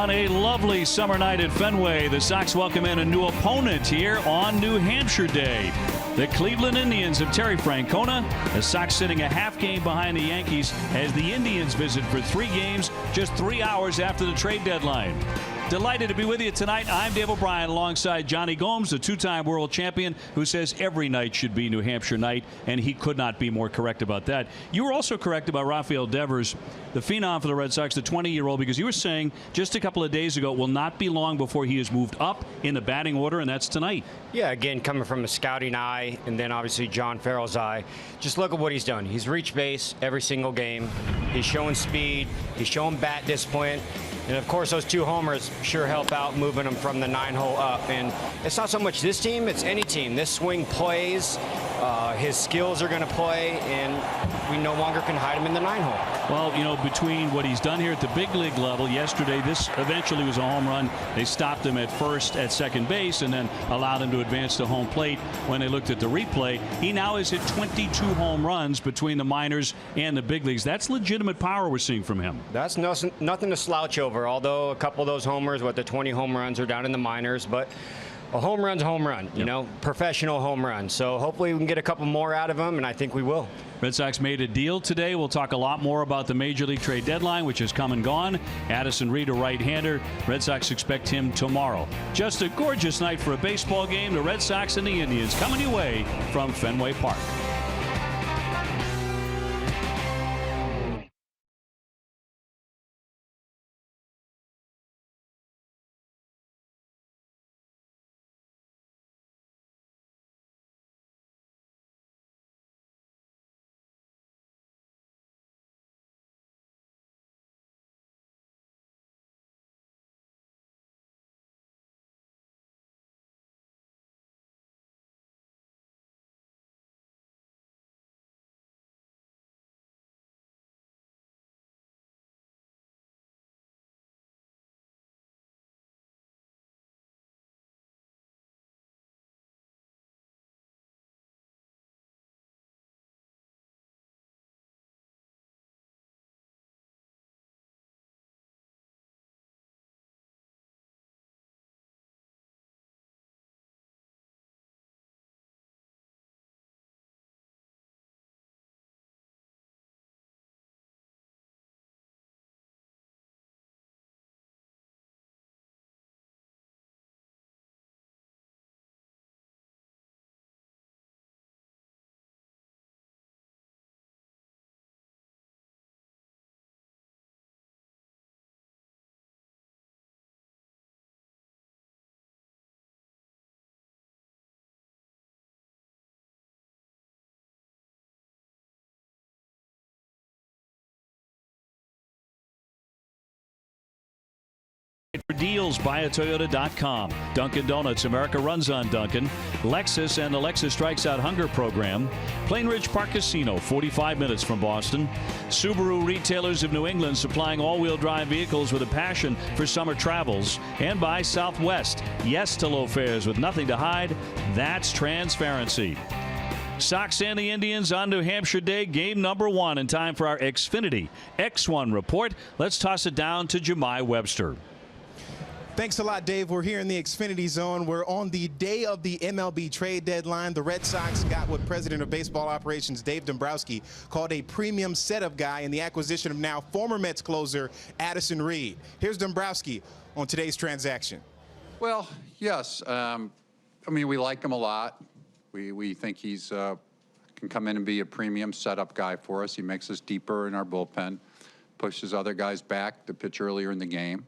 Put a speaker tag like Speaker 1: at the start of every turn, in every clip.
Speaker 1: On a lovely summer night at Fenway, the Sox welcome in a new opponent here on New Hampshire Day. The Cleveland Indians of Terry Francona. The Sox sitting a half game behind the Yankees as the Indians visit for 3 games just 3 hours after the trade deadline. Delighted to be with you tonight. I'm Dave O'Brien alongside Johnny Gomes, the 2-time world champion, who says every night should be New Hampshire night, and he could not be more correct about that. You were also correct about Rafael Devers, the phenom for the Red Sox, the 20-year-old, because you were saying just a couple of days ago it will not be long before he is moved up in the batting order, and that's tonight.
Speaker 2: Yeah, again, coming from a scouting eye and then obviously John Farrell's eye, just look at what he's done. He's reached base every single game. He's showing speed. He's showing bat discipline. And, of course, those 2 homers sure help out moving them from the 9-hole up. And it's not so much this team, it's any team. This swing plays. His skills are going to play, and we no longer can hide him in the 9-hole.
Speaker 1: Well, you know, between what he's done here at the big league level yesterday, this eventually was a home run. They stopped him at first at second base and then allowed him to advance to home plate when they looked at the replay. He now has hit 22 home runs between the minors and the big leagues. That's legitimate power we're seeing from him.
Speaker 2: That's nothing to slouch over, although a couple of those homers, what, the 20 home runs are down in the minors. But a home run's a home run, you know, professional home run. So hopefully we can get a couple more out of him, and I think we will.
Speaker 1: Red Sox made a deal today. We'll talk a lot more about the Major League trade deadline, which has come and gone. Addison Reed, a right-hander. Red Sox expect him tomorrow. Just a gorgeous night for a baseball game. The Red Sox and the Indians coming your way from Fenway Park. For deals, buyatoyota.com. Dunkin' Donuts, America runs on Dunkin'. Lexus and the Lexus Strikes Out Hunger program. Plain Ridge Park Casino, 45 minutes from Boston. Subaru Retailers of New England, supplying all-wheel drive vehicles with a passion for summer travels. And by Southwest. Yes to low fares with nothing to hide. That's transparency. Sox and the Indians on New Hampshire Day, game number 1, in time for our Xfinity X1 report. Let's toss it down to Jemai Webster.
Speaker 3: Thanks a lot, Dave. We're here in the Xfinity Zone. We're on the day of the MLB trade deadline. The Red Sox got what President of Baseball Operations Dave Dombrowski called a premium setup guy in the acquisition of now former Mets closer Addison Reed. Here's Dombrowski on today's transaction.
Speaker 4: Well, yes. I mean, we like him a lot. We think he's can come in and be a premium setup guy for us. He makes us deeper in our bullpen, pushes other guys back to pitch earlier in the game.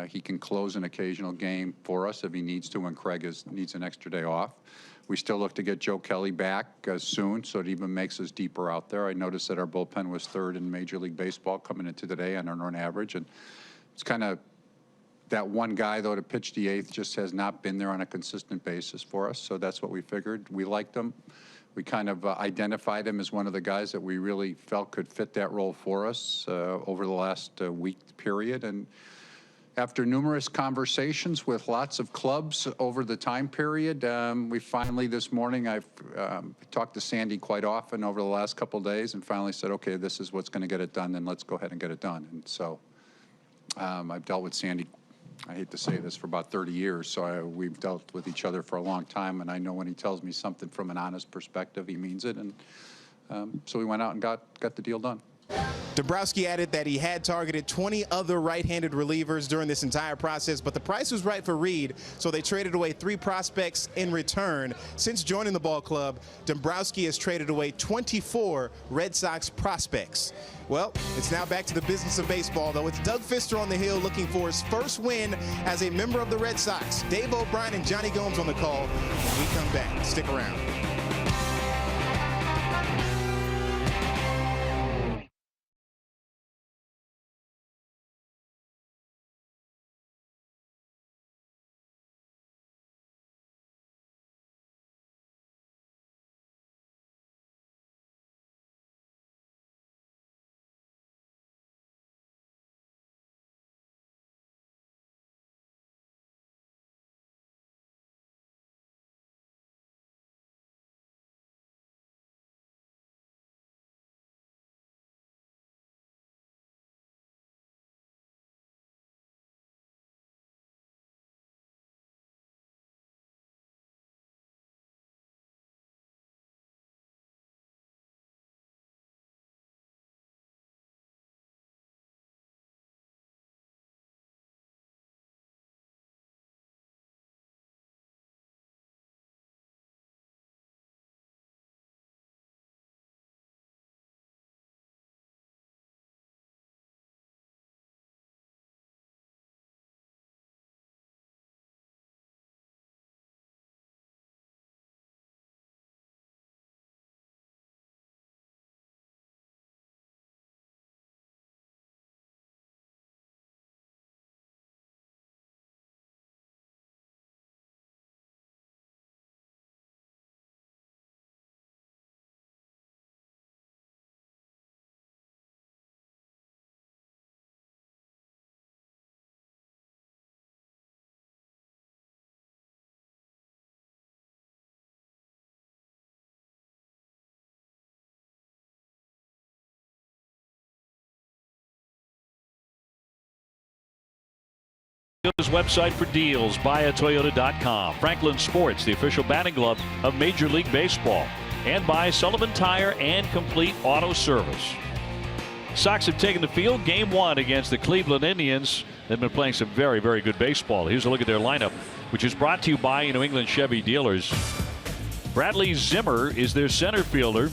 Speaker 4: He can close an occasional game for us if he needs to when Craig needs an extra day off. We still look to get Joe Kelly back soon, so it even makes us deeper out there. I noticed that our bullpen was 3rd in Major League Baseball coming into today on an average, and it's kind of that one guy, though, to pitch the 8th just has not been there on a consistent basis for us, so that's what we figured. We liked him. We kind of identified him as one of the guys that we really felt could fit that role for us over the last week period, and after numerous conversations with lots of clubs over the time period, we finally this morning, I've talked to Sandy quite often over the last couple of days and finally said, okay, this is what's going to get it done, then let's go ahead and get it done. And so I've dealt with Sandy, I hate to say this, for about 30 years, so we've dealt with each other for a long time, and I know when he tells me something from an honest perspective, he means it, and so we went out and got the deal done.
Speaker 3: Dombrowski added that he had targeted 20 other right-handed relievers during this entire process, but the price was right for Reed, so they traded away 3 prospects in return. Since joining the ball club, Dombrowski has traded away 24 Red Sox prospects. Well, it's now back to the business of baseball, though. It's Doug Fister on the hill looking for his first win as a member of the Red Sox. Dave O'Brien and Johnny Gomes on the call. When we come back, stick around.
Speaker 1: Toyota's website for deals, buyatoyota.com. Franklin Sports, the official batting glove of Major League Baseball. And by Sullivan Tire and Complete Auto Service. Sox have taken the field. Game 1 against the Cleveland Indians. They've been playing some very, very good baseball. Here's a look at their lineup, which is brought to you by New England Chevy dealers. Bradley Zimmer is their center fielder.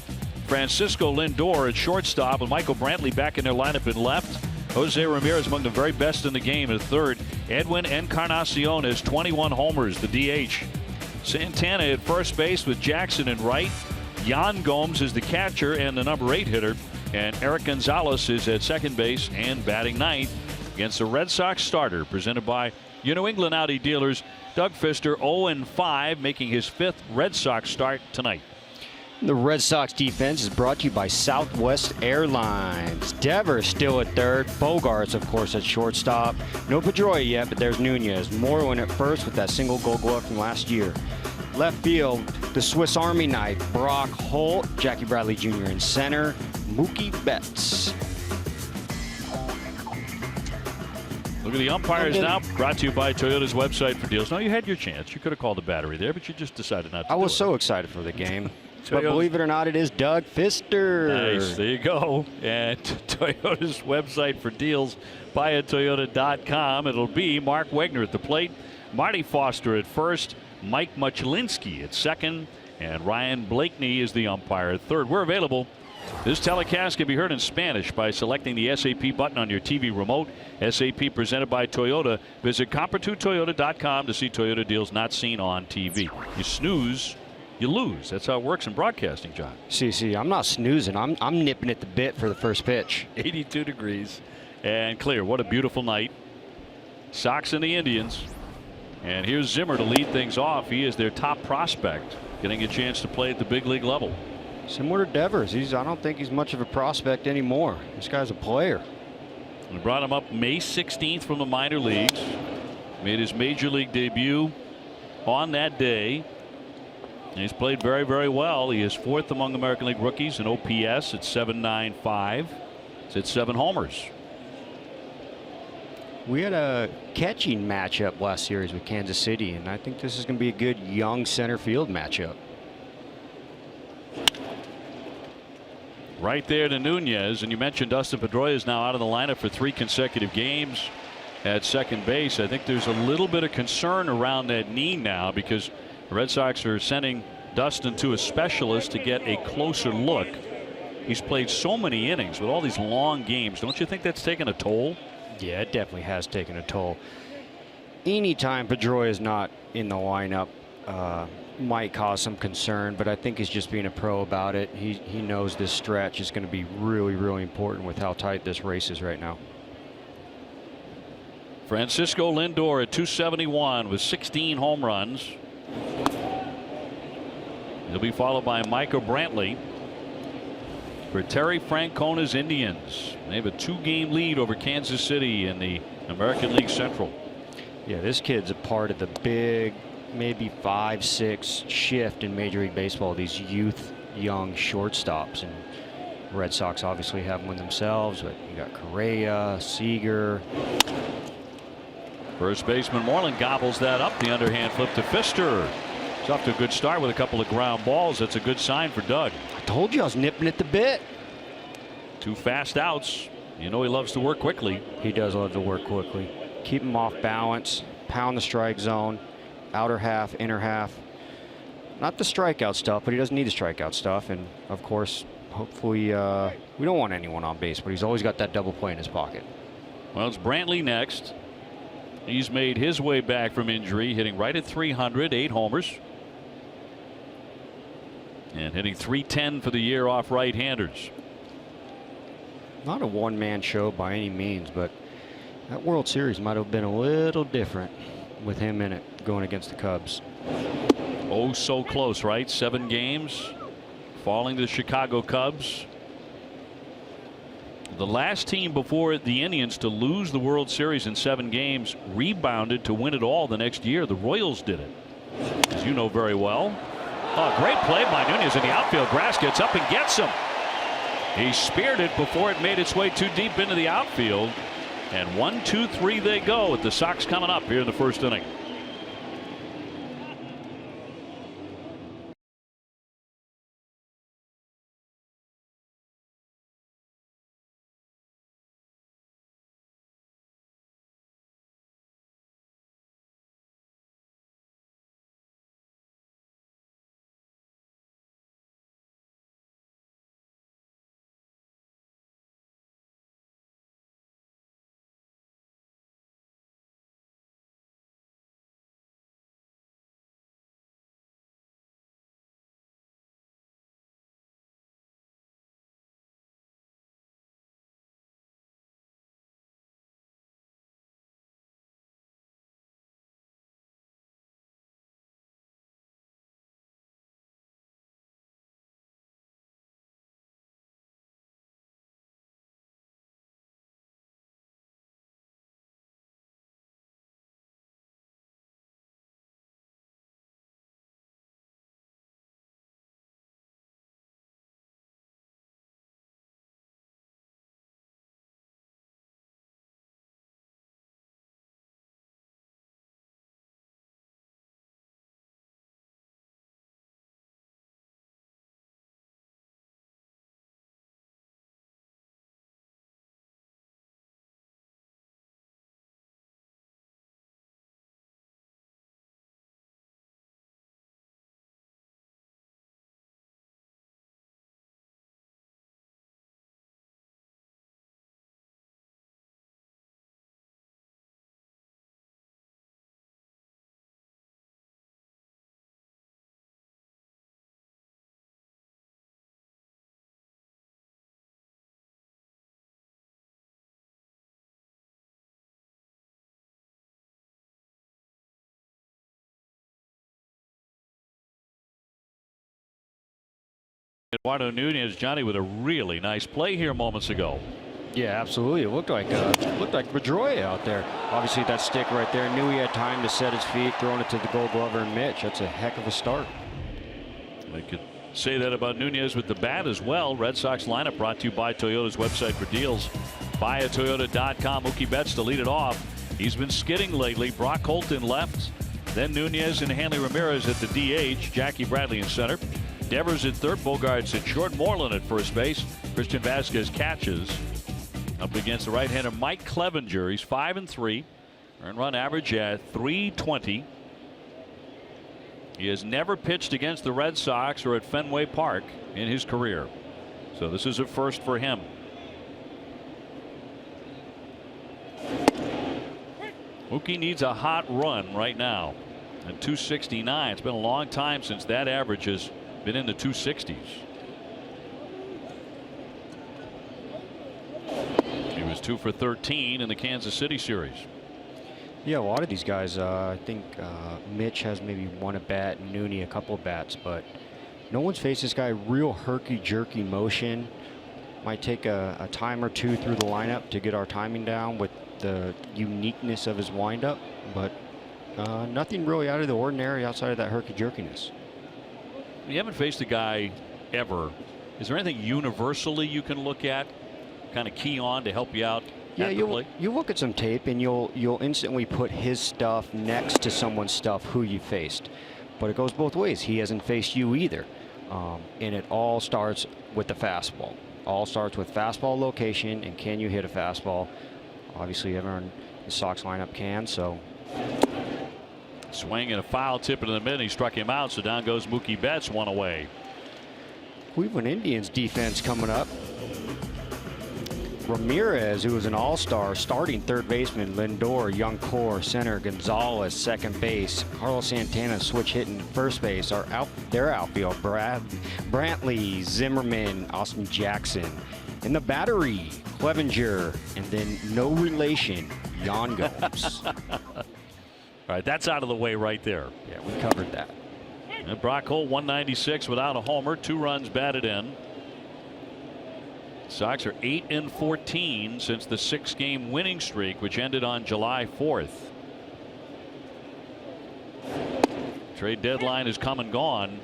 Speaker 1: Francisco Lindor at shortstop, and Michael Brantley back in their lineup in left. Jose Ramirez among the very best in the game at third. Edwin Encarnacion has 21 homers, the DH. Santana at first base with Jackson in right. Yan Gomes is the catcher and the number 8 hitter. And Eric Gonzalez is at second base and batting ninth against the Red Sox starter, presented by your New England Audi dealers. Doug Fister 0-5, making his 5th Red Sox start tonight.
Speaker 2: The Red Sox defense is brought to you by Southwest Airlines. Devers still at third. Bogarts, of course, at shortstop. No Pedroia yet, but there's Nunez. Moreland at first with that single Gold Glove from last year. Left field, the Swiss Army knife, Brock Holt. Jackie Bradley Jr. in center. Mookie Betts.
Speaker 1: Look at the umpires now, brought to you by Toyota's website for deals. No, you had your chance. You could have called the battery there, but you just decided not to.
Speaker 2: I was so excited for the game. But believe it or not, it is Doug Fister.
Speaker 1: Nice. There you go. And Toyota's website for deals, buyatoyota.com. It'll be Mark Wegner at the plate, Marty Foster at first, Mike Muchlinski at second, and Ryan Blakeney is the umpire at third. We're available. This telecast can be heard in Spanish by selecting the SAP button on your TV remote. SAP presented by Toyota. Visit Comper2Toyota.com to see Toyota deals not seen on TV. You snooze, you lose. That's how it works in broadcasting, John.
Speaker 2: See, I'm not snoozing. I'm nipping at the bit for the first pitch.
Speaker 1: 82 degrees and clear. What a beautiful night. Sox and the Indians. And here's Zimmer to lead things off. He is their top prospect, getting a chance to play at the big league level.
Speaker 2: Similar to Devers. I don't think he's much of a prospect anymore. This guy's a player.
Speaker 1: We brought him up May 16th from the minor leagues. Made his major league debut on that day. And he's played very, very well. He is 4th among American League rookies in OPS at .795. He's hit 7 homers.
Speaker 2: We had a catching matchup last series with Kansas City, and I think this is going to be a good young center field matchup.
Speaker 1: Right there to Nunez, and you mentioned Dustin Pedroia is now out of the lineup for 3 consecutive games at second base. I think there's a little bit of concern around that knee now because the Red Sox are sending Dustin to a specialist to get a closer look. He's played so many innings with all these long games. Don't you think that's taken a toll?
Speaker 2: Yeah, it definitely has taken a toll. Anytime Pedroia is not in the lineup might cause some concern, but I think he's just being a pro about it. He knows this stretch is going to be really, really important with how tight this race is right now.
Speaker 1: Francisco Lindor at 271 with 16 home runs. He'll be followed by Michael Brantley for Terry Francona's Indians. They have a 2-game lead over Kansas City in the American League Central.
Speaker 2: Yeah, this kid's a part of the big, maybe 5-6 shift in Major League Baseball. These young shortstops, and Red Sox obviously have one themselves, but you got Correa, Seager.
Speaker 1: First baseman Moreland gobbles that up. The underhand flip to Pfister. He's off to a good start with a couple of ground balls. That's a good sign for Doug.
Speaker 2: I told you I was nipping at the bit.
Speaker 1: 2 fast outs. You know he loves to work quickly.
Speaker 2: He does love to work quickly. Keep him off balance. Pound the strike zone. Outer half, inner half. Not the strikeout stuff, but he doesn't need the strikeout stuff. And of course, hopefully, we don't want anyone on base, but he's always got that double play in his pocket.
Speaker 1: Well, it's Brantley next. He's made his way back from injury, hitting right at 300, 8 homers. And hitting .310 for the year off right-handers.
Speaker 2: Not a one-man show by any means, but that World Series might have been a little different with him in it going against the Cubs.
Speaker 1: Oh, so close, right? 7 games, falling to the Chicago Cubs. The last team before the Indians to lose the World Series in 7 games rebounded to win it all the next year. The Royals did it, as you know very well. Oh, great play by Nunez in the outfield. Grass gets up and gets him. He speared it before it made its way too deep into the outfield. And 1, 2, 3 they go with the Sox coming up here in the first inning. Eduardo Nunez, Johnny, with a really nice play here moments ago.
Speaker 2: Yeah, absolutely. It looked like Pedroia out there. Obviously, that stick right there. Knew he had time to set his feet, throwing it to the Gold Glover and Mitch. That's a heck of a start.
Speaker 1: I could say that about Nunez with the bat as well. Red Sox lineup brought to you by Toyota's website for deals. Buyatoyota.com. Mookie Betts to lead it off. He's been skidding lately. Brock Holt in left. Then Nunez and Hanley Ramirez at the DH. Jackie Bradley in center. Devers at third. Bogarts at short. Moreland at first base. Christian Vasquez catches. Up against the right-hander Mike Clevenger. He's 5-3. Earned run average at 320. He has never pitched against the Red Sox or at Fenway Park in his career. So this is a first for him. Mookie needs a hot run right now at 269. It's been a long time since that average has been in the 260s. He was 2 for 13 in the Kansas City series.
Speaker 2: Yeah, a lot of these guys, I think Mitch has maybe one at bat, Nooney a couple of bats, but no one's faced this guy real herky-jerky motion. Might take a time or two through the lineup to get our timing down with the uniqueness of his windup, but nothing really out of the ordinary outside of that herky-jerkiness.
Speaker 1: You haven't faced a guy ever. Is there anything universally you can look at, kind of key on to help you out?
Speaker 2: Yeah, you look at some tape and you'll instantly put his stuff next to someone's stuff who you faced. But it goes both ways. He hasn't faced you either. And it all starts with the fastball. All starts with fastball location and can you hit a fastball. Obviously everyone in the Sox lineup can. So
Speaker 1: swing and a foul tip into the mid. He struck him out. So down goes Mookie Betts, one away.
Speaker 2: Cleveland Indians defense coming up. Ramirez, who was an all-star, starting third baseman, Lindor, young core, center, Gonzalez, second base, Carlos Santana, switch hitting first base, their outfield, Brantley, Zimmerman, Austin Jackson. In the battery, Clevenger, and then no relation, Yan Gomes.
Speaker 1: All right, that's out of the way right there.
Speaker 2: Yeah, we covered that.
Speaker 1: And Brock Holt, 196 without a homer, 2 runs batted in. Sox are 8-14 since the 6-game winning streak, which ended on July 4th. Trade deadline is come and gone.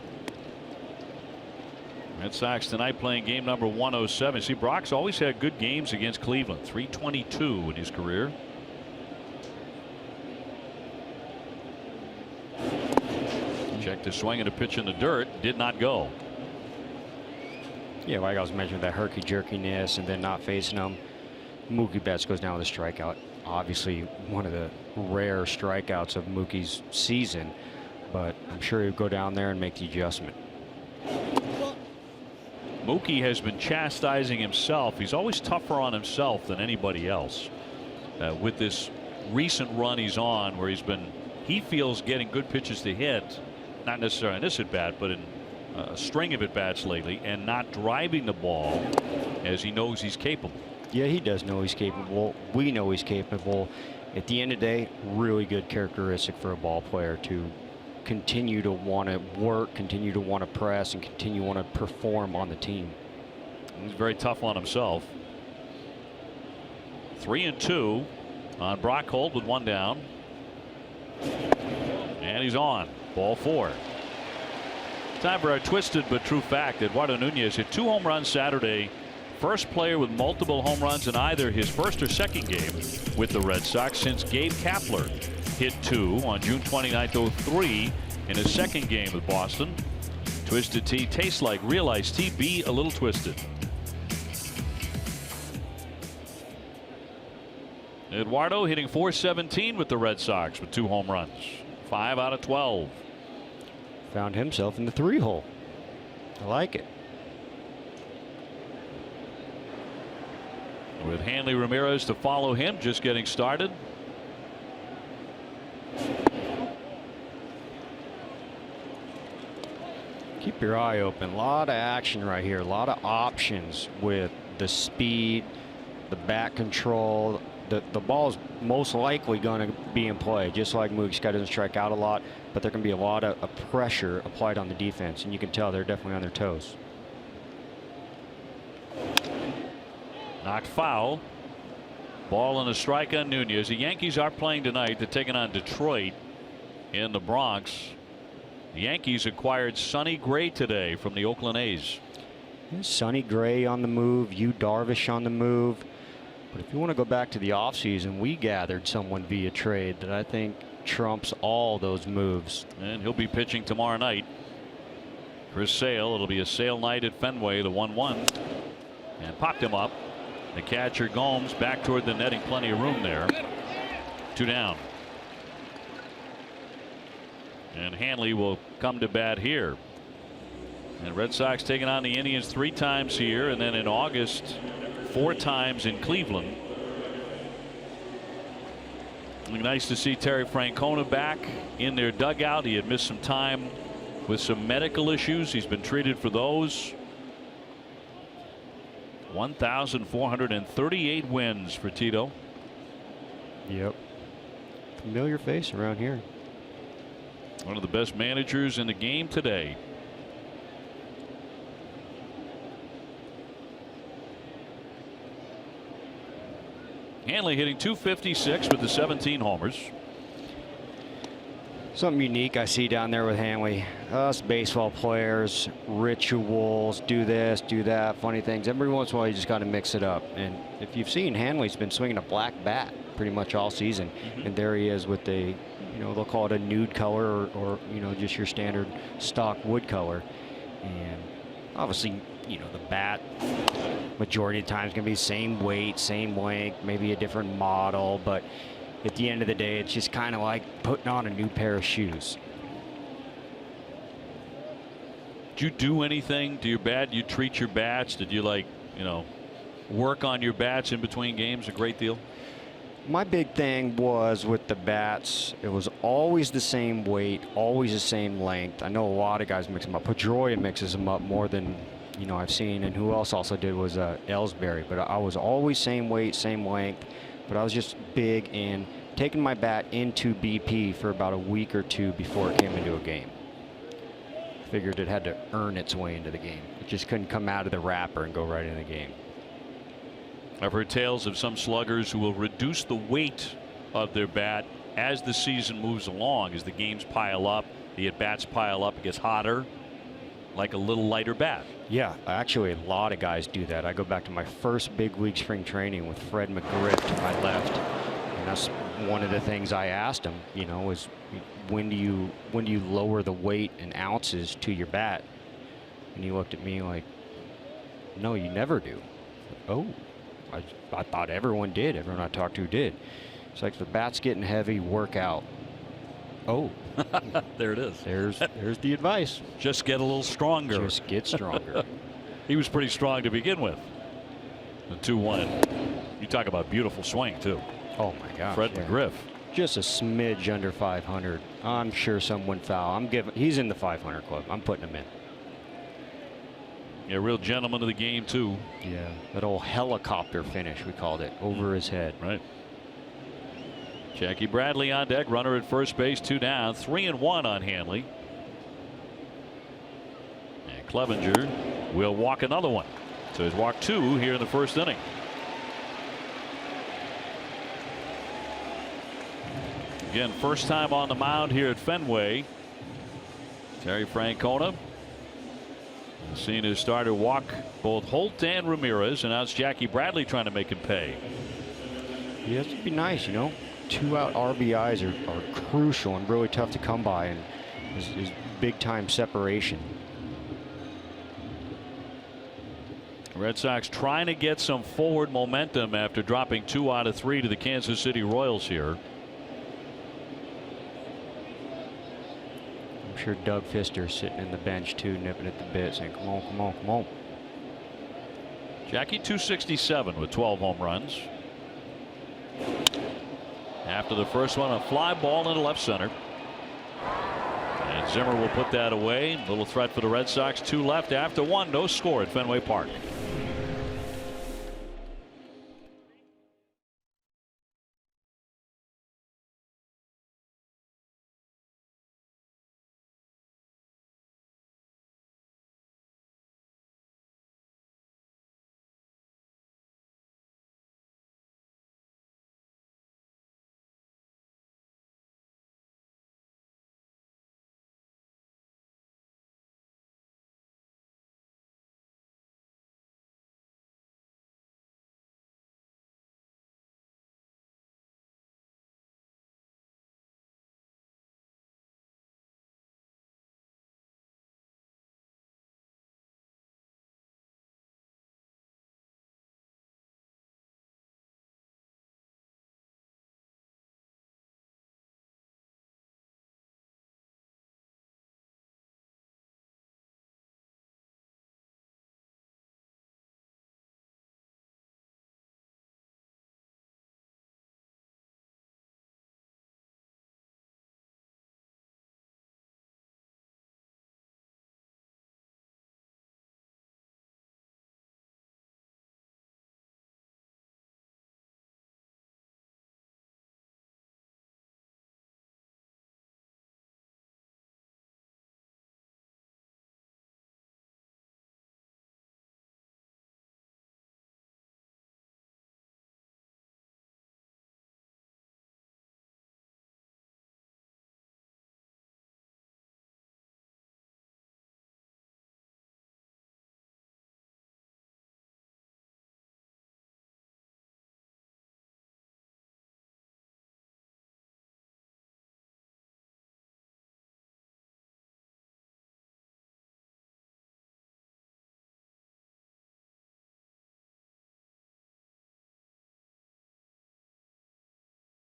Speaker 1: Red Sox tonight playing game number 107. See, Brock's always had good games against Cleveland. 322 in his career. Checked his swing and a pitch in the dirt. Did not go.
Speaker 2: Yeah, like I was mentioning, that herky-jerkiness and then not facing them. Mookie Betts goes down with a strikeout. Obviously, one of the rare strikeouts of Mookie's season, but I'm sure he'll go down there and make the adjustment.
Speaker 1: Mookie has been chastising himself. He's always tougher on himself than anybody else. With this recent run he's on, where he feels getting good pitches to hit, not necessarily in this at bat, but in a string of at bats lately, and not driving the ball as he knows he's capable.
Speaker 2: Yeah, he does know he's capable. We know he's capable. At the end of the day, really good characteristic for a ball player to continue to want to work, continue to want to press, and continue to want to perform on the team.
Speaker 1: He's very tough on himself. 3-2 on Brock Holt with 1 down. And he's on. Ball 4. Time for our twisted but true fact. Eduardo Nunez hit 2 home runs Saturday. First player with multiple home runs in either his first or second game with the Red Sox since Gabe Kapler hit 2 on June 29th, 03 in his second game with Boston. Twisted Tea tastes like real iced tea. Be a little twisted. Eduardo hitting .417 with the Red Sox with 2 home runs. 5 out of 12.
Speaker 2: Found himself in the 3-hole. I like it.
Speaker 1: With Hanley Ramirez to follow him, just getting started.
Speaker 2: Keep your eye open. A lot of action right here. A lot of options with the speed, the bat control. The ball's most likely going to be in play, just like Mookie. Guy doesn't strike out a lot, but there can be a lot of pressure applied on the defense, and you can tell they're definitely on their toes.
Speaker 1: Knocked foul. Ball and a strike on Nunez. The Yankees are playing tonight. They're taking on Detroit in the Bronx. The Yankees acquired Sonny Gray today from the Oakland A's.
Speaker 2: Sonny Gray on the move. Yu Darvish on the move. But if you want to go back to the offseason, we gathered someone via trade that I think trumps all those moves.
Speaker 1: And he'll be pitching tomorrow night. Chris Sale. It'll be a Sale night at Fenway, the 1-1. And popped him up. The catcher Gomes back toward the netting. Plenty of room there. 2 down. And Hanley will come to bat here. And Red Sox taking on the Indians 3 times here, and then in August 4 times in Cleveland. Nice to see Terry Francona back in their dugout. He had missed some time with some medical issues. He's been treated for those. 1,438 wins for Tito.
Speaker 2: Yep. Familiar face around here.
Speaker 1: One of the best managers in the game today. Hanley hitting .256 with the 17 homers.
Speaker 2: Something unique I see down there with Hanley. Us baseball players, rituals, do this, do that, funny things. Every once in a while, you just got to mix it up. And if you've seen, Hanley's been swinging a black bat pretty much all season. And there he is with the, they'll call it a nude color or just your standard stock wood color. And obviously, the bat majority of the time is going to be same weight, same length, maybe a different model, but at the end of the day, it's just kind of like putting on a new pair of shoes.
Speaker 1: Did you do anything to your bat? You treat your bats? Did you work on your bats in between games a great deal?
Speaker 2: My big thing was with the bats, it was always the same weight, always the same length. I know a lot of guys mix them up. Pedroia mixes them up more than I've seen, and who else also did was Ellsbury. But I was always same weight, same length. But I was just big in taking my bat into BP for about a week or 2 before it came into a game. Figured it had to earn its way into the game. It just couldn't come out of the wrapper and go right in the game.
Speaker 1: I've heard tales of some sluggers who will reduce the weight of their bat as the season moves along. As the games pile up, the at-bats pile up, it gets hotter, like a little lighter bat.
Speaker 2: Yeah, actually a lot of guys do that. I go back to my first big league spring training with Fred McGriff to my left, and that's one of the things I asked him, is when do you lower the weight in ounces to your bat? And he looked at me like, no, you never do. Oh, I thought everyone did. Everyone I talked to did. It's like, the bat's getting heavy, work out. Oh.
Speaker 1: There it is.
Speaker 2: There's the advice.
Speaker 1: Just get a little stronger.
Speaker 2: Just get stronger.
Speaker 1: He was pretty strong to begin with. The 2-1. You talk about beautiful swing too.
Speaker 2: Oh my gosh.
Speaker 1: Fred McGriff.
Speaker 2: Just a smidge under 500. I'm sure someone foul. He's in the 500 club. I'm putting him in.
Speaker 1: Yeah, real gentleman of the game too.
Speaker 2: Yeah, that old helicopter finish, we called it, over his head.
Speaker 1: Right. Jackie Bradley on deck, runner at first base, 2 down, 3-1 on Hanley. And Clevenger will walk another one. So he's walked 2 here in the first inning. Again, first time on the mound here at Fenway. Terry Francona. Seen his starter walk both Holt and Ramirez, and now it's Jackie Bradley trying to make him pay.
Speaker 2: Yeah, it would be nice, 2-out RBIs are crucial and really tough to come by, and is big time separation.
Speaker 1: Red Sox trying to get some forward momentum after dropping 2 out of 3 to the Kansas City Royals here.
Speaker 2: I'm sure Doug Fister sitting in the bench too, nipping at the bit, saying, come on, come on, come on.
Speaker 1: Jackie .267 with 12 home runs. After the first one, a fly ball into left center. And Zimmer will put that away. Little threat for the Red Sox. 2 left after 1. No score at Fenway Park.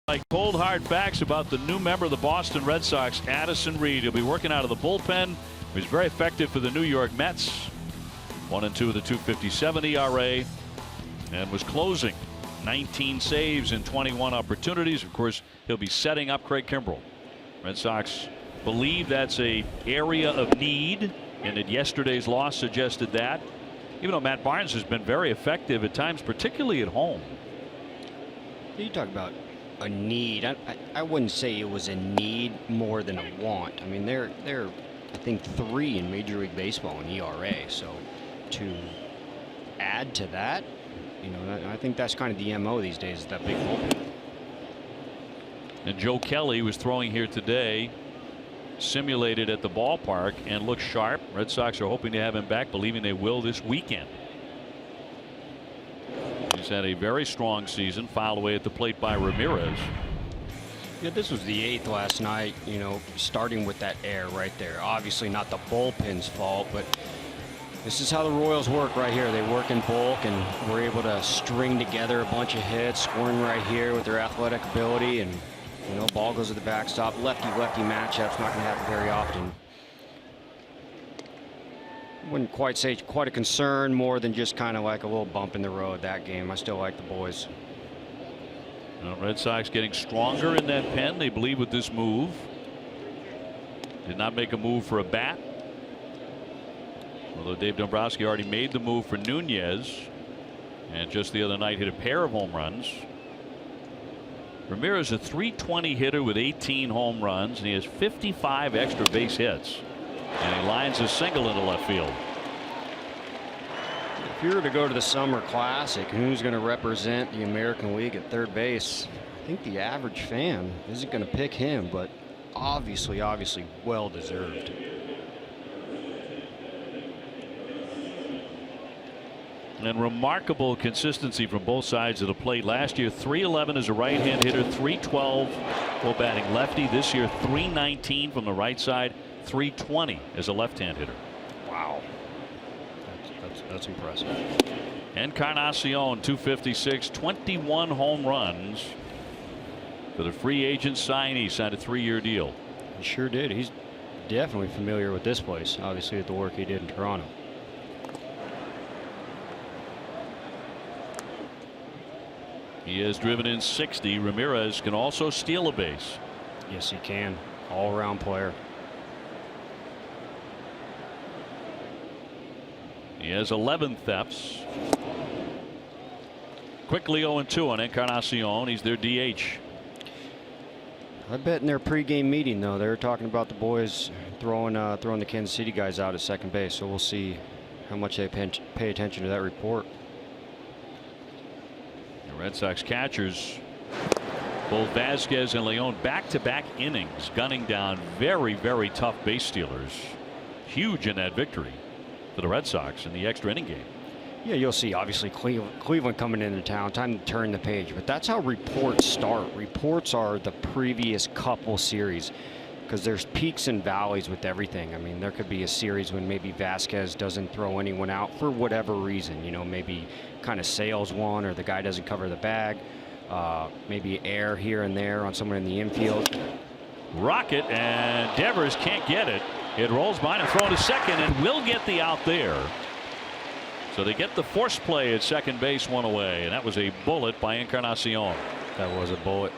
Speaker 1: Like cold hard facts about the new member of the Boston Red Sox, Addison Reed. He'll be working out of the bullpen. He was very effective for the New York Mets. 1-2 with a 2.57 ERA, and was closing 19 saves in 21 opportunities. Of course, he'll be setting up Craig Kimbrell. Red Sox believe that's a area of need, and that yesterday's loss suggested that. Even though Matt Barnes has been very effective at times, particularly at home.
Speaker 2: You talk about a need. I wouldn't say it was a need more than a want. I mean, they're I think 3 in Major League Baseball in ERA. So to add to that, you know, I think that's kind of the MO these days, is that big bullpen.
Speaker 1: And Joe Kelly was throwing here today, simulated at the ballpark, and looks sharp. Red Sox are hoping to have him back, believing they will this weekend. He's had a very strong season, fouled away at the plate by Ramirez.
Speaker 2: Yeah, this was the 8th last night, you know, starting with that error right there. Obviously not the bullpen's fault, but this is how the Royals work right here. They work in bulk, and we're able to string together a bunch of hits, scoring right here with their athletic ability, and, you know, ball goes to the backstop. Lefty-lefty matchup's not going to happen very often. Wouldn't quite say quite a concern, more than just kind of like a little bump in the road that game. I still like the boys.
Speaker 1: Red Sox getting stronger in that pen, they believe, with this move. Did not make a move for a bat, although Dave Dombrowski already made the move for Nunez, and just the other night hit a pair of home runs. Ramirez, a .320 hitter with 18 home runs, and he has 55 extra base hits. And he lines a single into left field.
Speaker 2: If you were to go to the Summer Classic, who's going to represent the American League at third base? I think the average fan isn't going to pick him, but obviously well deserved.
Speaker 1: And remarkable consistency from both sides of the plate. Last year, .311 as a right-hand hitter, .312 while batting lefty. This year, .319 from the right side, .320 as a left-hand hitter.
Speaker 2: Wow, that's impressive.
Speaker 1: Encarnacion, .256, 21 home runs for the free agent signee. Signed a 3-year deal.
Speaker 2: He sure did. He's definitely familiar with this place, obviously, with the work he did in Toronto.
Speaker 1: He has driven in 60. Ramirez can also steal a base.
Speaker 2: Yes, he can. All-around player.
Speaker 1: He has 11 thefts. Quickly 0-2 on Encarnacion. He's their DH.
Speaker 2: I bet in their pregame meeting, though, they were talking about the boys throwing the Kansas City guys out at second base. So we'll see how much they pay attention to that report.
Speaker 1: Red Sox catchers, both Vasquez and Leon, back-to-back innings gunning down very tough base stealers. Huge in that victory for the Red Sox in the extra inning game.
Speaker 2: Yeah, you'll see obviously Cleveland coming into town, time to turn the page, but that's how reports start. Reports are the previous couple series, because there's peaks and valleys with everything. I mean, there could be a series when maybe Vasquez doesn't throw anyone out for whatever reason, you know, maybe kind of sails one, or the guy doesn't cover the bag, maybe air here and there on someone in the infield.
Speaker 1: Rocket, and Devers can't get it. It rolls by and thrown to second, and will get the out there. So they get the force play at second base, one away, and that was a bullet by Encarnacion.
Speaker 2: That was a bullet.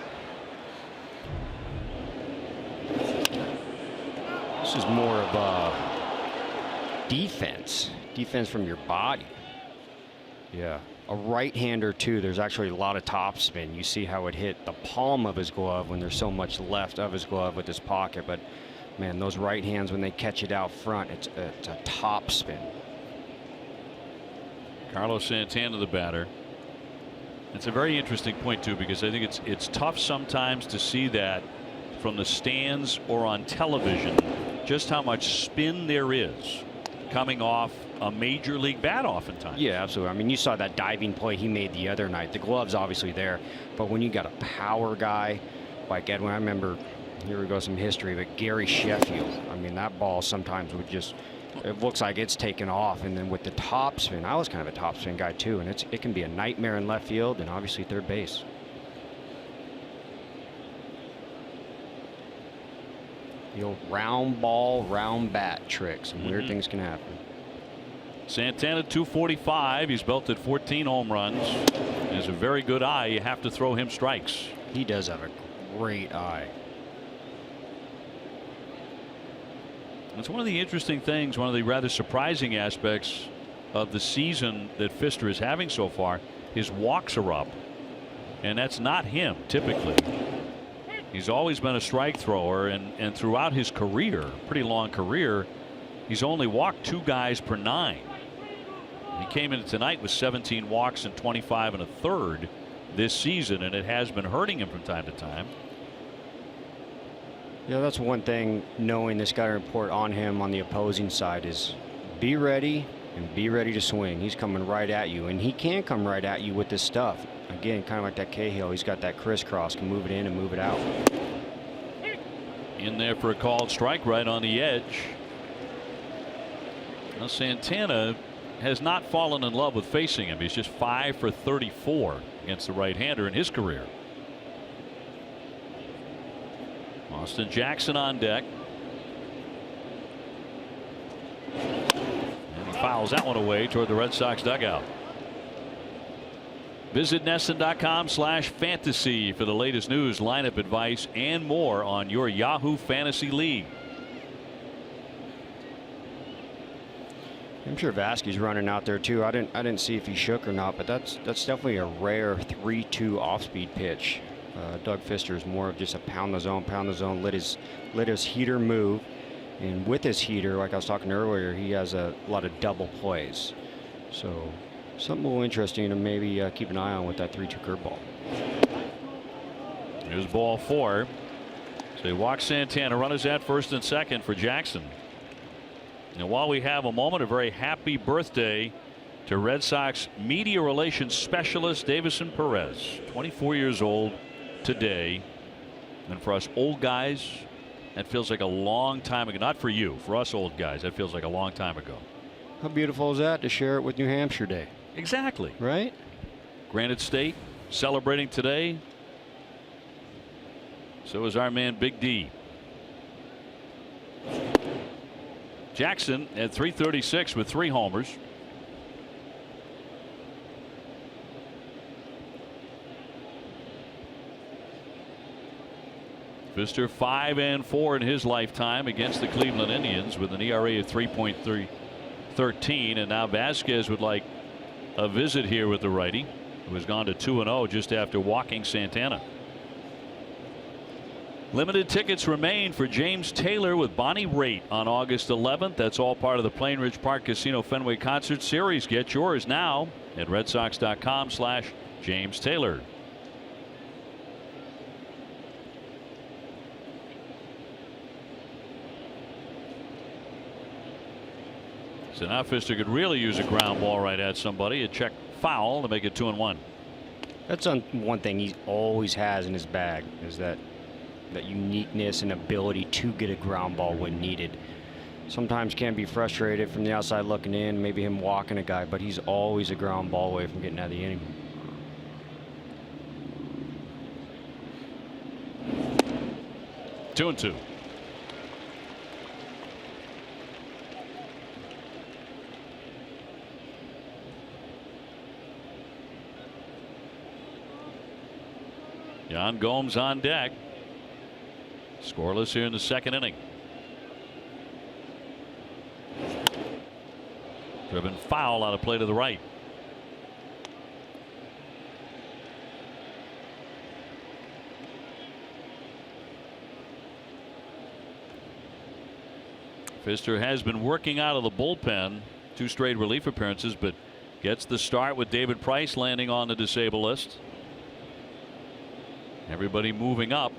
Speaker 2: This is more of a defense from your body. Yeah, a right-hander too. There's actually a lot of topspin. You see how it hit the palm of his glove when there's so much left of his glove with his pocket. But man, those right hands, when they catch it out front, it's a topspin.
Speaker 1: Carlos Santana, the batter. It's a very interesting point too, because I think it's tough sometimes to see that from the stands or on television, just how much spin there is coming off a major league bat oftentimes.
Speaker 2: Yeah, absolutely. I mean, you saw that diving play he made the other night. The glove's obviously there, but when you got a power guy like Edwin, I remember, here we go, some history, but Gary Sheffield, I mean, that ball sometimes would just, it looks like it's taken off. And then with the topspin, I was kind of a topspin guy too, and it can be a nightmare in left field and obviously third base. The old round ball, round bat trick. Some weird things can happen.
Speaker 1: Santana 245. He's belted 14 home runs. He has a very good eye. You have to throw him strikes.
Speaker 2: He does have a great eye.
Speaker 1: It's one of the interesting things, one of the rather surprising aspects of the season that Pfister is having so far. His walks are up, and that's not him typically. He's always been a strike thrower, and throughout his career, pretty long career, he's only walked 2 guys per 9. He came in tonight with 17 walks and 25 1/3 this season, and it has been hurting him from time to time.
Speaker 2: Yeah, that's one thing knowing this guy report on him on the opposing side is be ready and be ready to swing. He's coming right at you, and he can come right at you with this stuff. Again, kind of like that Cahill. He's got that crisscross, can move it in and move it out.
Speaker 1: In there for a called strike right on the edge. Now Santana has not fallen in love with facing him. He's just 5 for 34 against the right-hander in his career. Austin Jackson on deck. And he fouls that one away toward the Red Sox dugout. Visit NESN.com/fantasy for the latest news, lineup advice, and more on your Yahoo Fantasy League.
Speaker 2: I'm sure Vasquez running out there too. I didn't see if he shook or not, but that's definitely a rare 3-2 off-speed pitch. Doug Pfister is more of just a pound the zone, let his heater move, and with his heater, like I was talking earlier, he has a lot of double plays. So something a little interesting to maybe keep an eye on with that 3-2 curveball.
Speaker 1: Here's ball 4. So he walks Santana. Runners at first and second for Jackson. And while we have a moment, a very happy birthday to Red Sox media relations specialist Davison Perez, 24 years old today. And for us old guys, that feels like a long time ago. Not for you, for us old guys, that feels like a long time ago.
Speaker 2: How beautiful is that to share it with New Hampshire Day?
Speaker 1: Exactly.
Speaker 2: Right?
Speaker 1: Granite State celebrating today. So is our man Big D. Jackson at 336 with 3 homers. Pfister 5 and 4 in his lifetime against the Cleveland Indians with an ERA of 3.13, and now Vasquez would like a visit here with the righty, who has gone to 2-0 just after walking Santana. Limited tickets remain for James Taylor with Bonnie Raitt on August 11th. That's all part of the Plainridge Park Casino Fenway Concert Series. Get yours now at RedSox.com/James Taylor. So now Pfister could really use a ground ball right at somebody. A check foul to make it 2-1.
Speaker 2: That's one thing he always has in his bag, is that uniqueness and ability to get a ground ball when needed. Sometimes can be frustrated from the outside looking in, maybe him walking a guy, but he's always a ground ball away from getting out of the inning.
Speaker 1: Two and two. Yan Gomes on deck. Scoreless here in the second inning. Driven foul out of play to the right. Pfister has been working out of the bullpen, 2 straight relief appearances, but gets the start with David Price landing on the disabled list. Everybody moving up.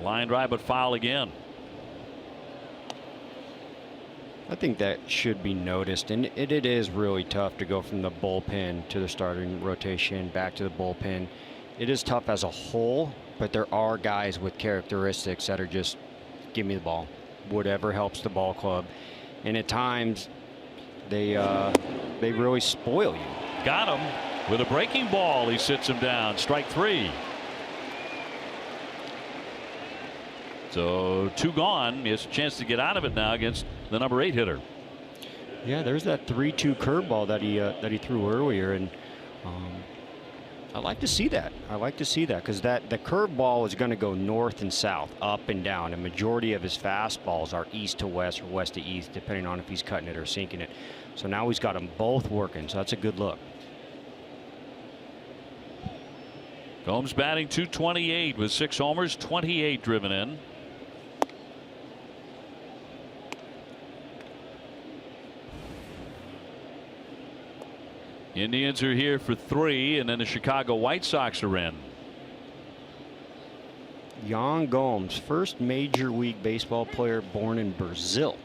Speaker 1: Line drive, but foul again.
Speaker 2: I think that should be noticed, and it is really tough to go from the bullpen to the starting rotation back to the bullpen. It is tough as a whole, but there are guys with characteristics that are just give me the ball, whatever helps the ball club, and at times they really spoil you.
Speaker 1: Got him with a breaking ball. He sits him down. Strike 3. So 2 gone. He has a chance to get out of it now against the number 8 hitter.
Speaker 2: Yeah, there's that 3-2 curveball that he threw earlier, and I like to see that. I like to see that because the curveball is going to go north and south, up and down. A majority of his fastballs are east to west or west to east, depending on if he's cutting it or sinking it. So now he's got them both working. So that's a good look.
Speaker 1: Gomes batting .228 with 6 homers, 28 driven in. Indians are here for 3, and then the Chicago White Sox are in.
Speaker 2: Yan Gomes, first Major League Baseball player born in Brazil.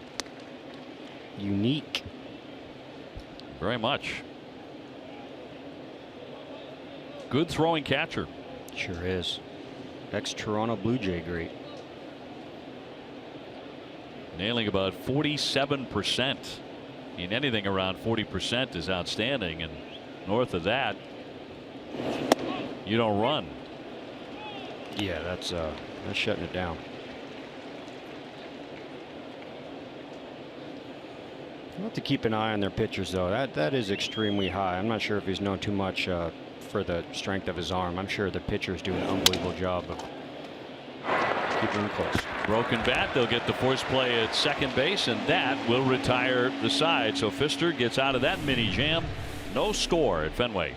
Speaker 2: Unique.
Speaker 1: Very much. Good throwing catcher.
Speaker 2: Sure is. Ex-Toronto Blue Jay great.
Speaker 1: Nailing about 47%. And anything around 40% is outstanding, and north of that, you don't run.
Speaker 2: Yeah, that's shutting it down. You'll have to keep an eye on their pitchers, though. That is extremely high. I'm not sure if he's known too much for the strength of his arm. I'm sure the pitchers do an unbelievable job of keeping him close.
Speaker 1: Broken bat. They'll get the force play at second base, and that will retire the side. So Pfister gets out of that mini jam. No score at Fenway.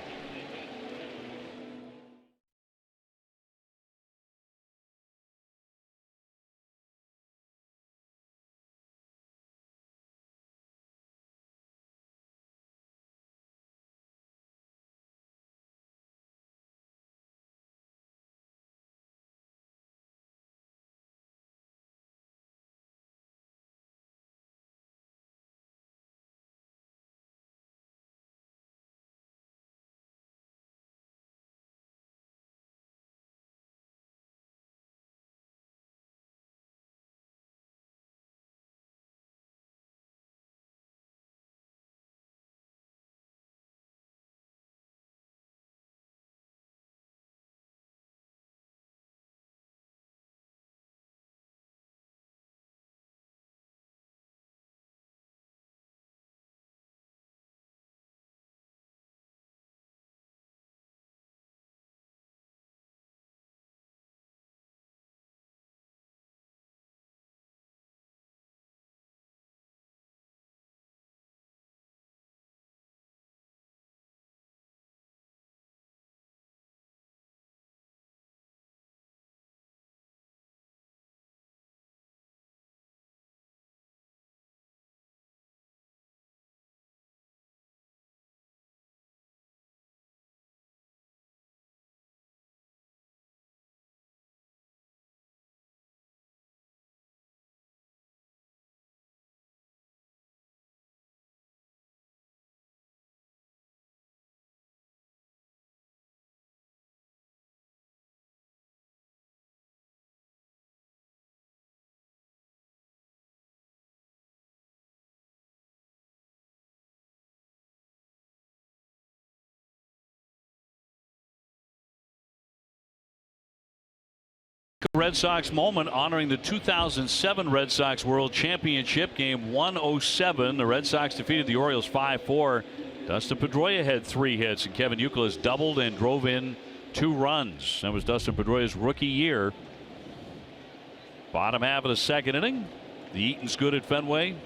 Speaker 1: Red Sox moment honoring the 2007 Red Sox World Championship game 107. The Red Sox defeated the Orioles 5-4. Dustin Pedroia had 3 hits, and Kevin Youkilis doubled and drove in 2 runs. That was Dustin Pedroia's rookie year. Bottom half of the second inning. The Eaton's good at Fenway.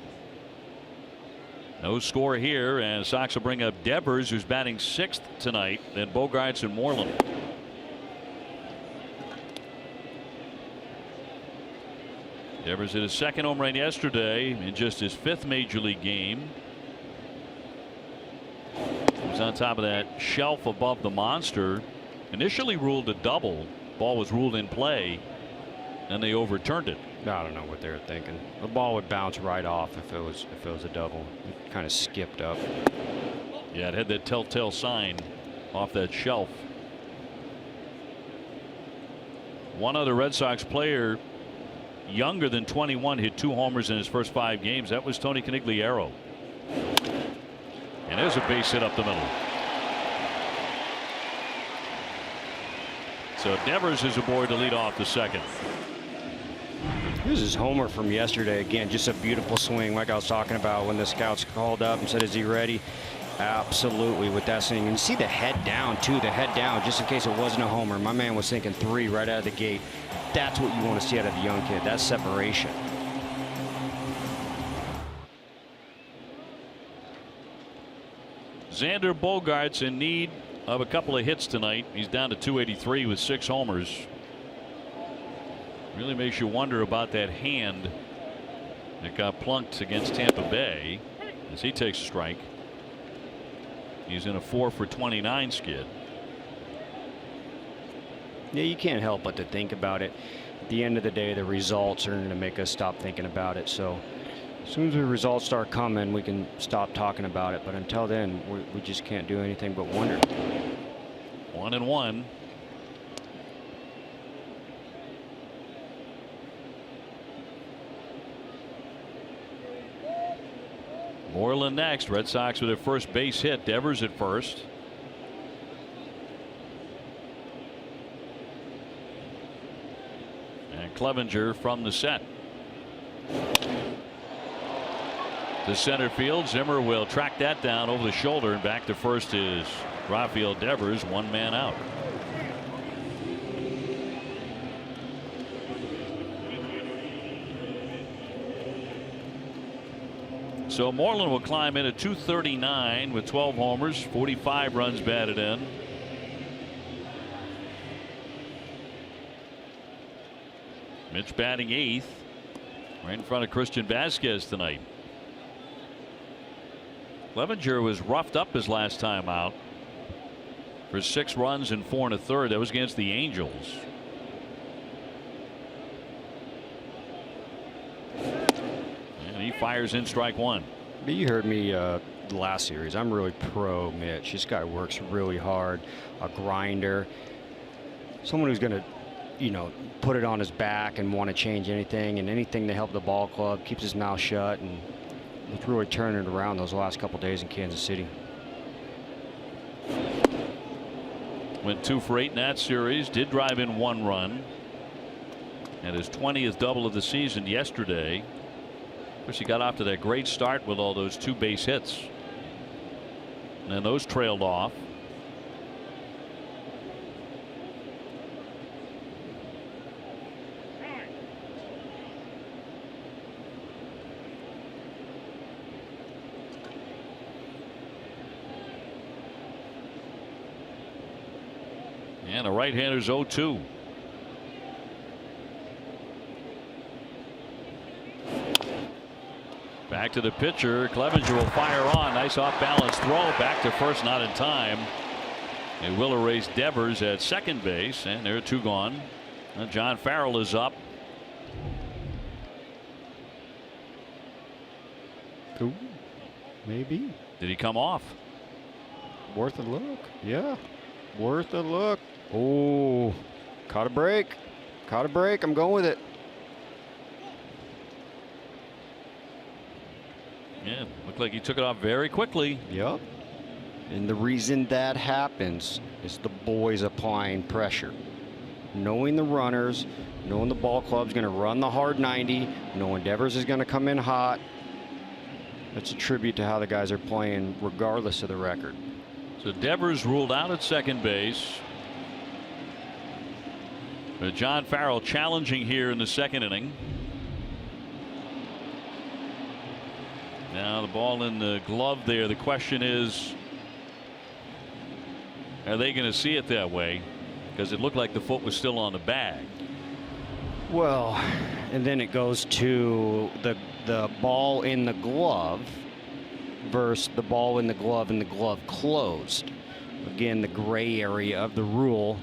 Speaker 1: No score here, and Sox will bring up Devers, who's batting 6th tonight, then Bogaerts and Moreland. Devers hit his 2nd home run yesterday in just his 5th major league game. He was on top of that shelf above the monster. Initially ruled a double. Ball was ruled in play, and they overturned it.
Speaker 2: I don't know what they were thinking. The ball would bounce right off if it was a double. It kind of skipped up.
Speaker 1: Yeah, it had that telltale sign off that shelf. One other Red Sox player younger than 21 hit 2 homers in his first 5 games. That was Tony Conigliaro. And there's a base hit up the middle. So Devers is aboard to lead off the 2nd.
Speaker 2: Here's his homer from yesterday. Again, just a beautiful swing, like I was talking about when the scouts called up and said, "Is he ready?" Absolutely, with that swing. And you see the head down, too. The head down, just in case it wasn't a homer. My man was thinking 3 right out of the gate. That's what you want to see out of a young kid. That's separation.
Speaker 1: Xander Bogaerts in need of a couple of hits tonight. He's down to 283 with 6 homers. Really makes you wonder about that hand that got plunked against Tampa Bay as he takes a strike. He's in a 4 for 29 skid.
Speaker 2: Yeah, you can't help but to think about it. At the end of the day, the results are going to make us stop thinking about it. So as soon as the results start coming, we can stop talking about it. But until then, we just can't do anything but wonder.
Speaker 1: 1-1. Moreland next. Red Sox with their first base hit. Devers at first. And Clevenger from the set. To center field. Zimmer will track that down over the shoulder, and back to first is Rafael Devers, 1 man out. So Moreland will climb in at 239 with 12 homers, 45 runs batted in. Mitch batting 8th, right in front of Christian Vasquez tonight. Clevenger was roughed up his last time out for 6 runs and 4 1/3. That was against the Angels. And he fires in strike 1.
Speaker 2: But you heard me the last series. I'm really pro Mitch. This guy works really hard, a grinder, someone who's going to, you know, put it on his back and want to change anything and anything to help the ball club, keeps his mouth shut, and he's really turning it around those last couple days in Kansas City.
Speaker 1: Went 2 for 8 in that series. Did drive in 1 run. And his 20th double of the season yesterday. Of course, he got off to that great start with all those 2 base hits. And then those trailed off. And a right-hander's 0-2. Back to the pitcher. Clevenger will fire on. Nice off-balance throw. Back to first, not in time. It will erase Devers at second base, and there are 2 gone. And John Farrell is up.
Speaker 2: Ooh, maybe.
Speaker 1: Did he come off?
Speaker 2: Worth a look. Yeah, worth a look. Oh, caught a break. Caught a break. I'm going with it.
Speaker 1: Yeah, looked like he took it off very quickly.
Speaker 2: Yep. And the reason that happens is the boys applying pressure. Knowing the runners, knowing the ball club's going to run the hard 90, knowing Devers is going to come in hot. That's a tribute to how the guys are playing regardless of the record.
Speaker 1: So Devers ruled out at second base. But John Farrell challenging here in the second inning. Now the ball in the glove there. The question is, are they going to see it that way? Because it looked like the foot was still on the bag.
Speaker 2: Well, and then it goes to the ball in the glove versus the ball in the glove and the glove closed. Again, the gray area of the rule.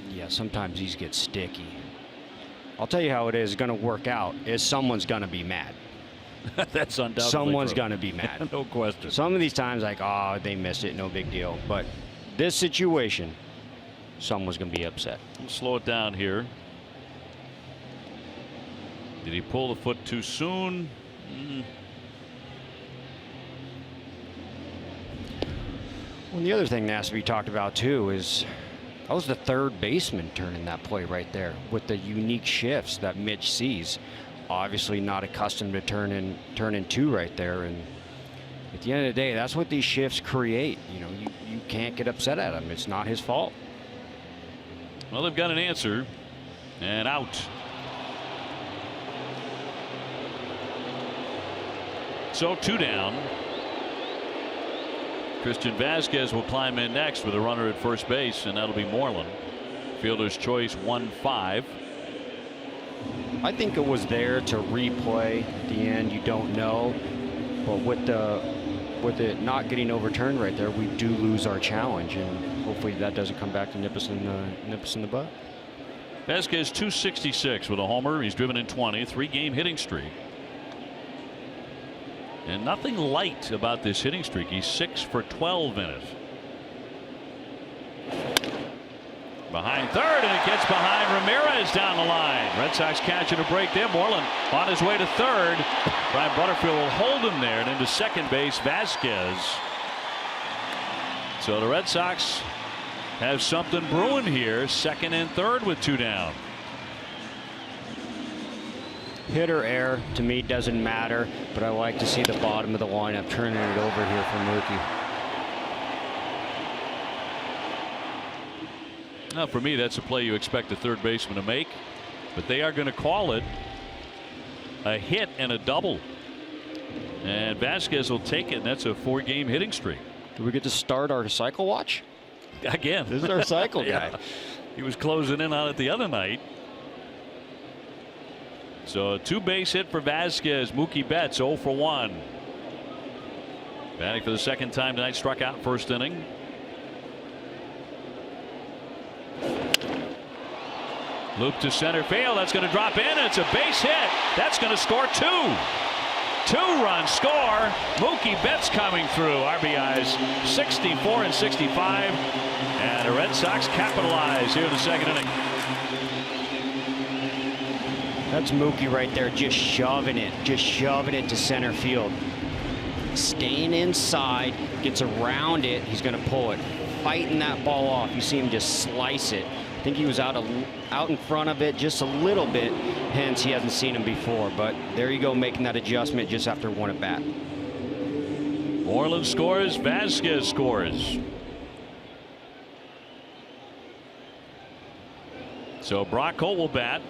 Speaker 2: Yeah, sometimes these get sticky. I'll tell you how it is going to work out is someone's going to be mad.
Speaker 1: That's undoubtedly
Speaker 2: someone's
Speaker 1: true.
Speaker 2: going to be mad.
Speaker 1: No question.
Speaker 2: Some of these times like, oh, they missed it, no big deal. But this situation, someone's going to be upset.
Speaker 1: We'll slow it down here. Did he pull the foot too soon?
Speaker 2: Well, the other thing that has to be talked about too is That was the third baseman turning that play right there with the unique shifts that Mitch sees. Obviously not accustomed to turning two right there. And at the end of the day, that's what these shifts create. You know, you can't get upset at him. It's not his fault.
Speaker 1: Well, they've got an answer and out. So 2 down. Christian Vasquez will climb in next with a runner at first base, and that'll be Moreland. Fielder's choice 1-5.
Speaker 2: I think it was there to replay at the end. You don't know, but with it not getting overturned right there, we do lose our challenge, and hopefully that doesn't come back to nip us in the butt.
Speaker 1: Vasquez 266 with a homer. He's driven in 20, 3-game hitting streak. And nothing light about this hitting streak. He's 6 for 12 in it. Behind third, and it gets behind Ramirez down the line. Red Sox catching a break there. Moreland on his way to third. Brian Butterfield will hold him there, and into second base, Vasquez. So the Red Sox have something brewing here. Second and third with 2 down.
Speaker 2: Hit or error to me doesn't matter, but I like to see the bottom of the lineup turning it over here for Mookie.
Speaker 1: Now, for me, that's a play you expect a third baseman to make, but they are going to call it a hit and a double. And Vasquez will take it, and that's a 4-game hitting streak.
Speaker 2: Do we get to start our cycle watch?
Speaker 1: Again.
Speaker 2: This is our cycle guy.
Speaker 1: Yeah. He was closing in on it the other night. So a 2-base hit for Vasquez. Mookie Betts 0 for 1. Batting for the second time tonight, struck out first inning. Loop to center field. That's going to drop in. It's a base hit. That's going to score 2. 2-run score. Mookie Betts coming through. RBIs 64 and 65. And the Red Sox capitalize here in the second inning.
Speaker 2: That's Mookie right there, just shoving it to center field. Staying inside, gets around it. He's going to pull it, fighting that ball off. You see him just slice it. I think he was out in front of it just a little bit, hence he hasn't seen him before. But there you go, making that adjustment just after 1 at bat.
Speaker 1: Moreland scores, Vasquez scores. So Brock Holt will bat.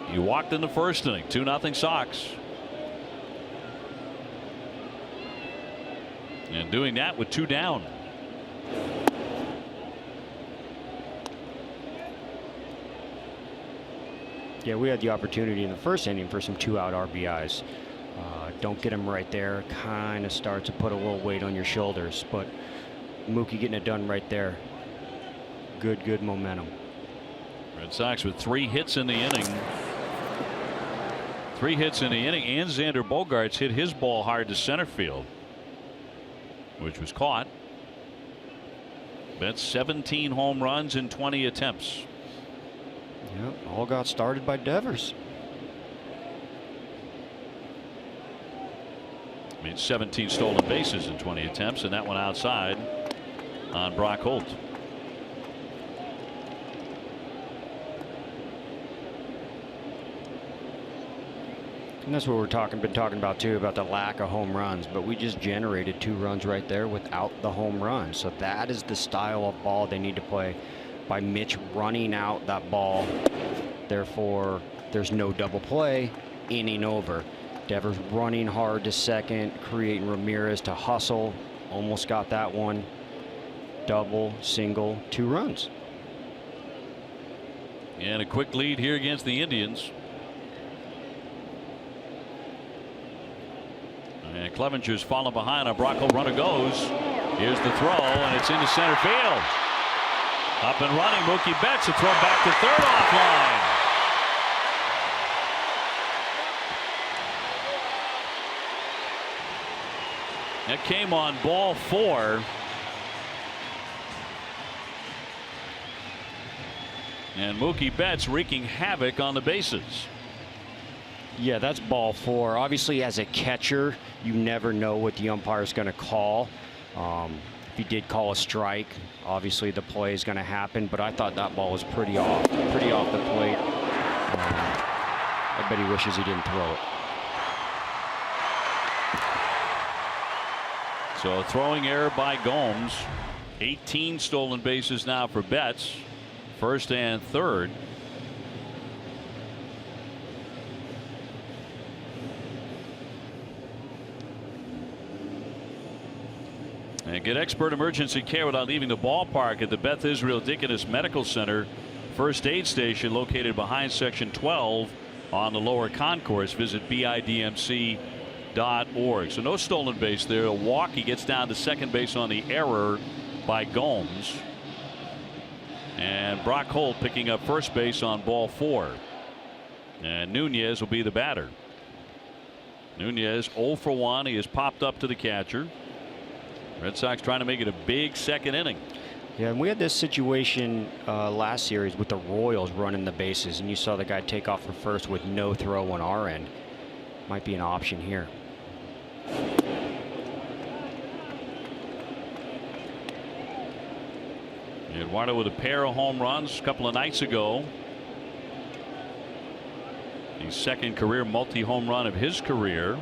Speaker 1: He walked in the first inning. 2-0 Sox. And doing that with 2 down.
Speaker 2: Yeah, we had the opportunity in the first inning for some 2-out RBIs. Don't get him right there. Kind of starts to put a little weight on your shoulders. But Mookie getting it done right there. Good momentum.
Speaker 1: Red Sox with 3 hits in the inning. 3 hits in the inning, and Xander Bogaerts hit his ball hard to center field, which was caught. That's 17 home runs in 20 attempts.
Speaker 2: Yep, all got started by Devers.
Speaker 1: I mean, 17 stolen bases in 20 attempts, and that one outside on Brock Holt.
Speaker 2: And that's what been talking about too, about the lack of home runs. But we just generated 2 runs right there without the home run. So that is the style of ball they need to play, by Mitch running out that ball. Therefore, there's no double play, inning over. Devers running hard to second, creating Ramirez to hustle. Almost got that one. Double, single, 2 runs.
Speaker 1: And a quick lead here against the Indians. And Clevenger's falling behind on Brock Holt. Runner goes. Here's the throw, and it's into center field. Up and running, Mookie Betts. A throw back to third offline. That came on ball 4. And Mookie Betts wreaking havoc on the bases.
Speaker 2: Yeah, that's ball 4. Obviously, as a catcher, you never know what the umpire is going to call. If he did call a strike, obviously the play is going to happen, but I thought that ball was pretty off the plate. I bet he wishes he didn't throw it.
Speaker 1: So a throwing error by Gomes. 18 stolen bases now for Betts. First and third. And get expert emergency care without leaving the ballpark at the Beth Israel Deaconess Medical Center first aid station located behind section 12 on the lower concourse. Visit bidmc.org. So no stolen base there. A walk. He gets down to second base on the error by Gomes. And Brock Holt picking up first base on ball 4. And Nunez will be the batter. Nunez 0 for 1. He has popped up to the catcher. Red Sox trying to make it a big second inning.
Speaker 2: Yeah, and we had this situation last series with the Royals running the bases, and you saw the guy take off for first with no throw on our end. Might be an option here.
Speaker 1: Eduardo with a pair of home runs a couple of nights ago. The second career multi-home run of his career.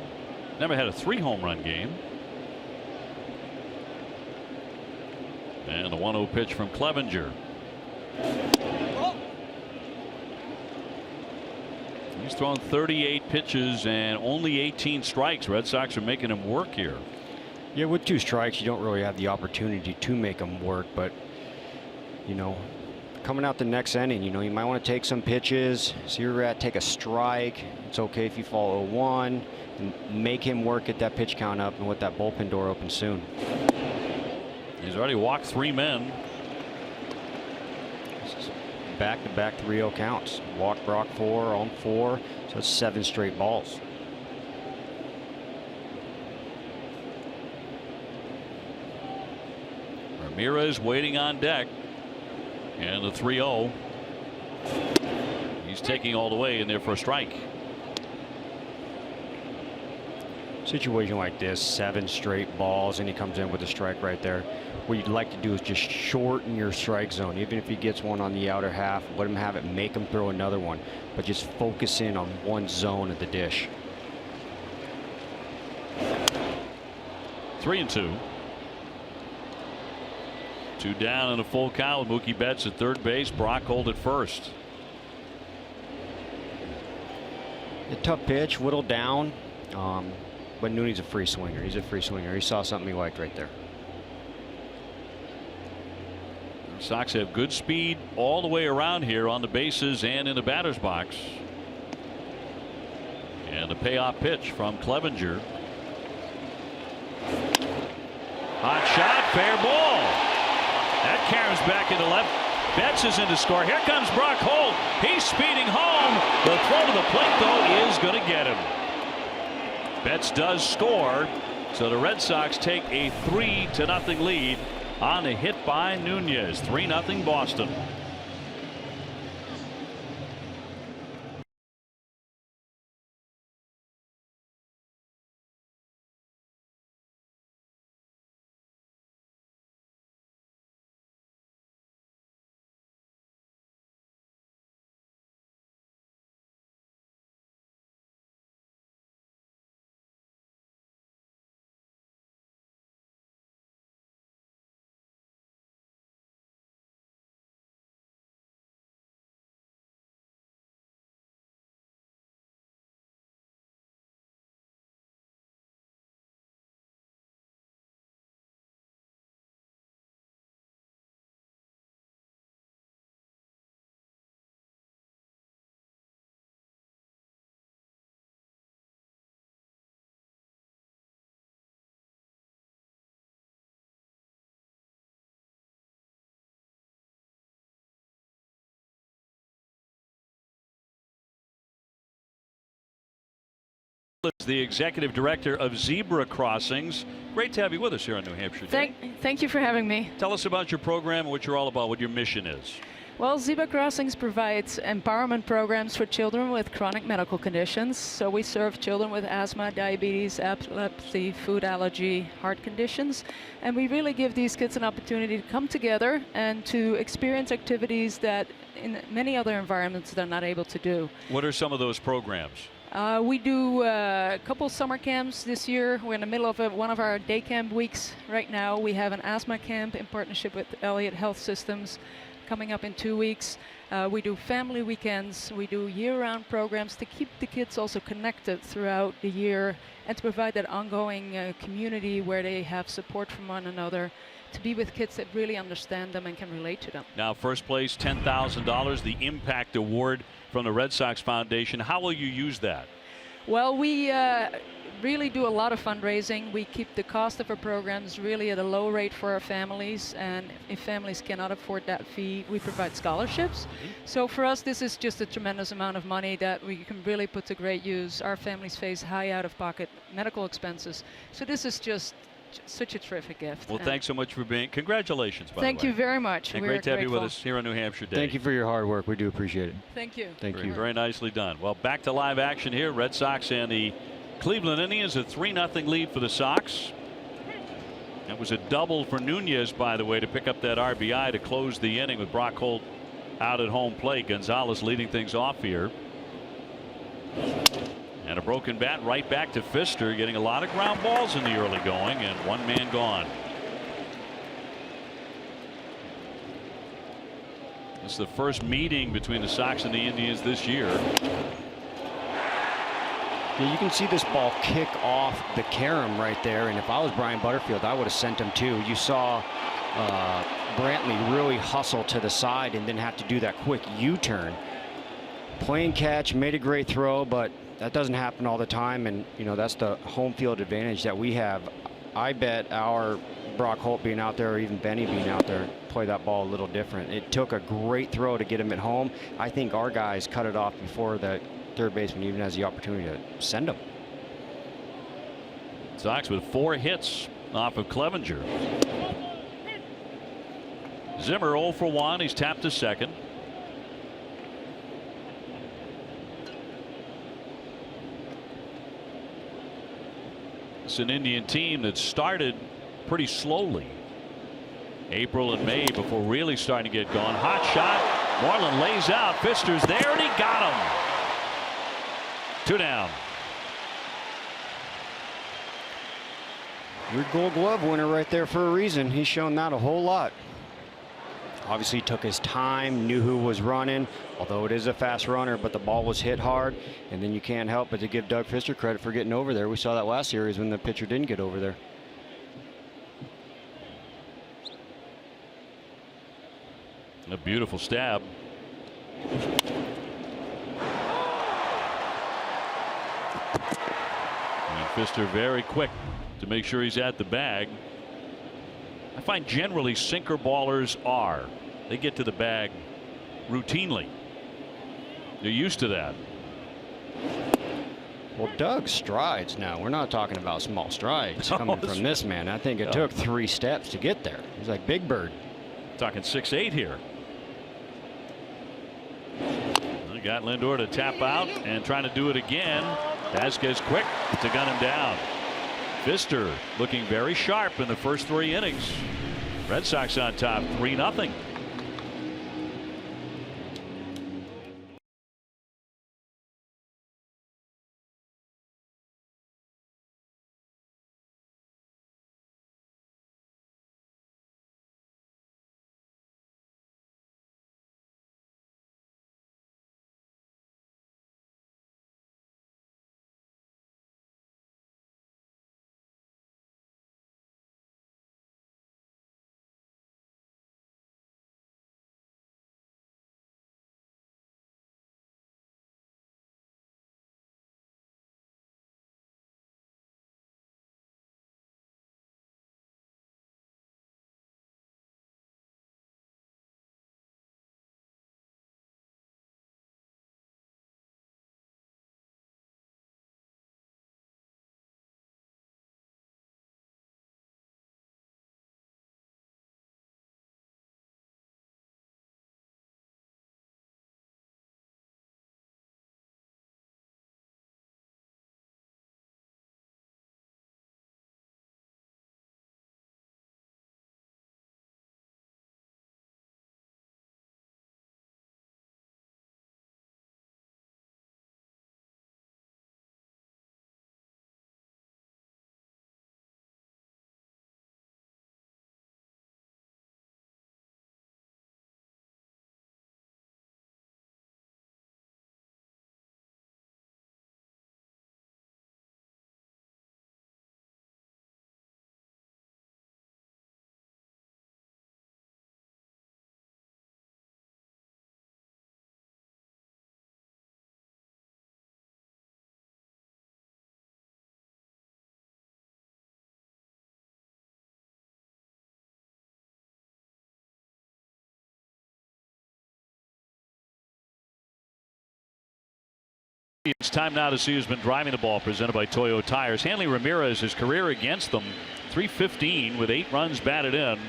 Speaker 1: Never had a 3-home run game. And the 1-0 pitch from Clevenger. He's thrown 38 pitches and only 18 strikes. Red Sox are making him work here.
Speaker 2: Yeah, with 2 strikes, you don't really have the opportunity to make him work. But, you know, coming out the next inning, you know, you might want to take some pitches, see where you're at, take a strike. It's okay if you fall 0-1 and make him work, get that pitch count up, and let that bullpen door open soon.
Speaker 1: He's already walked 3 men.
Speaker 2: Back-to-back 3-0 counts. Walked Brock 4 on 4, so it's 7 straight balls.
Speaker 1: Ramirez waiting on deck. And the 3-0. He's taking all the way in there for a strike.
Speaker 2: Situation like this, 7 straight balls, and he comes in with a strike right there. What you'd like to do is just shorten your strike zone. Even if he gets one on the outer half, let him have it, make him throw another one, but just focus in on one zone of the dish.
Speaker 1: 3-2. 2 down and a full count with Mookie Betts at third base. Brock Holt at first.
Speaker 2: A tough pitch, whittled down, but Nooney's a free swinger. He's a free swinger. He saw something he liked right there.
Speaker 1: The Sox have good speed all the way around here on the bases and in the batter's box. And the payoff pitch from Clevenger. Hot shot, fair ball. That caroms back into left. Betts is in to score. Here comes Brock Holt. He's speeding home. The throw to the plate, though, is going to get him. Betts does score. So the Red Sox take a 3-0 lead on a hit by Nunez. 3-0 Boston. The executive director of Zebra Crossings. Great to have you with us here on New Hampshire Day.
Speaker 5: Thank you for having me.
Speaker 1: Tell us about your program and what you're all about, what your mission is.
Speaker 5: Well, Zebra Crossings provides empowerment programs for children with chronic medical conditions. So we serve children with asthma, diabetes, epilepsy, food allergy, heart conditions. And we really give these kids an opportunity to come together and to experience activities that in many other environments they're not able to do.
Speaker 1: What are some of those programs?
Speaker 5: We do a couple summer camps this year. We're in the middle of one of our day camp weeks right now. We have an asthma camp in partnership with Elliott Health Systems coming up in 2 weeks. We do family weekends. We do year-round programs to keep the kids also connected throughout the year and to provide that ongoing community where they have support from one another, to be with kids that really understand them and can relate to them.
Speaker 1: Now, first place, $10,000, the Impact Award from the Red Sox Foundation. How will you use that?
Speaker 5: Well, we really do a lot of fundraising. We keep the cost of our programs really at a low rate for our families, and if families cannot afford that fee, we provide scholarships. So for us, this is just a tremendous amount of money that we can really put to great use. Our families face high out-of-pocket medical expenses, so this is just such a terrific gift.
Speaker 1: Well, thanks so much for being. Congratulations, by the way.
Speaker 5: Thank you very much.
Speaker 1: And
Speaker 5: We're
Speaker 1: great to have you with
Speaker 5: grateful.
Speaker 1: us here on New Hampshire Day.
Speaker 2: Thank you for your hard work. We do appreciate it.
Speaker 5: Thank you.
Speaker 2: Thank you.
Speaker 1: Very nicely done. Well, back to live action here. Red Sox and the Cleveland Indians, a 3-0 lead for the Sox. That was a double for Nunez, by the way, to pick up that RBI to close the inning with Brock Holt out at home plate. Gonzalez leading things off here. And a broken bat right back to Pfister, getting a lot of ground balls in the early going, and one man gone. It's the first meeting between the Sox and the Indians this year.
Speaker 2: Yeah, you can see this ball kick off the carom right there, and if I was Brian Butterfield, I would have sent him too. You saw Brantley really hustle to the side and then have to do that quick U-turn. Playing catch, made a great throw, but that doesn't happen all the time, and you know that's the home field advantage that we have. I bet our Brock Holt being out there, or even Benny being out there, play that ball a little different. It took a great throw to get him at home. I think our guys cut it off before the third baseman even has the opportunity to send him.
Speaker 1: Sox with 4 hits off of Clevenger. Zimmer 0 for 1. He's tapped to second. It's an Indian team that started pretty slowly. April and May before really starting to get going. Hot shot. Moreland lays out. Pfister's there, and he got him. 2 down.
Speaker 2: Your Gold Glove winner right there for a reason. He's shown that a whole lot. Obviously took his time, knew who was running, although it is a fast runner, but the ball was hit hard, and then you can't help but to give Doug Pfister credit for getting over there. We saw that last series when the pitcher didn't get over there.
Speaker 1: A beautiful stab. And Pfister very quick to make sure he's at the bag. I find generally sinker ballers are. They get to the bag routinely. They're used to that.
Speaker 2: Well, Doug strides now. We're not talking about small strides coming from this man. I think it took 3 steps to get there. He's like Big Bird.
Speaker 1: Talking 6'8" here. We got Lindor to tap out and trying to do it again. Vasquez quick to gun him down. Pfister looking very sharp in the first 3 innings. Red Sox on top 3-0. It's time now to see who's been driving the ball, presented by Toyo Tires. Hanley Ramirez, his career against them, .315 with 8 runs batted in.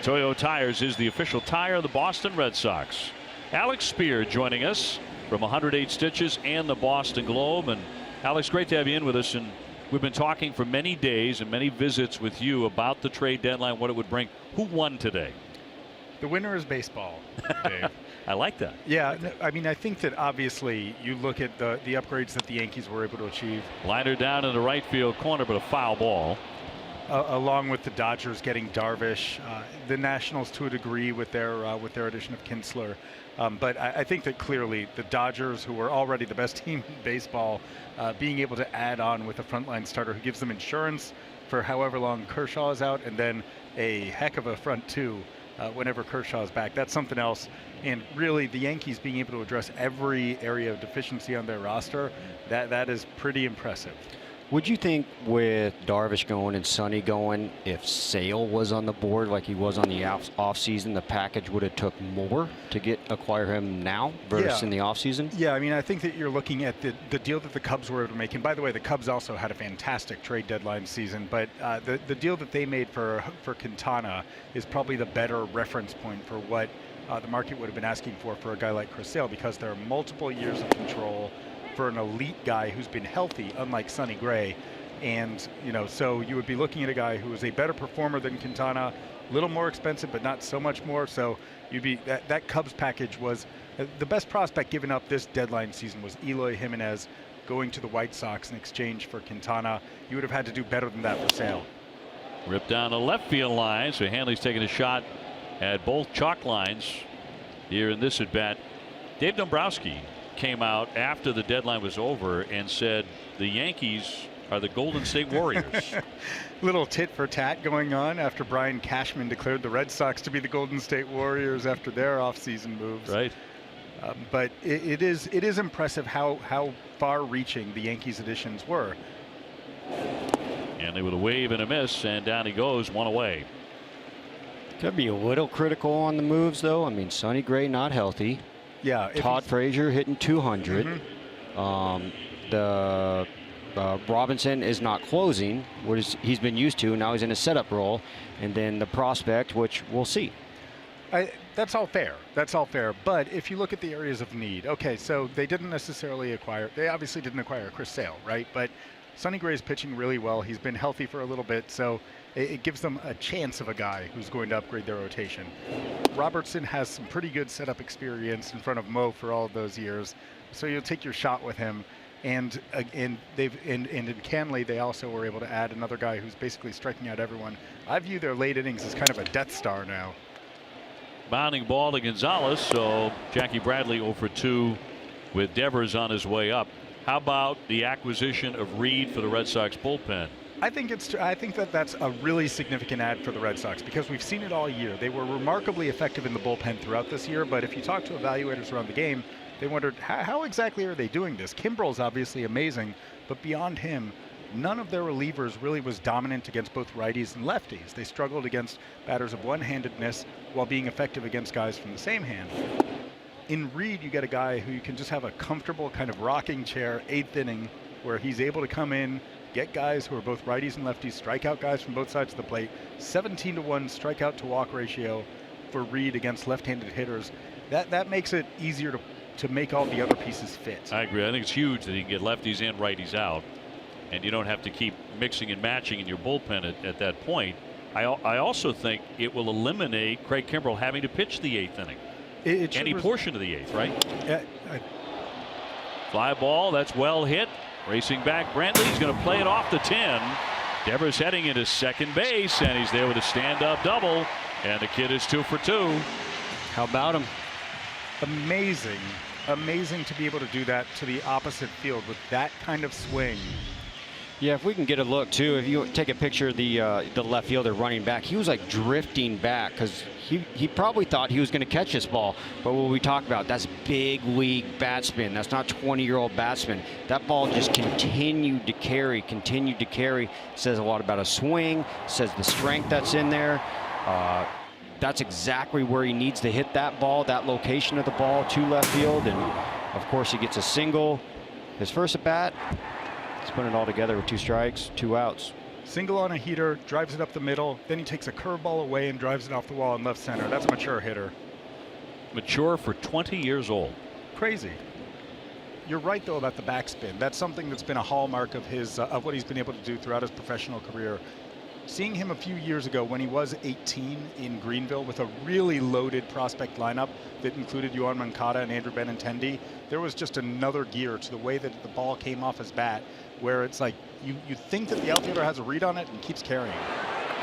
Speaker 1: Toyo Tires is the official tire of the Boston Red Sox. Alex Spear joining us from 108 Stitches and the Boston Globe. And Alex, great to have you in with us. And we've been talking for many days and many visits with you about the trade deadline, what it would bring. Who won today?
Speaker 6: The winner is baseball, Dave.
Speaker 1: I like that.
Speaker 6: Yeah, I mean, I think that obviously you look at the upgrades that the Yankees were able to achieve.
Speaker 1: Liner down in the right field corner, but a foul ball.
Speaker 6: Along with the Dodgers getting Darvish, the Nationals to a degree with their addition of Kinsler. But I think that clearly the Dodgers, who were already the best team in baseball, being able to add on with a frontline starter who gives them insurance for however long Kershaw is out, and then a heck of a front two whenever Kershaw is back. That's something else. And really, the Yankees being able to address every area of deficiency on their roster, that is pretty impressive.
Speaker 2: Would you think with Darvish going and Sonny going, if Sale was on the board like he was on the offseason, the package would have took more to acquire him now versus in the offseason?
Speaker 6: Yeah, I mean, I think that you're looking at the deal that the Cubs were able to make. And by the way, the Cubs also had a fantastic trade deadline season. But the deal that they made for Quintana is probably the better reference point for what the market would have been asking for a guy like Chris Sale, because there are multiple years of control for an elite guy who's been healthy, unlike Sonny Gray. And, so you would be looking at a guy who is a better performer than Quintana, a little more expensive, but not so much more. So you'd be that Cubs package was the best prospect given up this deadline season was Eloy Jimenez going to the White Sox in exchange for Quintana. You would have had to do better than that for Sale.
Speaker 1: Ripped down the left field line, so Hanley's taking a shot at both chalk lines here in this at bat. Dave Dombrowski came out after the deadline was over and said the Yankees are the Golden State Warriors.
Speaker 6: Little tit for tat going on after Brian Cashman declared the Red Sox to be the Golden State Warriors after their offseason moves.
Speaker 1: Right.
Speaker 6: But it is impressive how far-reaching the Yankees additions were.
Speaker 1: Hanley with a wave and a miss, and down he goes, one away.
Speaker 2: Could be a little critical on the moves, though. I mean, Sonny Gray not healthy.
Speaker 6: Yeah,
Speaker 2: Todd Frazier hitting 200. The Robinson is not closing, which he's been used to. Now he's in a setup role, and then the prospect, which we'll see.
Speaker 6: That's all fair. That's all fair. But if you look at the areas of need, okay, so they obviously didn't acquire Chris Sale, right? But Sonny Gray's pitching really well. He's been healthy for a little bit, so it gives them a chance of a guy who's going to upgrade their rotation. Robertson has some pretty good setup experience in front of Mo for all of those years, so you'll take your shot with him. And in Canley, they also were able to add another guy who's basically striking out everyone. I view their late innings as kind of a Death Star now.
Speaker 1: Bounding ball to Gonzalez, so Jackie Bradley 0 for 2 with Devers on his way up. How about the acquisition of Reed for the Red Sox bullpen?
Speaker 6: I think that's a really significant add for the Red Sox, because we've seen it all year. They were remarkably effective in the bullpen throughout this year, but if you talk to evaluators around the game, they wondered how exactly are they doing this? Kimbrel's obviously amazing, but beyond him, none of their relievers really was dominant against both righties and lefties. They struggled against batters of one-handedness while being effective against guys from the same hand. In Reed, you get a guy who you can just have a comfortable kind of rocking chair 8th inning where he's able to come in, get guys who are both righties and lefties, strike out guys from both sides of the plate. 17-1 strikeout to walk ratio for Reed against left-handed hitters. That makes it easier to make all the other pieces fit.
Speaker 1: I agree. I think it's huge that he can get lefties and righties out, and you don't have to keep mixing and matching in your bullpen at that point. I also think it will eliminate Craig Kimbrel having to pitch the 8th inning. Any portion of the 8th, right? Fly ball, that's well hit. Racing back, Brantley's going to play it off the 10. Devers heading into second base, and he's there with a stand-up double, and the kid is 2 for 2.
Speaker 2: How about him?
Speaker 6: Amazing to be able to do that to the opposite field with that kind of swing.
Speaker 2: Yeah, if we can get a look too, if you take a picture of the left fielder running back, he was like drifting back because he probably thought he was going to catch this ball. But what we talked about, that's big league bat spin. That's not 20-year-old batsman. That ball just continued to carry. Says a lot about a swing. Says the strength that's in there. That's exactly where he needs to hit that ball, that location of the ball to left field. And of course he gets a single. His first at bat, he's putting it all together with 2 strikes, 2 outs.
Speaker 6: Single on a heater, drives it up the middle, then he takes a curveball away and drives it off the wall in left center. That's a mature hitter.
Speaker 1: Mature for 20 years old.
Speaker 6: Crazy. You're right, though, about the backspin. That's something that's been a hallmark of his of what he's been able to do throughout his professional career. Seeing him a few years ago when he was 18 in Greenville with a really loaded prospect lineup that included Yohan Moncada and Andrew Benintendi, there was just another gear to the way that the ball came off his bat, where it's like you think that the outfielder has a read on it and keeps carrying.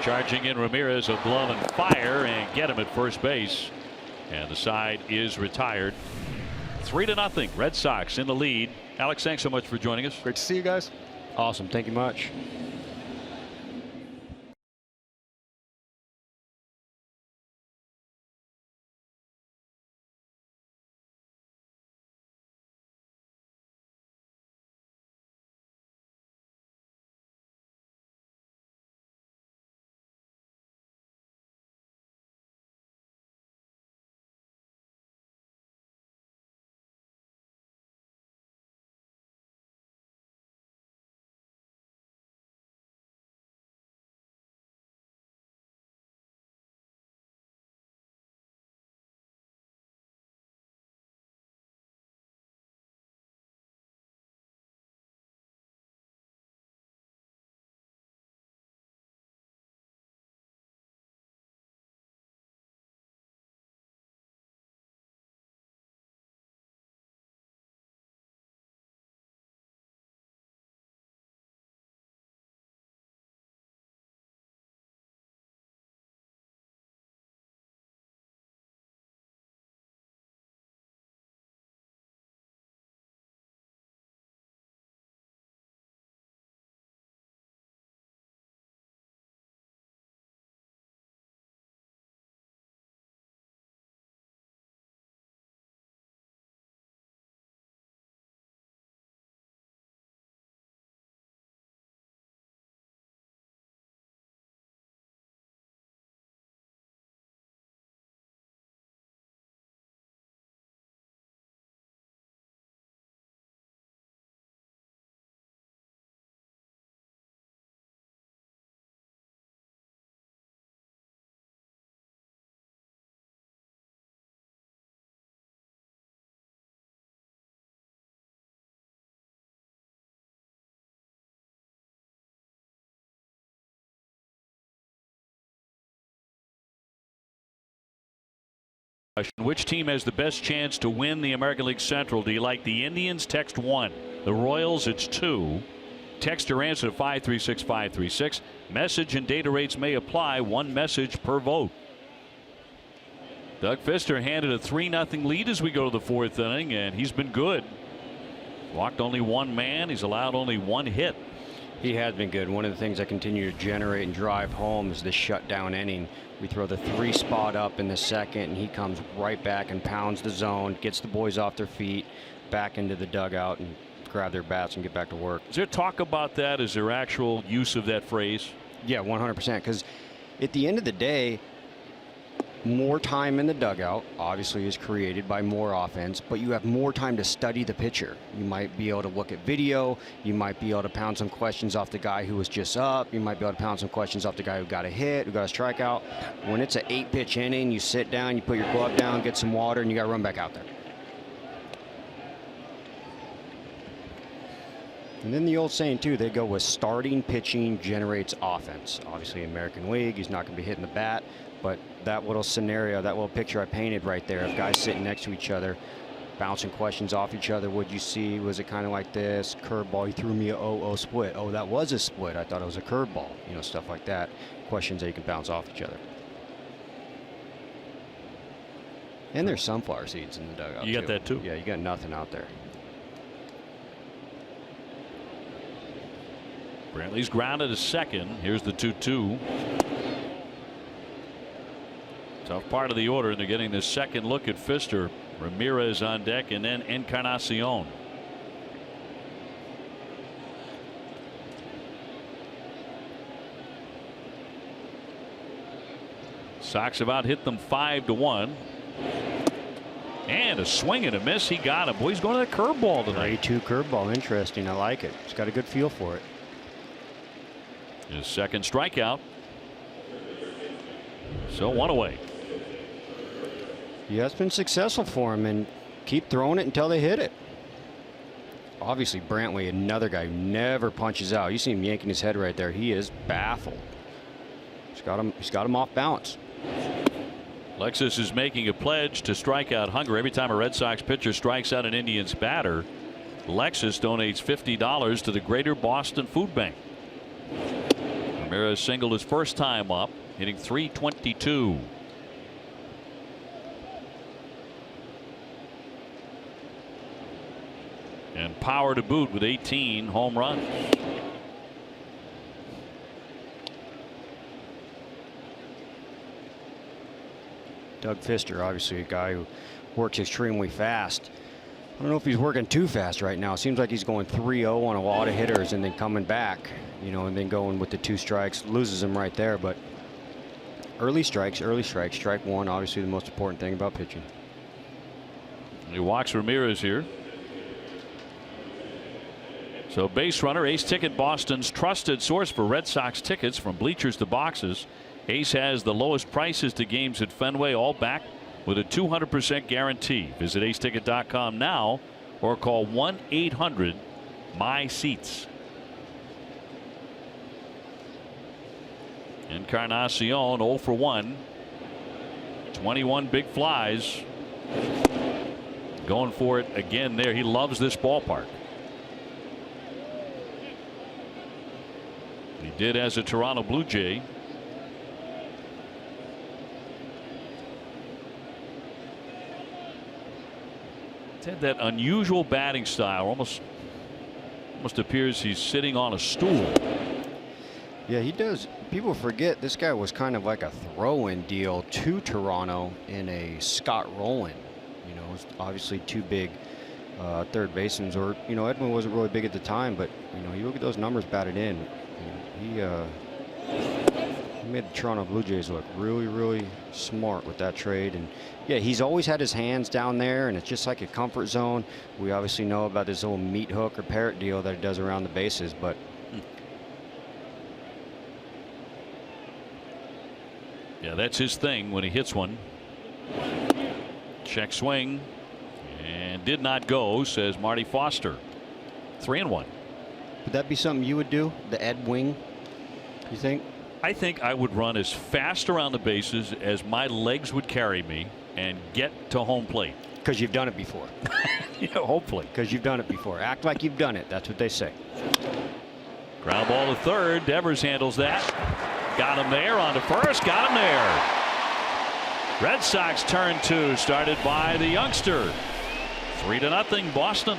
Speaker 1: Charging in Ramirez, a glove and fire, and get him at first base. And the side is retired. 3-0. Red Sox in the lead. Alex, thanks so much for joining us.
Speaker 6: Great to see you guys.
Speaker 2: Awesome. Thank you much.
Speaker 1: Which team has the best chance to win the American League Central? Do you like the Indians? Text 1. The Royals, it's 2. Text your answer to 536-536. Message and data rates may apply. 1 message per vote. Doug Fister handed a 3-0 lead as we go to the 4th inning, and he's been good. Walked only 1 man. He's allowed only 1 hit.
Speaker 2: He has been good. One of the things I continue to generate and drive home is this shutdown inning. We throw the 3 spot up in the second, and he comes right back and pounds the zone, gets the boys off their feet, back into the dugout, and grab their bats and get back to work.
Speaker 1: Is there talk about that? Is there actual use of that phrase?
Speaker 2: Yeah, 100%. Because at the end of the day, more time in the dugout obviously is created by more offense, but you have more time to study the pitcher. You might be able to look at video. You might be able to pound some questions off the guy who was just up. You might be able to pound some questions off the guy who got a hit, who got a strikeout. When it's an 8-pitch inning, you sit down, you put your glove down, get some water, and you got to run back out there. And then the old saying, too, they go with starting pitching generates offense. Obviously, American League, he's not going to be hitting the bat. But that little scenario, that little picture I painted right there of guys sitting next to each other, bouncing questions off each other. What'd you see? Was it kind of like this? Curveball, he threw me a 0-0 split. Oh, that was a split. I thought it was a curveball. You know, stuff like that. Questions that you can bounce off each other. And there's sunflower seeds in the dugout.
Speaker 1: You got that, too?
Speaker 2: Yeah, you got nothing out there.
Speaker 1: Brantley's grounded to second. Here's the 2-2. Tough part of the order, and they're getting this second look at Fister. Ramirez on deck, and then Encarnacion. Sox about hit them 5-1. And a swing and a miss. He got him. Boy, he's going to that curveball tonight.
Speaker 2: 3-2 curveball. Interesting. I like it. He's got a good feel for it.
Speaker 1: His second strikeout. So 1 away.
Speaker 2: Yeah, it's been successful for him, and keep throwing it until they hit it. Obviously, Brantley, another guy who never punches out. You see him yanking his head right there. He is baffled. He's got him off balance.
Speaker 1: Lexus is making a pledge to strike out hunger. Every time a Red Sox pitcher strikes out an Indians batter, Lexus donates $50 to the Greater Boston Food Bank. Ramirez singled his first time up, hitting .322. And power to boot with 18 home runs.
Speaker 2: Doug Fister, obviously a guy who works extremely fast. I don't know if he's working too fast right now. It seems like he's going 3-0 on a lot of hitters and then coming back, and then going with the 2 strikes, loses him right there. But early strikes, strike one, obviously the most important thing about pitching.
Speaker 1: He walks Ramirez here. So base runner, Ace Ticket, Boston's trusted source for Red Sox tickets from bleachers to boxes. Ace has the lowest prices to games at Fenway, all back with a 200% guarantee. Visit aceticket.com now or call 1-800-MY-SEATS. Encarnacion 0 for 1. 21 big flies. Going for it again there. He loves this ballpark. He did as a Toronto Blue Jay. He's had that unusual batting style. Almost appears he's sitting on a stool.
Speaker 2: Yeah, he does. People forget this guy was kind of like a throw-in deal to Toronto in a Scott Rowland. It's obviously 2 big third basemans, or Edwin wasn't really big at the time, but you look at those numbers batted in. He made the Toronto Blue Jays look really, really smart with that trade. And yeah, he's always had his hands down there, and it's just like a comfort zone. We obviously know about this little meat hook or parrot deal that he does around the bases, but
Speaker 1: yeah, that's his thing when he hits one. Check swing, and did not go, says Marty Foster. 3-1.
Speaker 2: Would that be something you would do, the Ed Wing, you think?
Speaker 1: I think I would run as fast around the bases as my legs would carry me and get to home plate.
Speaker 2: Because you've done it before.
Speaker 1: Yeah, hopefully.
Speaker 2: Because you've done it before. Act like you've done it. That's what they say.
Speaker 1: Ground ball to third. Devers handles that. Got him there. On to first. Got him there. Red Sox turn 2 started by the youngster. 3-0 Boston.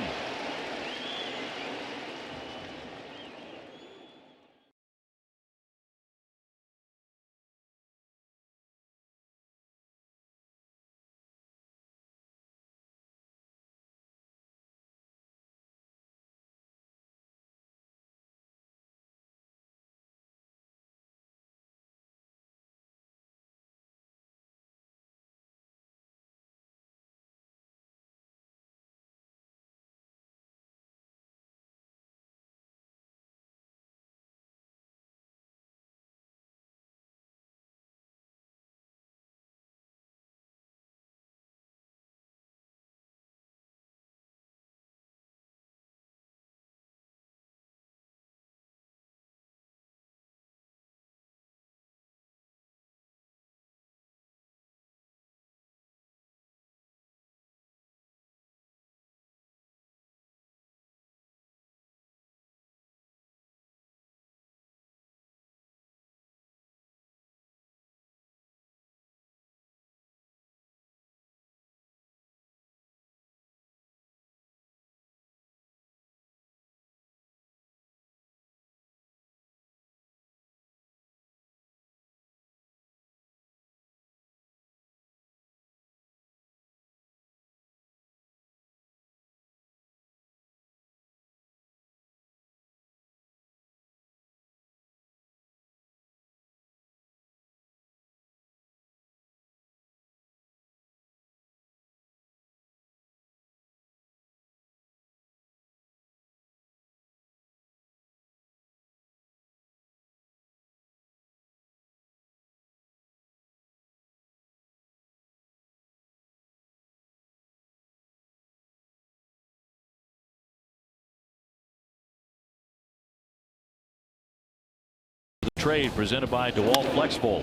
Speaker 1: trade presented by DeWalt FlexVolt.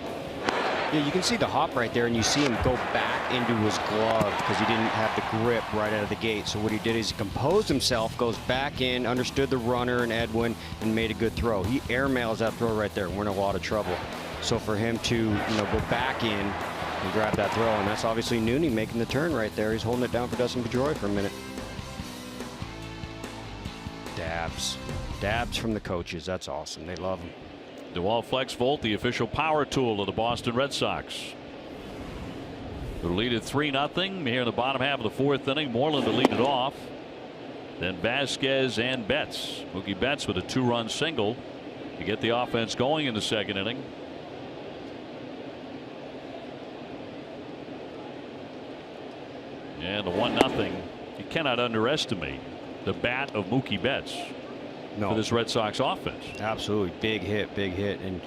Speaker 2: Yeah, you can see the hop right there, and you see him go back into his glove because he didn't have the grip right out of the gate. So what he did is he composed himself, goes back in, understood the runner and Edwin, and made a good throw. He airmails that throw right there, and we're in a lot of trouble. So for him to go back in and grab that throw, and that's obviously Nooney making the turn right there. He's holding it down for Dustin Pedroia for a minute. Dabs from the coaches. That's awesome. They love him.
Speaker 1: DeWalt FlexVolt, the official power tool of the Boston Red Sox. The lead at 3-0 here in the bottom half of the fourth inning. Moreland to lead it off. Then Vasquez and Betts. Mookie Betts with a 2-run single to get the offense going in the second inning. And the 1-0. You cannot underestimate the bat of Mookie Betts. For this Red Sox offense.
Speaker 2: Absolutely. Big hit. And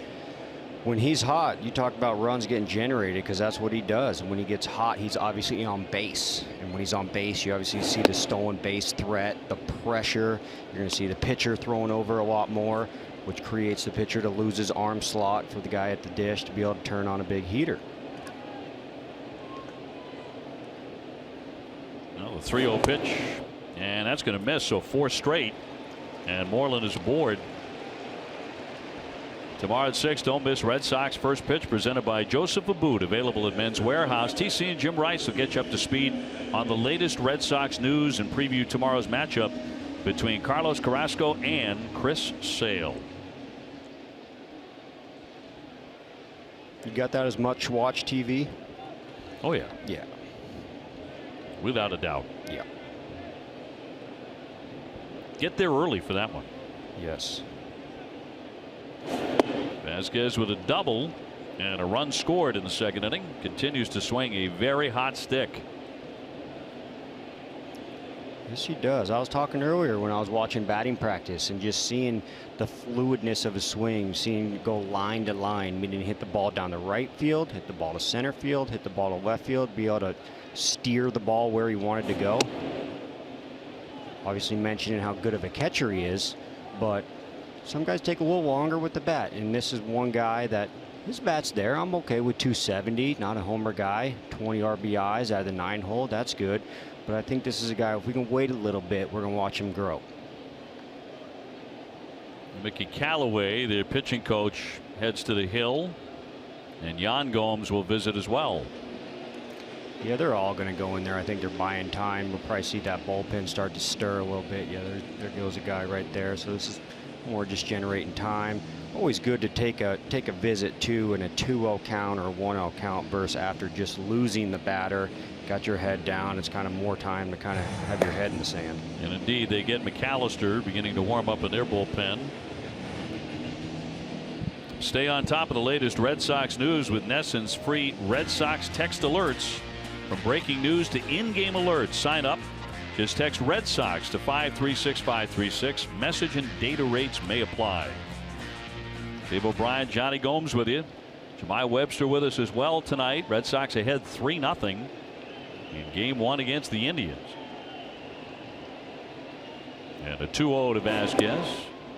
Speaker 2: when he's hot, you talk about runs getting generated because that's what he does. And when he gets hot, he's obviously on base. And when he's on base, you obviously see the stolen base threat, the pressure. You're going to see the pitcher throwing over a lot more, which creates the pitcher to lose his arm slot for the guy at the dish to be able to turn on a big heater.
Speaker 1: Well, the 3-0 pitch, and that's going to miss. So 4 straight. And Moreland is aboard. Tomorrow at 6, don't miss Red Sox first pitch presented by Joseph Abboud, available at Men's Warehouse. TC and Jim Rice will get you up to speed on the latest Red Sox news and preview tomorrow's matchup between Carlos Carrasco and Chris Sale.
Speaker 2: You got that as much watch TV?
Speaker 1: Oh yeah.
Speaker 2: Yeah.
Speaker 1: Without a doubt.
Speaker 2: Yeah.
Speaker 1: Get there early for that one.
Speaker 2: Yes.
Speaker 1: Vasquez with a double and a run scored in the second inning. Continues to swing a very hot stick.
Speaker 2: Yes, he does. I was talking earlier when I was watching batting practice and just seeing the fluidness of his swing, seeing him go line to line, meaning hit the ball down the right field, hit the ball to center field, hit the ball to left field, be able to steer the ball where he wanted to go. Obviously mentioning how good of a catcher he is, but some guys take a little longer with the bat, and this is one guy that his bat's there. I'm okay with 270, not a homer guy. 20 RBIs out of the 9-hole, that's good. But I think this is a guy, if we can wait a little bit, we're going to watch him grow.
Speaker 1: Mickey Callaway, the pitching coach, heads to the hill, and Yan Gomes will visit as well.
Speaker 2: Yeah, they're all going to go in there. I think they're buying time. We'll probably see that bullpen start to stir a little bit. Yeah, there goes a guy right there. So this is more just generating time. Always good to take a visit to in a 2-0 count or 1-0 count versus after just losing the batter. Got your head down. It's kind of more time to kind of have your head in the sand.
Speaker 1: And indeed, they get McAllister beginning to warm up in their bullpen. Stay on top of the latest Red Sox news with NESN's free Red Sox text alerts. From breaking news to in-game alerts, sign up. Just text Red Sox to 536-536. Message and data rates may apply. Dave O'Brien, Johnny Gomes with you. Jemai Webster with us as well tonight. Red Sox ahead 3-0 in game 1 against the Indians. And a 2-0 to Vasquez.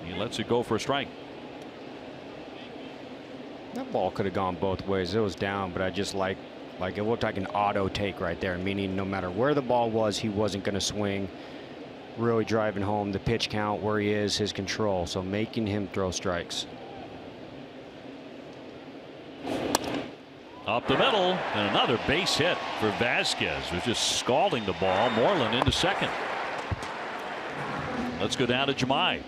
Speaker 1: He lets it go for a strike.
Speaker 2: That ball could have gone both ways. It was down, but I just like it looked like an auto take right there, meaning no matter where the ball was, he wasn't going to swing. Really driving home the pitch count, where he is, his control. So making him throw strikes.
Speaker 1: Up the middle, and another base hit for Vasquez, who's just scalding the ball. Moreland into second. Let's go down to Jemai.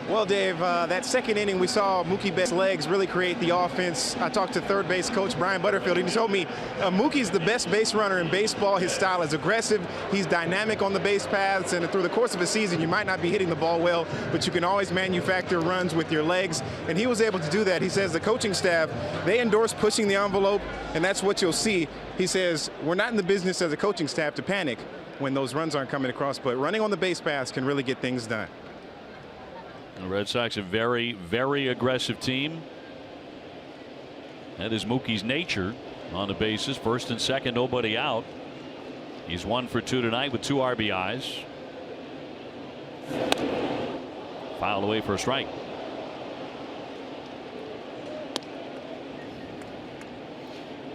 Speaker 3: Well, Dave, that second inning, we saw Mookie Betts' legs really create the offense. I talked to third base coach Brian Butterfield, and he told me Mookie's the best base runner in baseball. His style is aggressive. He's dynamic on the base paths, and through the course of a season, you might not be hitting the ball well, but you can always manufacture runs with your legs, and he was able to do that. He says the coaching staff, they endorse pushing the envelope, and that's what you'll see. He says, we're not in the business as a coaching staff to panic when those runs aren't coming across, but running on the base paths can really get things done.
Speaker 1: The Red Sox, a very, very aggressive team. That is Mookie's nature on the bases. First and second, nobody out. He's 1 for 2 tonight with 2 RBIs. Fouled away for a strike.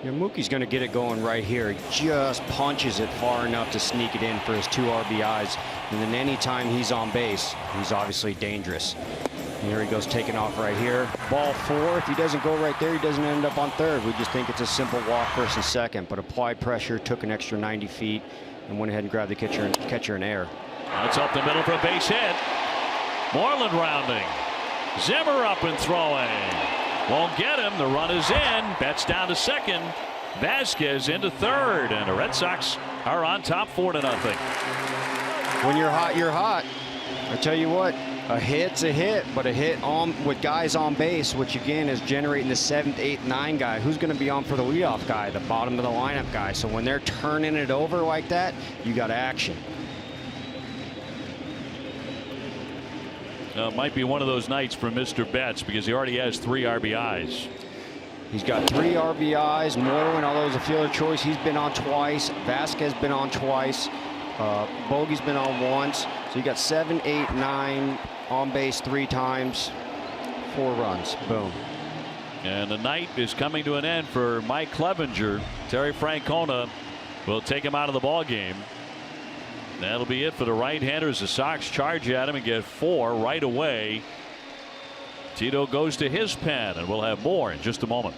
Speaker 2: Yeah, Mookie's going to get it going right here. He just punches it far enough to sneak it in for his 2 RBIs. And then anytime he's on base, he's obviously dangerous. And here he goes taking off right here. Ball 4. If he doesn't go right there, he doesn't end up on third. We just think it's a simple walk versus second. But applied pressure, took an extra 90 feet, and went ahead and grabbed the catcher in air.
Speaker 1: That's up the middle for a base hit. Moreland rounding. Zimmer up and throwing. Won't get him. The run is in. Betts down to second. Vasquez into third. And the Red Sox are on top 4-0.
Speaker 2: When you're hot, you're hot. I tell you what, a hit's a hit, but a hit on with guys on base, which again is generating the 7th, 8th, 9 guy. Who's going to be on for the leadoff guy, the bottom of the lineup guy? So when they're turning it over like that, you got action.
Speaker 1: Might be one of those nights for Mr. Betts because he already has 3 RBIs.
Speaker 2: He's got 3 RBIs. Moreland, although it's a fielder choice, he's been on twice. Vasquez been on twice. Bogey's been on once. So you got 7, 8, 9 on base 3 times. 4 runs. Boom.
Speaker 1: And the night is coming to an end for Mike Clevenger. Terry Francona will take him out of the ball game. That'll be it for the right-handers. The Sox charge at him and get 4 right away. Tito goes to his pen, and we'll have more in just a moment.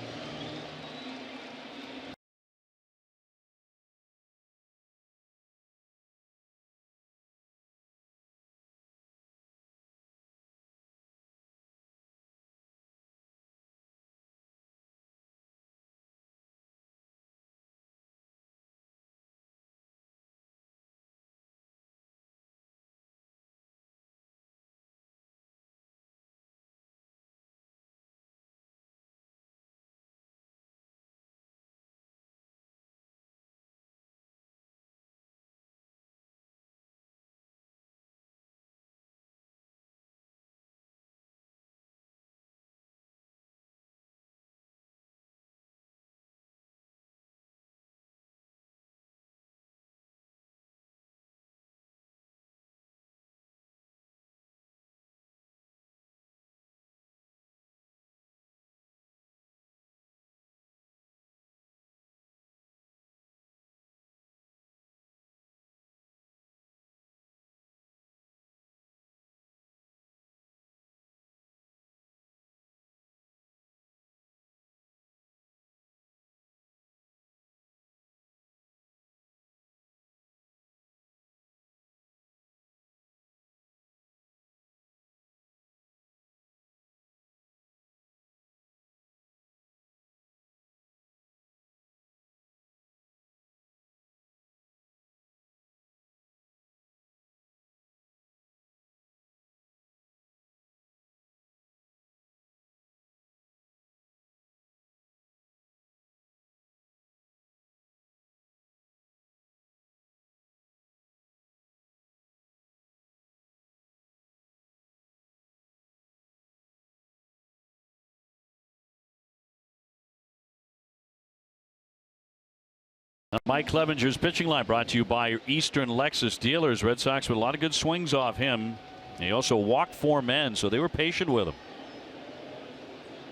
Speaker 1: Mike Clevenger's pitching line brought to you by Eastern Lexus Dealers. Red Sox with a lot of good swings off him. He also walked 4 men, so they were patient with him.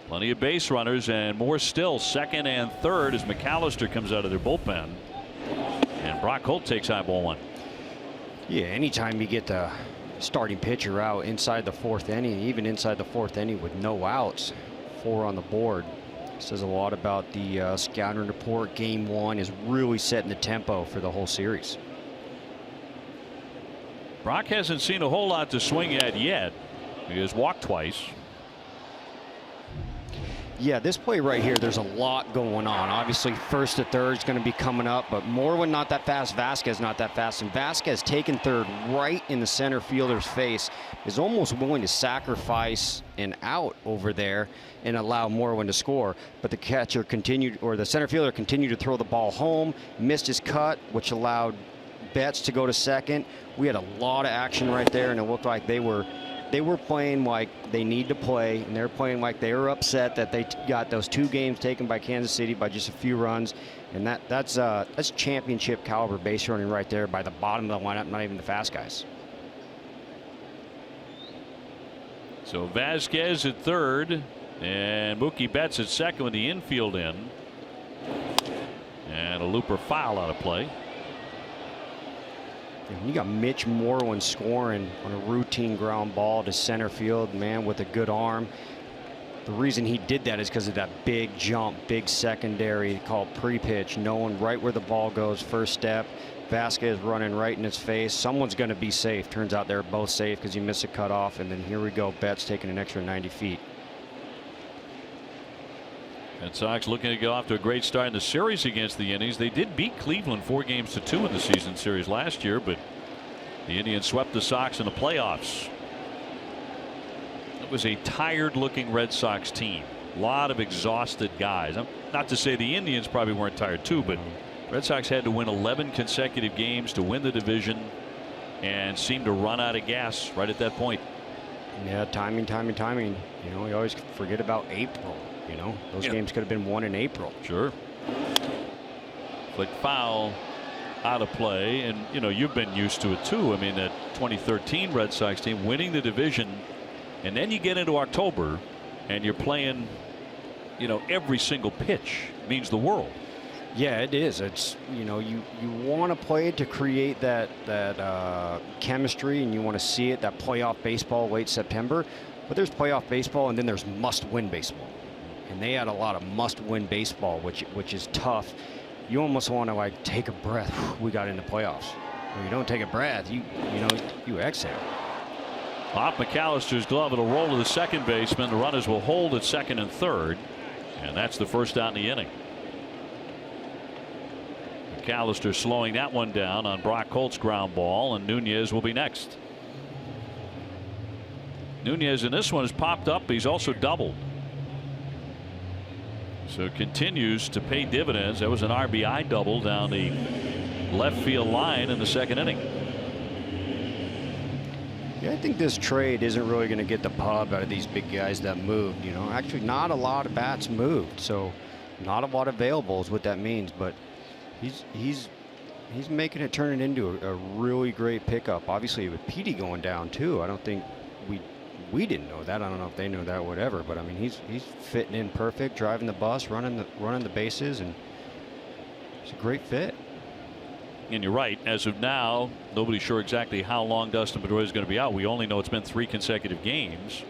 Speaker 1: Plenty of base runners and more still. Second and third as McAllister comes out of their bullpen. And Brock Holt takes high ball 1.
Speaker 2: Yeah, anytime you get the starting pitcher out inside the 4th inning, even inside the 4th inning with no outs, 4 on the board. Says a lot about the scouting report. Game 1 is really setting the tempo for the whole series.
Speaker 1: Brock hasn't seen a whole lot to swing at yet. He has walked twice.
Speaker 2: Yeah, this play right here, there's a lot going on. Obviously, first to third is going to be coming up, but Moreland not that fast, Vasquez not that fast, and Vasquez taking third right in the center fielder's face is almost willing to sacrifice an out over there and allow Moreland to score. But the catcher continued, or the center fielder continued to throw the ball home, missed his cut, which allowed Betts to go to second. We had a lot of action right there, and it looked like they were playing like they need to play, and they're playing like they were upset that they got those 2 games taken by Kansas City by just a few runs, and that's championship caliber base running right there by the bottom of the lineup, not even the fast guys.
Speaker 1: So Vasquez at third and Mookie Betts at second with the infield in. And a looper foul out of play.
Speaker 2: You got Mitch Moreland scoring on a routine ground ball to center field, man, with a good arm. The reason he did that is because of that big jump, big secondary called pre-pitch, knowing right where the ball goes, first step. Vasquez running right in his face. Someone's going to be safe. Turns out they're both safe because he missed a cutoff, and then here we go. Betts taking an extra 90 feet.
Speaker 1: Red Sox looking to get off to a great start in the series against the Indians. They did beat Cleveland 4-2 in the season series last year, but the Indians swept the Sox in the playoffs. It was a tired-looking Red Sox team. A lot of exhausted guys. Not to say the Indians probably weren't tired too, but Red Sox had to win 11 consecutive games to win the division and seemed to run out of gas right at that point.
Speaker 2: Yeah, timing. You know, we always forget about April. You know, those games could have been won in April.
Speaker 1: Sure. Flick foul out of play, and you know, you've been used to it too. I mean, that 2013 Red Sox team winning the division, and then you get into October and you're playing, you know, every single pitch means the world.
Speaker 2: Yeah, it is. It's, you know, you want to play to create that chemistry, and you want to see it, that playoff baseball late September. But there's playoff baseball, and then there's must-win baseball. And they had a lot of must-win baseball, which is tough. You almost want to like take a breath. We got into playoffs. When you don't take a breath, you exhale.
Speaker 1: Off McAllister's glove, it'll roll to the second baseman. The runners will hold at second and third, and that's the first out in the inning. McAllister slowing that one down on Brock Holt's ground ball, and Nunez will be next. Nunez in this one has popped up. He's also doubled. So it continues to pay dividends. That was an RBI double down the left field line in the second inning.
Speaker 2: Yeah, I think this trade isn't really going to get the pub out of these big guys that moved. You know, actually not a lot of bats moved, so not a lot available is what that means. But he's making it turn it into a really great pickup. Obviously with Petey going down too. I don't think we didn't know that. I don't know if they know that, whatever. But I mean, he's fitting in perfect, driving the bus, running the bases, and it's a great fit.
Speaker 1: And you're right. As of now, nobody's sure exactly how long Dustin Pedroia is going to be out. We only know it's been 3 consecutive games,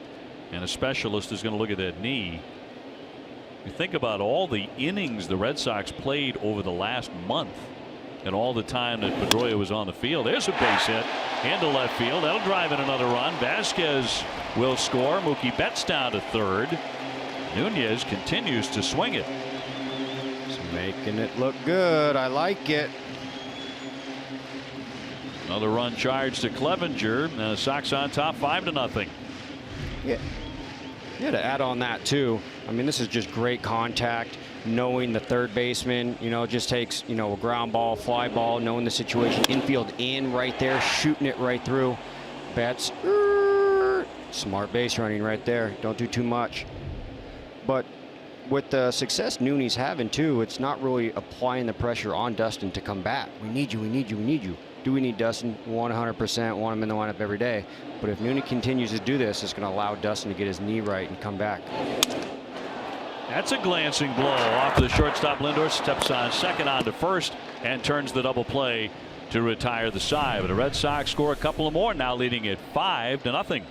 Speaker 1: and a specialist is going to look at that knee. You think about all the innings the Red Sox played over the last month, and all the time that Pedroia was on the field. There's a base hit into left field. That'll drive in another run. Vasquez will score. Mookie Betts down to third. Nunez continues to swing it.
Speaker 2: It's making it look good. I like it.
Speaker 1: Another run charged to Clevenger, and the Sox on top 5-0.
Speaker 2: Yeah. Yeah, to add on that too, I mean, this is just great contact. Knowing the third baseman, you know, just takes, you know, a ground ball, fly ball, knowing the situation, infield in right there, shooting it right through. Betts, smart base running right there. Don't do too much. But with the success Nooney's having too, it's not really applying the pressure on Dustin to come back. We need you, we need you, we need you. Do we need Dustin? 100% want him in the lineup every day. But if Nooney continues to do this, it's going to allow Dustin to get his knee right and come back.
Speaker 1: That's a glancing blow off of the shortstop. Lindor steps on second, on to first, and turns the double play to retire the side. But the Red Sox score a couple of more, now leading it 5-0.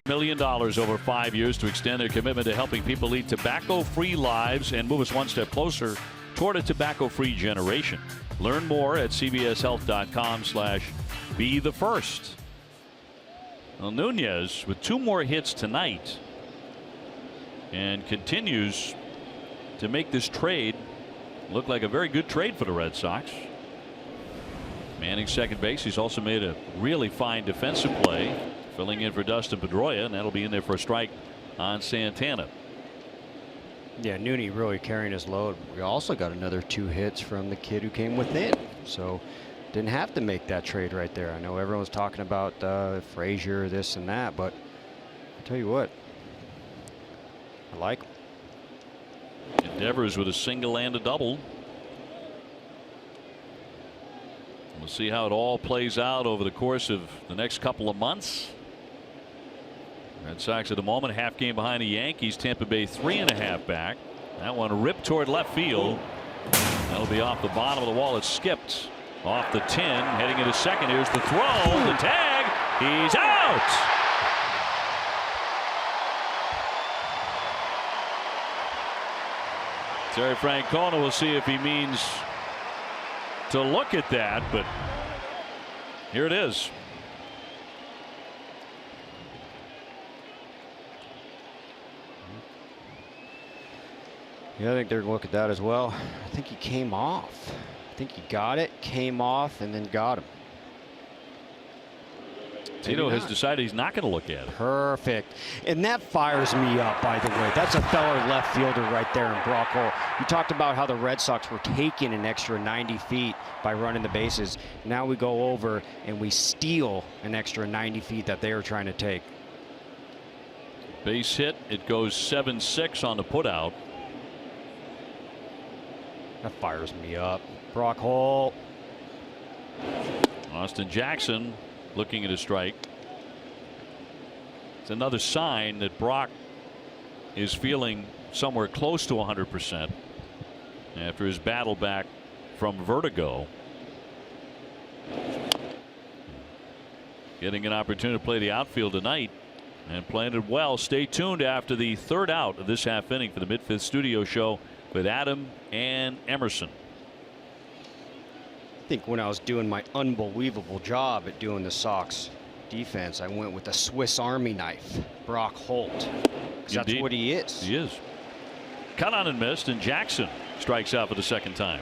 Speaker 1: million over 5 years to extend their commitment to helping people lead tobacco-free lives and move us one step closer toward a tobacco-free generation. Learn more at cbshealth.com/be-the-first. Well, Nunez with 2 more hits tonight and continues to make this trade look like a very good trade for the Red Sox. Manning second base. He's also made a really fine defensive play, filling in for Dustin Pedroia, and that'll be in there for a strike on Santana.
Speaker 2: Yeah, Nooney really carrying his load. We also got another 2 hits from the kid who came within, so didn't have to make that trade right there. I know everyone's talking about Frazier, this and that, but I'll tell you what, I like him.
Speaker 1: Endeavors with a single and a double. We'll see how it all plays out over the course of the next couple of months. Red Sox at the moment half game behind the Yankees. Tampa Bay 3.5 back. That one ripped toward left field. That'll be off the bottom of the wall. It skipped off the 10 heading into second. Here's the throw, the tag. He's out. Terry Francona will see if he means to look at that, but here it is.
Speaker 2: Yeah, I think they're going to look at that as well. I think he came off. I think he got it, came off, and then got him.
Speaker 1: Tito has decided he's not going to look at it.
Speaker 2: Perfect. And that fires me up, by the way. That's a feller left fielder right there in Brock Hole. You talked about how the Red Sox were taking an extra 90 feet by running the bases. Now we go over and we steal an extra 90 feet that they were trying to take.
Speaker 1: Base hit. It goes 7-6 on the putout.
Speaker 2: That fires me up. Brock Hole.
Speaker 1: Austin Jackson looking at a strike. It's another sign that Brock is feeling somewhere close to 100% after his battle back from vertigo. Getting an opportunity to play the outfield tonight and playing it well. Stay tuned after the 3rd out of this half inning for the Mid-Fifth Studio Show with Adam and Emerson.
Speaker 2: I think when I was doing my unbelievable job at doing the Sox defense, I went with a Swiss Army knife, Brock Holt. That's what he is.
Speaker 1: He is. Cut on and missed, and Jackson strikes out for the 2nd time.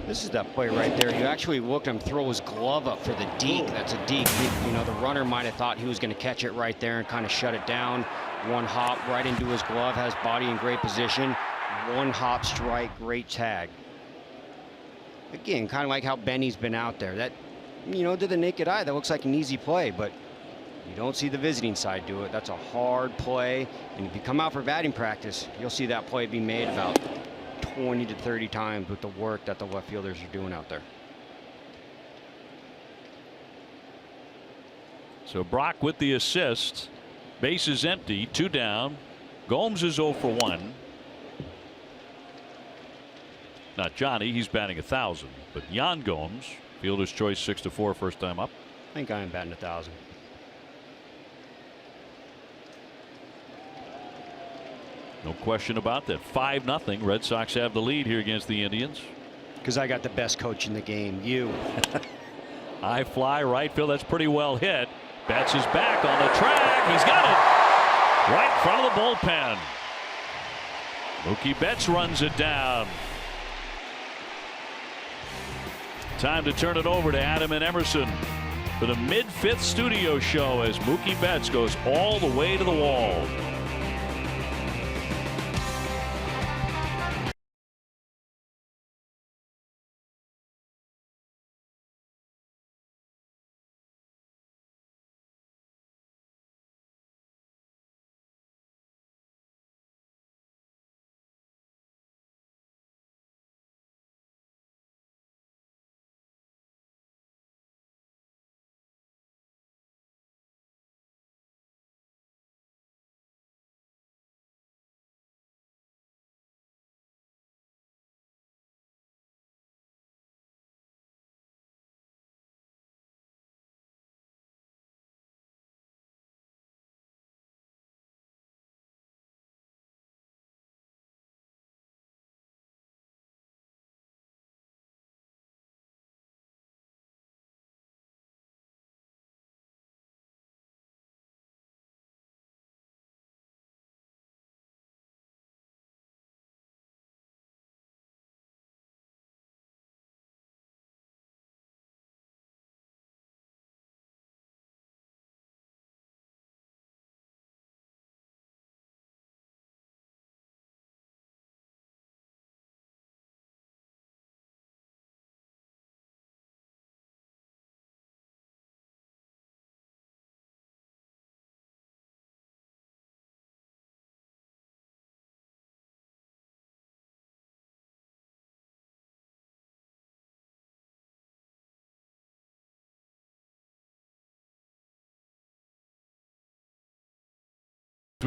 Speaker 2: This is that play right there. You actually looked at him throw his glove up for the deke. That's a deke. You know, the runner might have thought he was going to catch it right there and kind of shut it down. One hop right into his glove, has body in great position. One hop strike, great tag. Again, kind of like how Benny's been out there. That, you know, to the naked eye, that looks like an easy play, but you don't see the visiting side do it. That's a hard play. And if you come out for batting practice, you'll see that play be made about 20 to 30 times with the work that the left fielders are doing out there.
Speaker 1: So Brock with the assist. Base is empty, 2 down. Gomes is 0 for 1. Not Johnny, he's batting 1,000, but Yan Gomes, fielder's choice 6-4, first time up.
Speaker 2: I think I am batting 1,000.
Speaker 1: No question about that. 5-0. Red Sox have the lead here against the Indians.
Speaker 2: Because I got the best coach in the game, you.
Speaker 1: High fly right field. That's pretty well hit. Betts is back on the track. He's got it right in front of the bullpen. Mookie Betts runs it down. Time to turn it over to Adam and Emerson for the Mid-Fifth Studio Show as Mookie Betts goes all the way to the wall.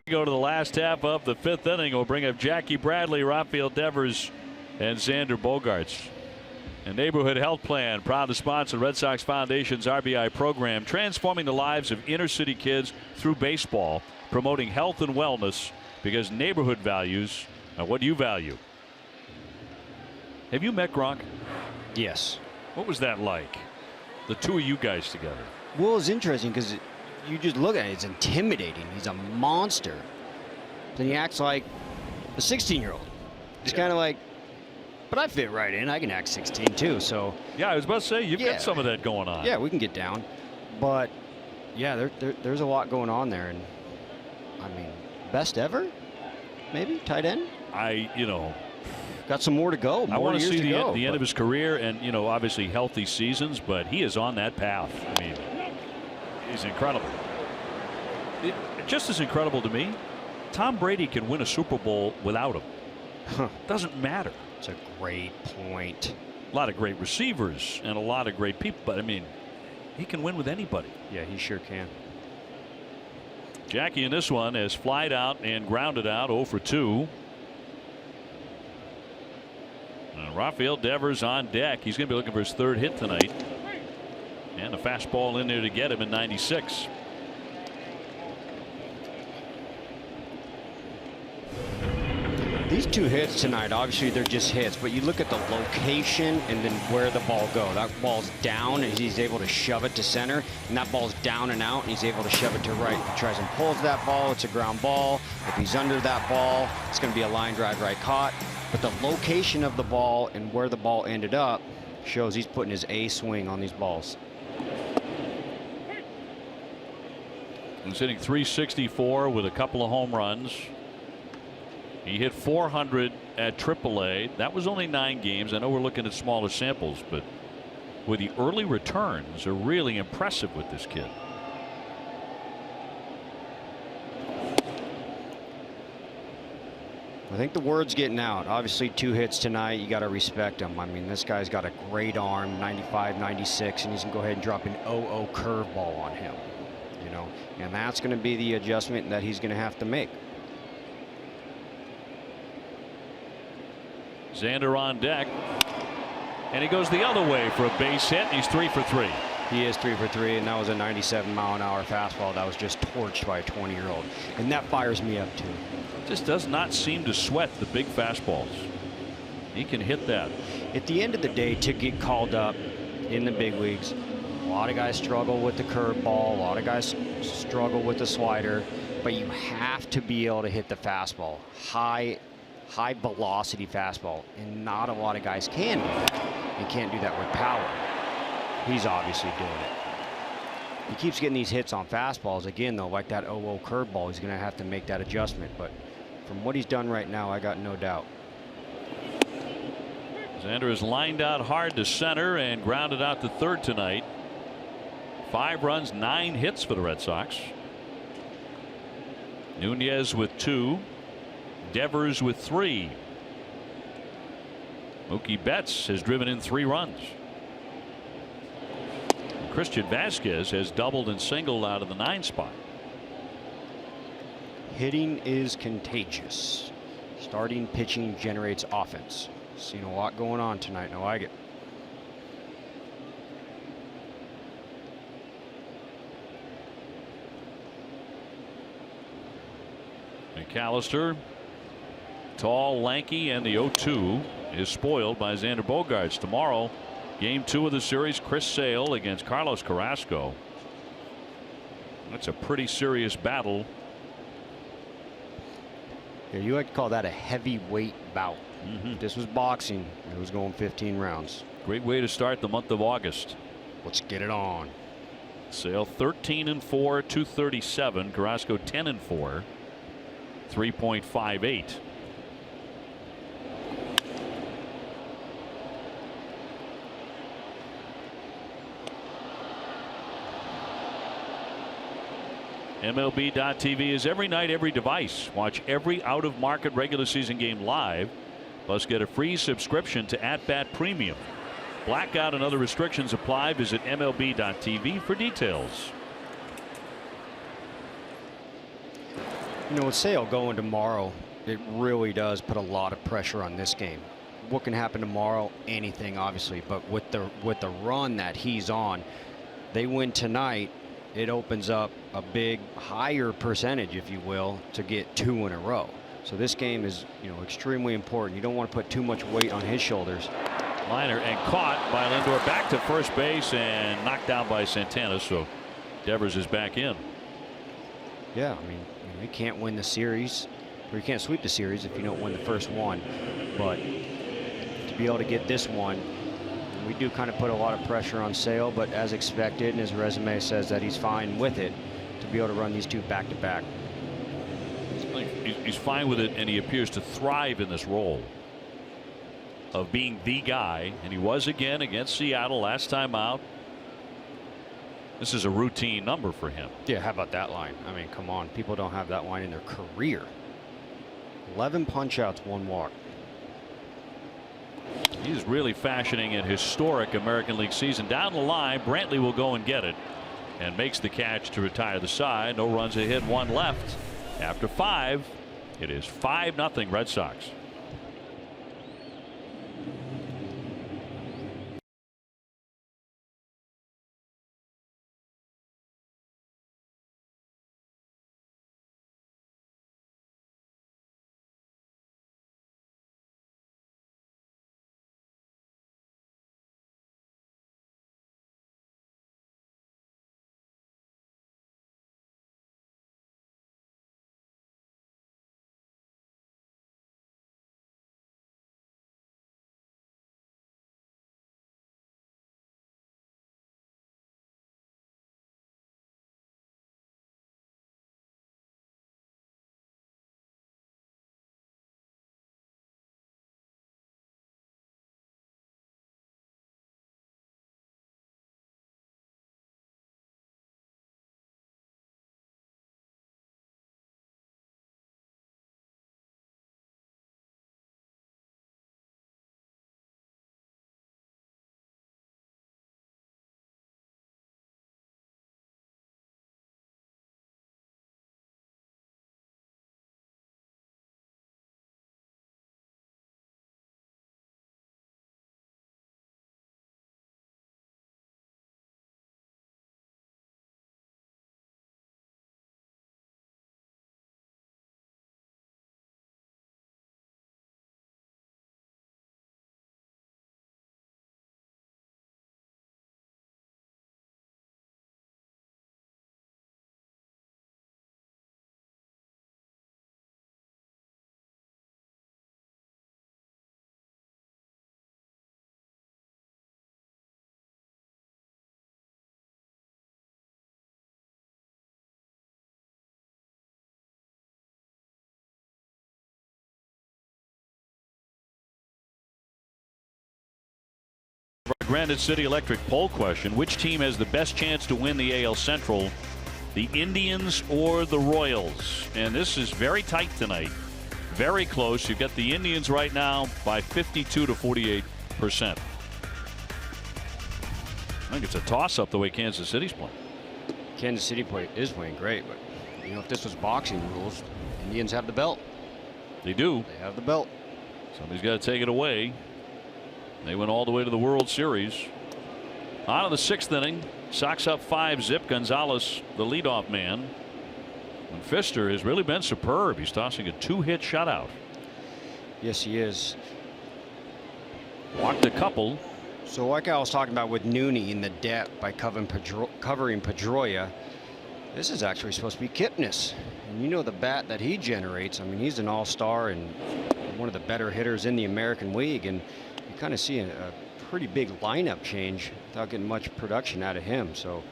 Speaker 1: we go to the last half of the 5th inning, we'll bring up Jackie Bradley, Rafael Devers, and Xander Bogaerts. A neighborhood health plan proud to sponsor Red Sox Foundation's RBI program, transforming the lives of inner city kids through baseball, promoting health and wellness because neighborhood values are what you value. Have you met Gronk?
Speaker 2: Yes.
Speaker 1: What was that like? The two of you guys together.
Speaker 2: Well, it's interesting because you just look at it, it's intimidating. He's a monster. Then he acts like a 16-year-old. It's kind of like, but I fit right in. I can act 16 too. So
Speaker 1: yeah, I was about to say you've got some of that going on.
Speaker 2: Yeah, we can get down. But yeah, there's a lot going on there, and I mean, best ever, maybe tight end.
Speaker 1: Got
Speaker 2: some more to go.
Speaker 1: I want to see the end of his career, and obviously healthy seasons, but he is on that path. I mean, he's incredible. Just as incredible to me, Tom Brady can win a Super Bowl without him. Doesn't matter.
Speaker 2: It's a great point.
Speaker 1: A lot of great receivers and a lot of great people, but I mean, he can win with anybody.
Speaker 2: Yeah, he sure can.
Speaker 1: Jackie in this one has flied out and grounded out 0 for 2. Rafael Devers on deck. He's going to be looking for his 3rd hit tonight. And a fastball in there to get him in 96.
Speaker 2: These 2 hits tonight, obviously they're just hits, but you look at the location and then where the ball goes. That ball's down and he's able to shove it to center, and that ball's down and out and he's able to shove it to right. He tries and pulls that ball, it's a ground ball. If he's under that ball, it's going to be a line drive right caught. But the location of the ball and where the ball ended up shows he's putting his A swing on these balls.
Speaker 1: He's hitting .364 with a couple of home runs. He hit .400 at AAA. That was only 9 games. I know we're looking at smaller samples, but with the early returns are really impressive with this kid.
Speaker 2: I think the word's getting out. Obviously 2 hits tonight. You got to respect him. I mean, this guy's got a great arm, 95, 96, and he's going to go ahead and drop an 0-0 curveball on him. And that's going to be the adjustment that he's going to have to make.
Speaker 1: Xander on deck, and he goes the other way for a base hit. He's 3 for 3.
Speaker 2: He is 3 for 3, and that was a 97-mile-an-hour fastball that was just torched by a 20-year-old, and that fires me up too.
Speaker 1: Just does not seem to sweat the big fastballs. He can hit that.
Speaker 2: At the end of the day, to get called up in the big leagues, a lot of guys struggle with the curveball, a lot of guys struggle with the slider, but you have to be able to hit the fastball, high velocity fastball, and not a lot of guys can do that. You can't do that with power. He's obviously doing it. He keeps getting these hits on fastballs again, though, like that 0-0 curveball. He's going to have to make that adjustment, but from what he's done right now, I got no doubt.
Speaker 1: Xander is lined out hard to center and grounded out to 3rd tonight. 5 runs, 9 hits for the Red Sox. Nunez with 2. Devers with 3. Mookie Betts has driven in 3 runs. Christian Vasquez has doubled and singled out of the 9 spot.
Speaker 2: Hitting is contagious. Starting pitching generates offense. Seen a lot going on tonight, and I like it.
Speaker 1: McAllister, tall, lanky, and the 0-2 is spoiled by Xander Bogaerts. Tomorrow, game 2 of the series, Chris Sale against Carlos Carrasco. That's a pretty serious battle.
Speaker 2: Yeah, you like to call that a heavyweight bout. This was boxing. It was going 15 rounds.
Speaker 1: Great way to start the month of August.
Speaker 2: Let's get it on.
Speaker 1: Sale 13-4, 237. Carrasco 10-4, 3.58. MLB.TV is every night, every device. Watch every out-of-market regular season game live. Plus, get a free subscription to At-Bat Premium. Blackout and other restrictions apply. Visit MLB.TV for details.
Speaker 2: You know, with Sale going tomorrow, it really does put a lot of pressure on this game. What can happen tomorrow? Anything, obviously. But with the run that he's on, they win tonight, it opens up a big higher percentage, if you will, to get 2 in a row. So this game is, you know, extremely important. You don't want to put too much weight on his shoulders.
Speaker 1: Liner and caught by Lindor, back to first base and knocked down by Santana. So Devers is back in.
Speaker 2: Yeah, I mean, you can't win the series, or you can't sweep the series if you don't win the first one. But to be able to get this one, we do kind of put a lot of pressure on Sale, but as expected, and his resume says that he's fine with it, to be able to run these two back-to-back.
Speaker 1: He's fine with it, and he appears to thrive in this role of being the guy, and he was again against Seattle last time out. This is a routine number for him.
Speaker 2: Yeah, how about that line? I mean, come on. People don't have that line in their career. 11 punch-outs, 1 walk.
Speaker 1: He's really fashioning an historic American League season. Down the line, Brantley will go and get it and makes the catch to retire the side. No runs, a hit, 1 left. After 5, it is 5-0 Red Sox. Granite City Electric poll question: which team has the best chance to win the AL Central, the Indians or the Royals? And this is very tight tonight, very close. You've got the Indians right now by 52 to 48%. I think it's a toss-up the way Kansas City's playing.
Speaker 2: Kansas City is playing great, but you know, if this was boxing rules, Indians have the belt.
Speaker 1: They do.
Speaker 2: They have the belt.
Speaker 1: Somebody's got to take it away. They went all the way to the World Series. On to the 6th inning. Sox up 5-zip. Gonzalez, the leadoff man. And Pfister has really been superb. He's tossing a 2-hit shutout.
Speaker 2: Yes, he is.
Speaker 1: Walked a couple.
Speaker 2: So like I was talking about with Nooney in the depth by covering Pedroia, this is actually supposed to be Kipnis. And you know the bat that he generates. I mean, he's an all-star and one of the better hitters in the American League. And you kind of see a pretty big lineup change without getting much production out of him. So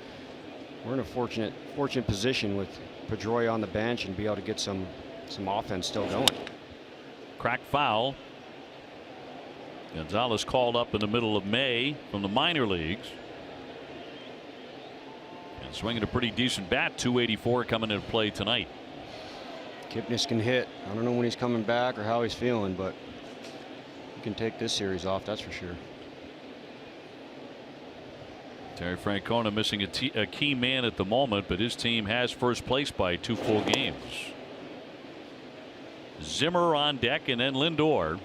Speaker 2: we're in a fortunate position with Pedroia on the bench and be able to get some offense still going.
Speaker 1: Cracked foul. Gonzalez called up in the middle of May from the minor leagues. And swinging a pretty decent bat, 284 coming into play tonight.
Speaker 2: Kipnis can hit. I don't know when he's coming back or how he's feeling, but he can take this series off, that's for sure.
Speaker 1: Terry Francona missing a key man at the moment, but his team has first place by 2 full games. Zimmer on deck, and then Lindor.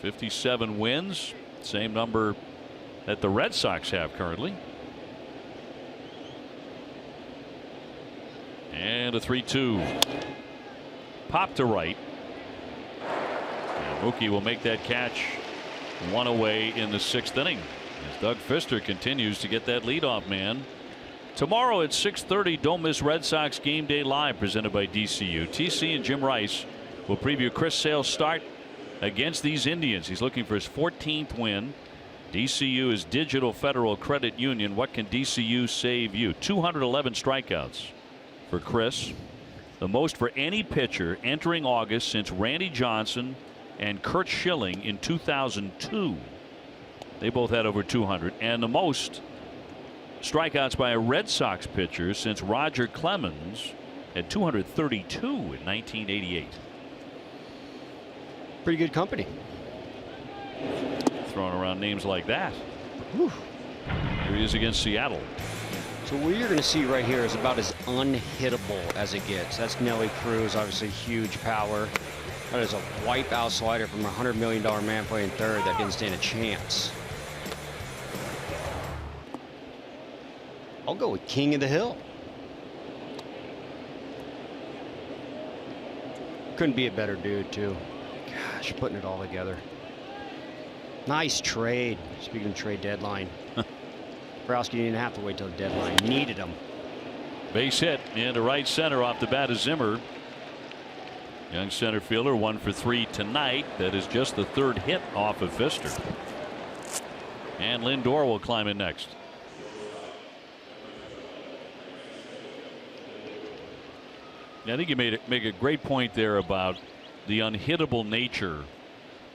Speaker 1: '57 wins, same number that the Red Sox have currently. And a 3-2. Pop to right. And Mookie will make that catch, one away in the 6th inning, as Doug Fister continues to get that leadoff man. Tomorrow at 6:30, don't miss Red Sox Game Day Live, presented by DCU. TC and Jim Rice will preview Chris Sale's start against these Indians. He's looking for his 14th win. DCU is Digital Federal Credit Union. What can DCU save you? 211 strikeouts for Chris, the most for any pitcher entering August since Randy Johnson and Curt Schilling in 2002. They both had over 200, and the most strikeouts by a Red Sox pitcher since Roger Clemens at 232 in 1988.
Speaker 2: Pretty good company.
Speaker 1: Throwing around names like that. Whew. Here he is against Seattle.
Speaker 2: So what you're going to see right here is about as unhittable as it gets. That's Nelly Cruz, obviously huge power. That is a wipeout slider from a $100 million man playing third that didn't stand a chance. I'll go with King of the Hill. Couldn't be a better dude, too. Gosh, putting it all together. Nice trade. Speaking of trade deadline. Browski didn't have to wait till the deadline. Needed him.
Speaker 1: Base hit into right center off the bat of Zimmer. Young center fielder, 1 for 3 tonight. That is just the 3rd hit off of Fister. And Lindor will climb in next. I think you make a great point there about the unhittable nature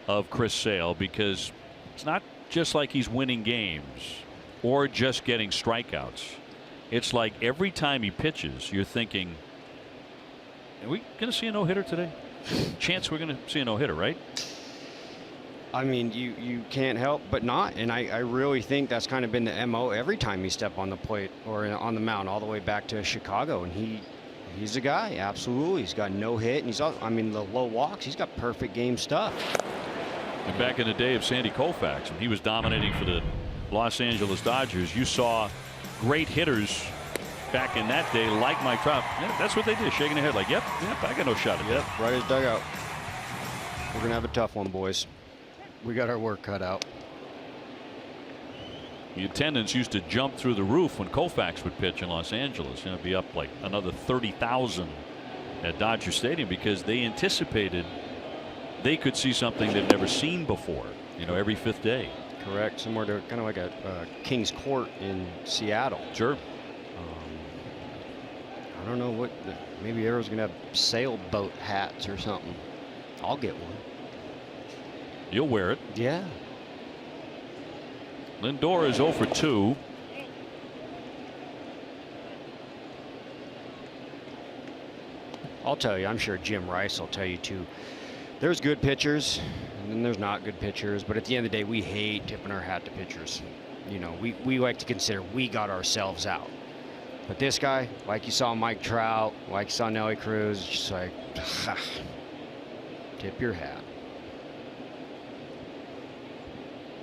Speaker 1: of Chris Sale, because it's not just like he's winning games or just getting strikeouts. It's like every time he pitches, you're thinking, are we going to see a no-hitter today? Chance we're going to see a no-hitter, right?
Speaker 2: I mean, you can't help but not. And I really think that's kind of been the MO every time he stepped on the plate or on the mound, all the way back to Chicago. And he's a guy, absolutely. He's got no hit, and I mean, the low walks, he's got perfect game stuff.
Speaker 1: And back in the day of Sandy Koufax, when he was dominating for the Los Angeles Dodgers, you saw great hitters back in that day, like Mike Trout. Yeah, that's what they did, shaking their head like, yep, I got no shot at that.
Speaker 2: Right as dugout. We're going to have a tough one, boys. We got our work cut out.
Speaker 1: The attendance used to jump through the roof when Koufax would pitch in Los Angeles. It'd be up like another 30,000 at Dodger Stadium, because they anticipated they could see something they've never seen before, every 5th day.
Speaker 2: Correct. Similar to kind of like a King's Court in Seattle.
Speaker 1: Sure.
Speaker 2: I don't know what, maybe Arrow's going to have sailboat hats or something. I'll get one.
Speaker 1: You'll wear it.
Speaker 2: Yeah.
Speaker 1: Lindor is 0 for 2.
Speaker 2: I'll tell you, I'm sure Jim Rice will tell you too. There's good pitchers and then there's not good pitchers, but at the end of the day, we hate tipping our hat to pitchers. We like to consider we got ourselves out. But this guy, like you saw Mike Trout, like you saw Nelly Cruz, it's just like, tip your hat.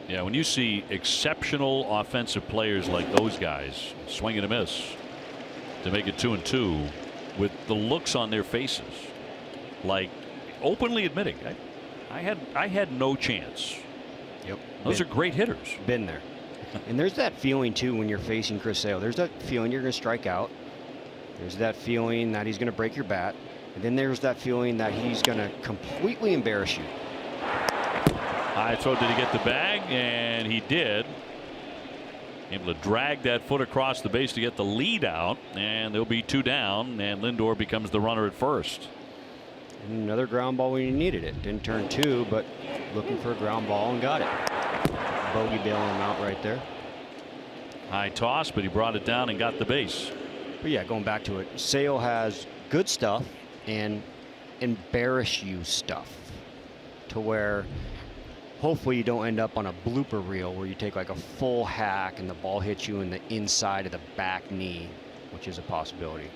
Speaker 1: Yeah, when you see exceptional offensive players like those guys swing and a miss to make it 2-2 with the looks on their faces, like openly admitting, I had no chance.
Speaker 2: Yep.
Speaker 1: Those are great hitters.
Speaker 2: Been there. And there's that feeling too when you're facing Chris Sale. There's that feeling you're going to strike out. There's that feeling that he's going to break your bat. And then there's that feeling that he's going to completely embarrass you.
Speaker 1: High throw, did he get the bag? And he did. Able to drag that foot across the base to get the lead out, and there'll be 2 down, and Lindor becomes the runner at first.
Speaker 2: Another ground ball when you needed it. Didn't turn 2, but looking for a ground ball and got it. Bogey bailing him out right there.
Speaker 1: High toss, but he brought it down and got the base.
Speaker 2: But yeah, going back to it, Sale has good stuff and embarrass you stuff, to where hopefully you don't end up on a blooper reel where you take like a full hack and the ball hits you in the inside of the back knee. which is a possibility.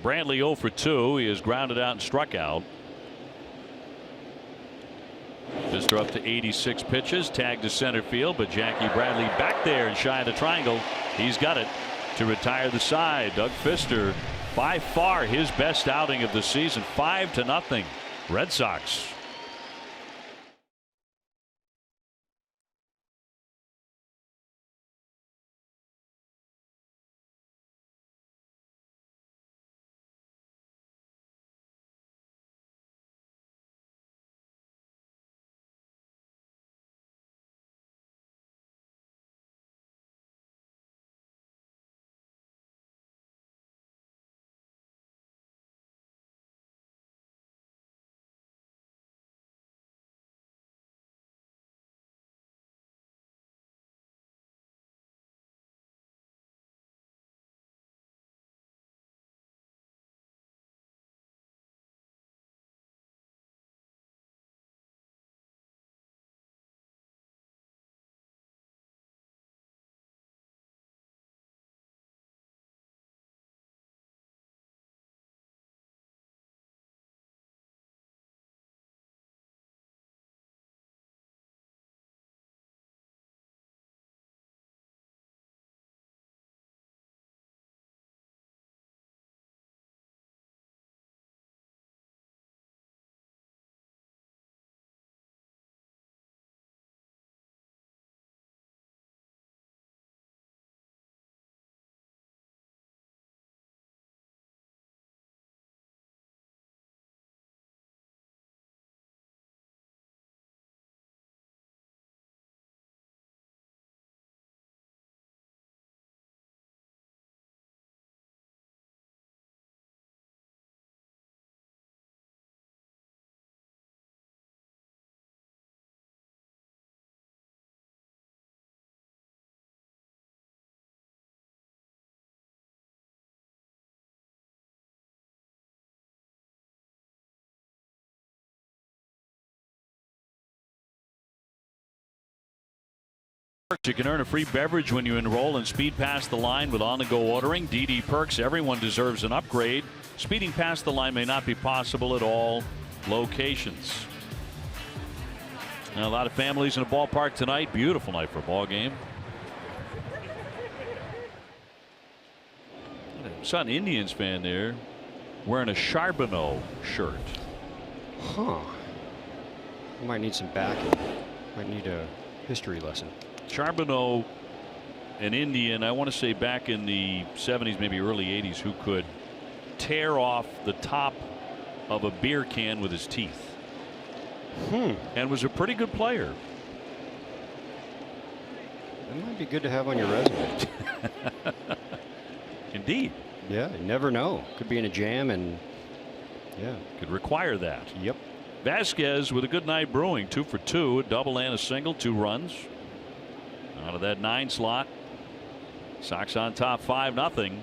Speaker 1: Bradley 0 for 2. He is grounded out and struck out. Fister up to 86 pitches, tagged to center field, but Jackie Bradley back there and shy of the triangle. He's got it to retire the side. Doug Fister, by far his best outing of the season, 5-0 Red Sox. You can earn a free beverage when you enroll in Speed Past the Line with on-the-go ordering. DD Perks, everyone deserves an upgrade. Speeding past the line may not be possible at all locations. And a lot of families in a ballpark tonight. Beautiful night for a ball game. Saw an Indians fan there wearing a Charbonneau shirt.
Speaker 2: Huh. We might need some backing. Might need a history lesson.
Speaker 1: Charbonneau, an Indian, I want to say back in the 70s, maybe early 80s, who could tear off the top of a beer can with his teeth. And was a pretty good player.
Speaker 2: That might be good to have on your resume.
Speaker 1: Indeed.
Speaker 2: Yeah, you never know. Could be in a jam and yeah.
Speaker 1: Could require that.
Speaker 2: Yep.
Speaker 1: Vasquez with a good night brewing. 2 for 2, a double and a single, 2 runs. Out of that 9 slot. Sox on top 5-0.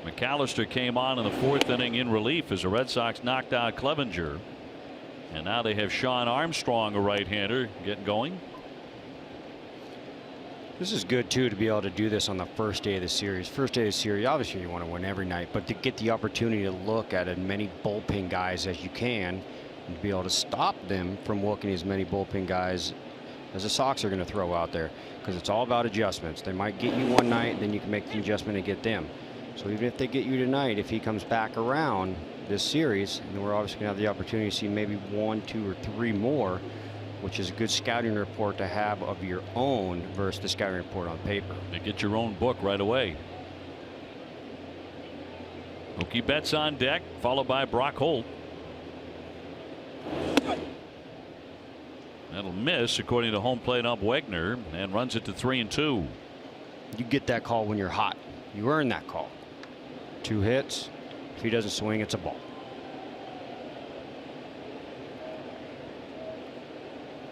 Speaker 1: McAllister came on in the 4th inning in relief as the Red Sox knocked out Clevenger. And now they have Sean Armstrong, a right-hander, getting going.
Speaker 2: This is good too to be able to do this on the first day of the series. First day of the series, obviously you want to win every night, but to get the opportunity to look at as many bullpen guys as you can and to be able to stop them from walking as many bullpen guys as the Sox are going to throw out there, because it's all about adjustments. They might get you one night, then you can make the adjustment and get them. So even if they get you tonight, if he comes back around this series, and we're obviously going to have the opportunity to see maybe 1, 2, or 3 more, which is a good scouting report to have of your own versus the scouting report on paper.
Speaker 1: And get your own book right away. Mookie Betts on deck, followed by Brock Holt. That'll miss according to home plate ump Wegner, and runs it to 3-2.
Speaker 2: You get that call when you're hot. You earn that call. 2 hits. If he doesn't swing, it's a ball.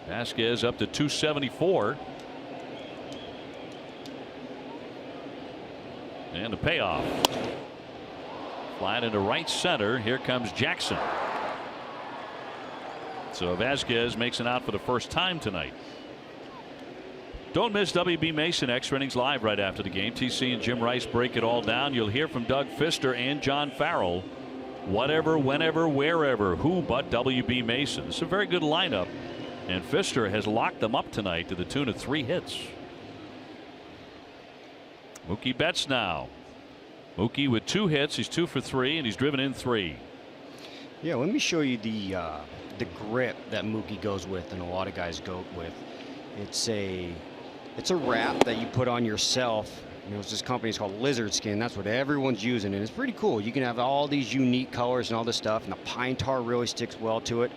Speaker 1: Vasquez up to 274. And the payoff. Flying into right center. Here comes Jackson. So Vasquez makes an out for the first time tonight. Don't miss WB Mason Extra Innings Live right after the game. TC and Jim Rice break it all down. You'll hear from Doug Fister and John Farrell. Whatever, whenever, wherever, who but WB Mason. It's a very good lineup, and Fister has locked them up tonight to the tune of 3 hits. Mookie Betts now. Mookie with 2 hits. He's 2 for 3, and he's driven in 3.
Speaker 2: Yeah, let me show you the grip that Mookie goes with, and a lot of guys go with. It's a wrap that you put on yourself. You know, it's this company, it's called Lizard Skin. That's what everyone's using, and it's pretty cool. You can have all these unique colors and all this stuff, and the pine tar really sticks well to it.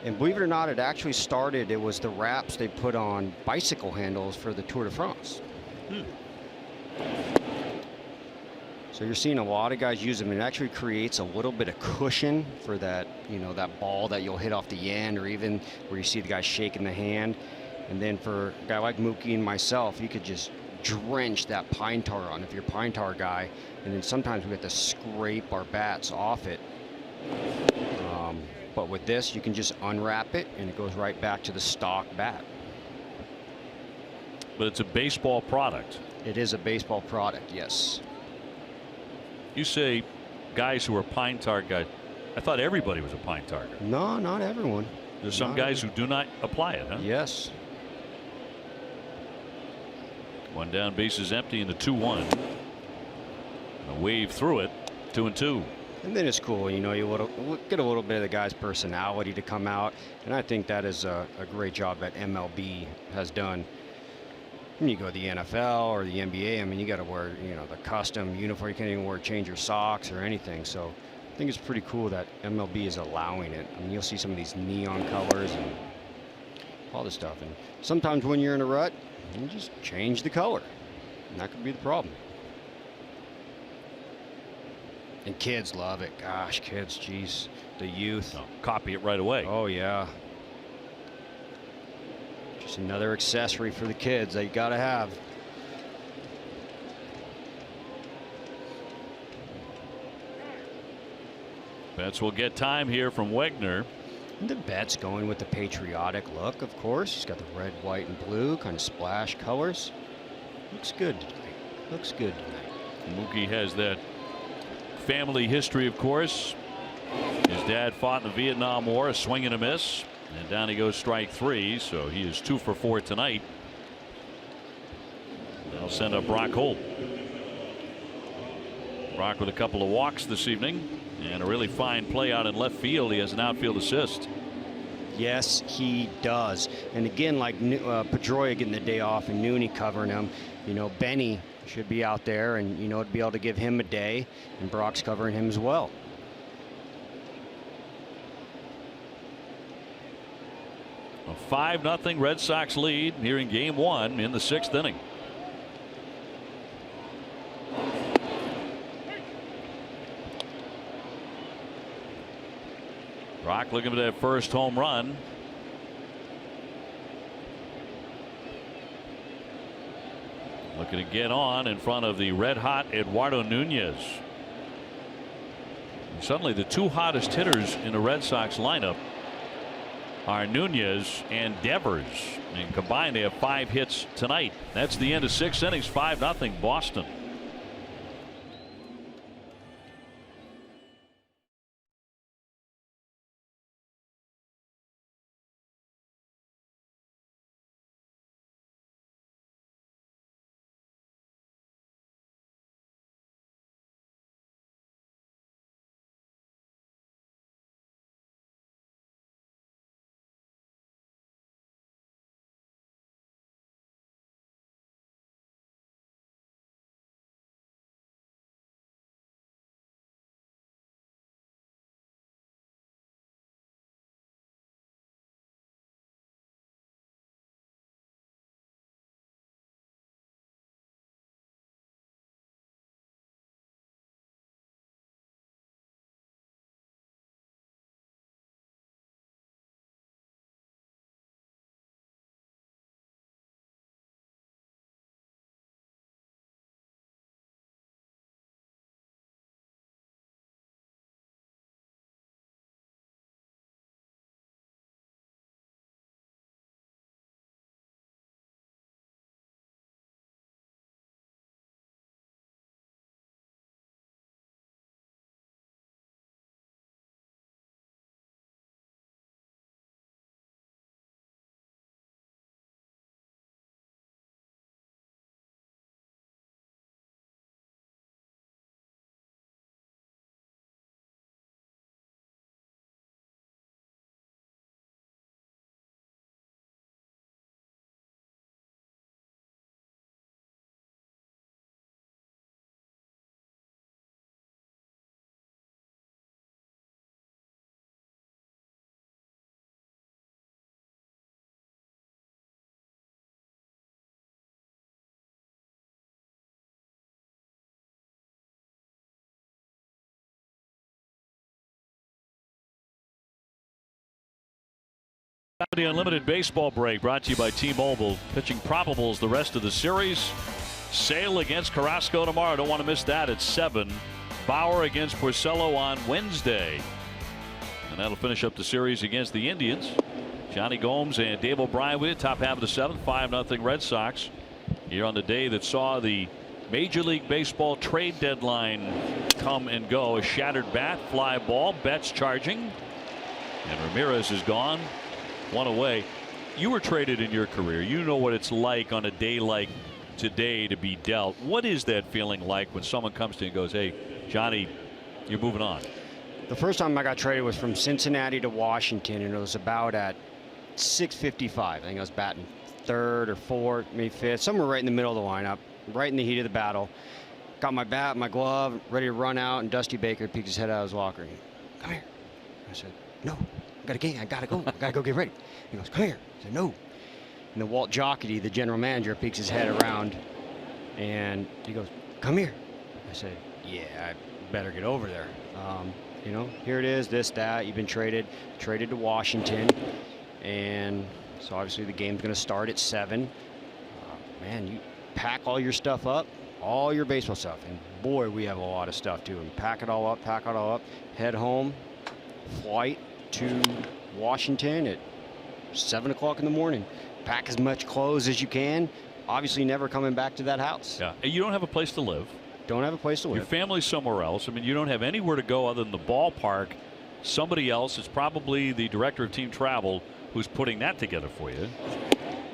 Speaker 2: And believe it or not, it actually started, it was the wraps they put on bicycle handles for the Tour de France. So you're seeing a lot of guys use them, and it actually creates a little bit of cushion for that, you know, that ball that you'll hit off the end, or even where you see the guy shaking the hand. And then for a guy like Mookie and myself, you could just drench that pine tar on if you're a pine tar guy, and then sometimes we have to scrape our bats off it. But with this, you can just unwrap it, and it goes right back to the stock bat.
Speaker 1: But it's a baseball product.
Speaker 2: It is a baseball product, yes.
Speaker 1: You say guys who are pine tar guys. I thought everybody was a pine tar guy.
Speaker 2: No, not everyone.
Speaker 1: There's some guys who do not apply it, huh?
Speaker 2: Yes.
Speaker 1: 1 down, base is empty, and a 2-1. A wave through it, 2-2.
Speaker 2: And then it's cool, you know, you get a little bit of the guy's personality to come out, and I think that is a great job that MLB has done. When you go to the NFL or the NBA, I mean, you got to wear, you know, the custom uniform. You can't even change your socks or anything. So I think it's pretty cool that MLB is allowing it. I mean, you'll see some of these neon colors and all this stuff. And sometimes when you're in a rut, you just change the color, and that could be the problem. And kids love it. Gosh, kids, geez, the youth.
Speaker 1: No, copy it right away.
Speaker 2: Oh, yeah. Just another accessory for the kids that you got to have.
Speaker 1: Betts will get time here from Wegner.
Speaker 2: And the Betts going with the patriotic look, of course. He's got the red, white, and blue kind of splash colors. Looks good tonight. Looks good tonight.
Speaker 1: Mookie has that family history, of course. His dad fought in the Vietnam War, a swing and a miss. And down he goes, strike 3. So he is 2 for 4 tonight. They'll send up Brock Holt. Brock with a couple of walks this evening. And a really fine play out in left field. He has an outfield assist.
Speaker 2: Yes, he does. And again, like Pedroia getting the day off and Nooney covering him, you know, Benny should be out there and, you know, to be able to give him a day, and Brock's covering him as well.
Speaker 1: A 5-0 Red Sox lead here in game 1 in the 6th inning. Brock looking for that first home run. Looking to get on in front of the red-hot Eduardo Nunez. And suddenly the 2 hottest hitters in the Red Sox lineup are Nunez and Devers. And combined they have 5 hits tonight. That's the end of 6 innings. 5-0 Boston. The Unlimited Baseball Break brought to you by T-Mobile. Pitching probables the rest of the series. Sale against Carrasco tomorrow. Don't want to miss that at 7. Bauer against Porcello on Wednesday. And that'll finish up the series against the Indians. Johnny Gomes and Dave O'Brien with you. Top half of the 7th. 5-0 Red Sox. Here on the day that saw the Major League Baseball trade deadline come and go. A shattered bat, fly ball, Betts charging. And Ramirez is gone. 1 away. You were traded in your career. You know what it's like on a day like today to be dealt. What is that feeling like when someone comes to you and goes, hey, Johnny, you're moving on?
Speaker 2: The first time I got traded was from Cincinnati to Washington, and it was about at 6:55. I think I was batting 3rd or 4th, maybe 5th, somewhere right in the middle of the lineup, right in the heat of the battle. Got my bat, my glove, ready to run out, and Dusty Baker peeked his head out of his locker. Come here. I said, no. I got a game. I gotta go. I gotta go get ready. He goes, come here. I said, no. And then Walt Jocketty, the general manager, peeks his head around, and he goes, come here. I said, yeah, I better get over there. You know, here it is, this, that. You've been traded to Washington, and so obviously the game's going to start at 7. Man, you pack all your stuff up, all your baseball stuff, and boy, we have a lot of stuff too. And pack it all up, head home, flight to Washington at 7 o'clock in the morning. Pack as much clothes as you can. Obviously never coming back to that house.
Speaker 1: Yeah. And you don't have a place to live.
Speaker 2: Don't have a place to live.
Speaker 1: Your family's somewhere else. I mean, you don't have anywhere to go other than the ballpark. Somebody else, it's probably the director of team travel, who's putting that together for you.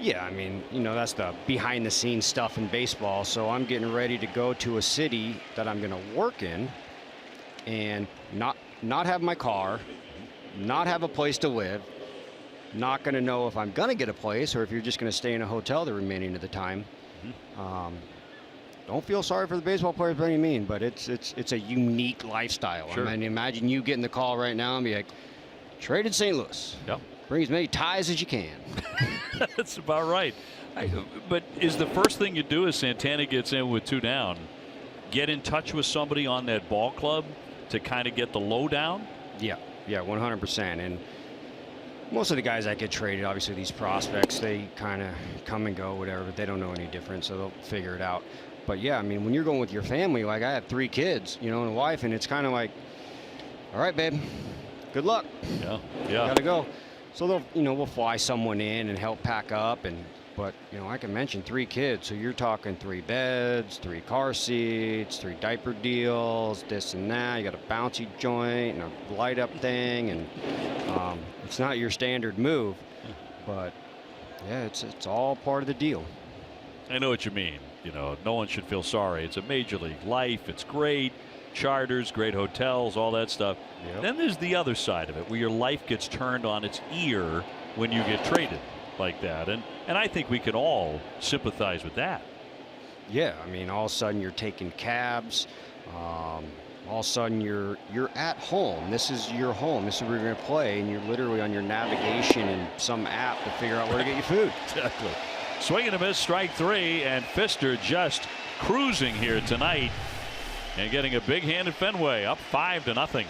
Speaker 2: Yeah, I mean, you know, that's the behind the scenes stuff in baseball. So I'm getting ready to go to a city that I'm going to work in and not have my car, not have a place to live, not going to know if I'm going to get a place or if you're just going to stay in a hotel the remaining of the time. Don't feel sorry for the baseball players by any means, but it's a unique lifestyle.
Speaker 1: Sure.
Speaker 2: I mean, imagine you getting the call right now and be like, traded St. Louis.
Speaker 1: Yep.
Speaker 2: Bring as many ties as you can.
Speaker 1: That's about right. But is the first thing you do as Santana gets in with 2 down, get in touch with somebody on that ball club to kind of get the lowdown?
Speaker 2: Yeah, 100%. And most of the guys that get traded, obviously these prospects, they kind of come and go, whatever, but they don't know any different, so they'll figure it out. But yeah, I mean, when you're going with your family, like I have 3 kids, you know, and a wife, and it's kind of like, all right, babe, good luck.
Speaker 1: Yeah.
Speaker 2: Gotta go. So they'll, you know, we'll fly someone in and help pack up, but you know, I can mention 3 kids, so you're talking 3 beds, 3 car seats, 3 diaper deals, this and that. You got a bouncy joint and a light up thing, and it's not your standard move, but yeah, it's all part of the deal.
Speaker 1: I know what you mean. You know, no one should feel sorry. It's a major league life. It's great. Charters, great hotels, all that stuff.
Speaker 2: Yep.
Speaker 1: Then there's the other side of it where your life gets turned on its ear when you get traded like that. And I think we can all sympathize with that.
Speaker 2: Yeah, I mean, all of a sudden you're taking cabs. All of a sudden you're at home. This is your home. This is where you're going to play, and you're literally on your navigation in some app to figure out where to get your food.
Speaker 1: Exactly. Swing and a miss, strike 3, and Pfister just cruising here tonight and getting a big hand at Fenway, up 5-0.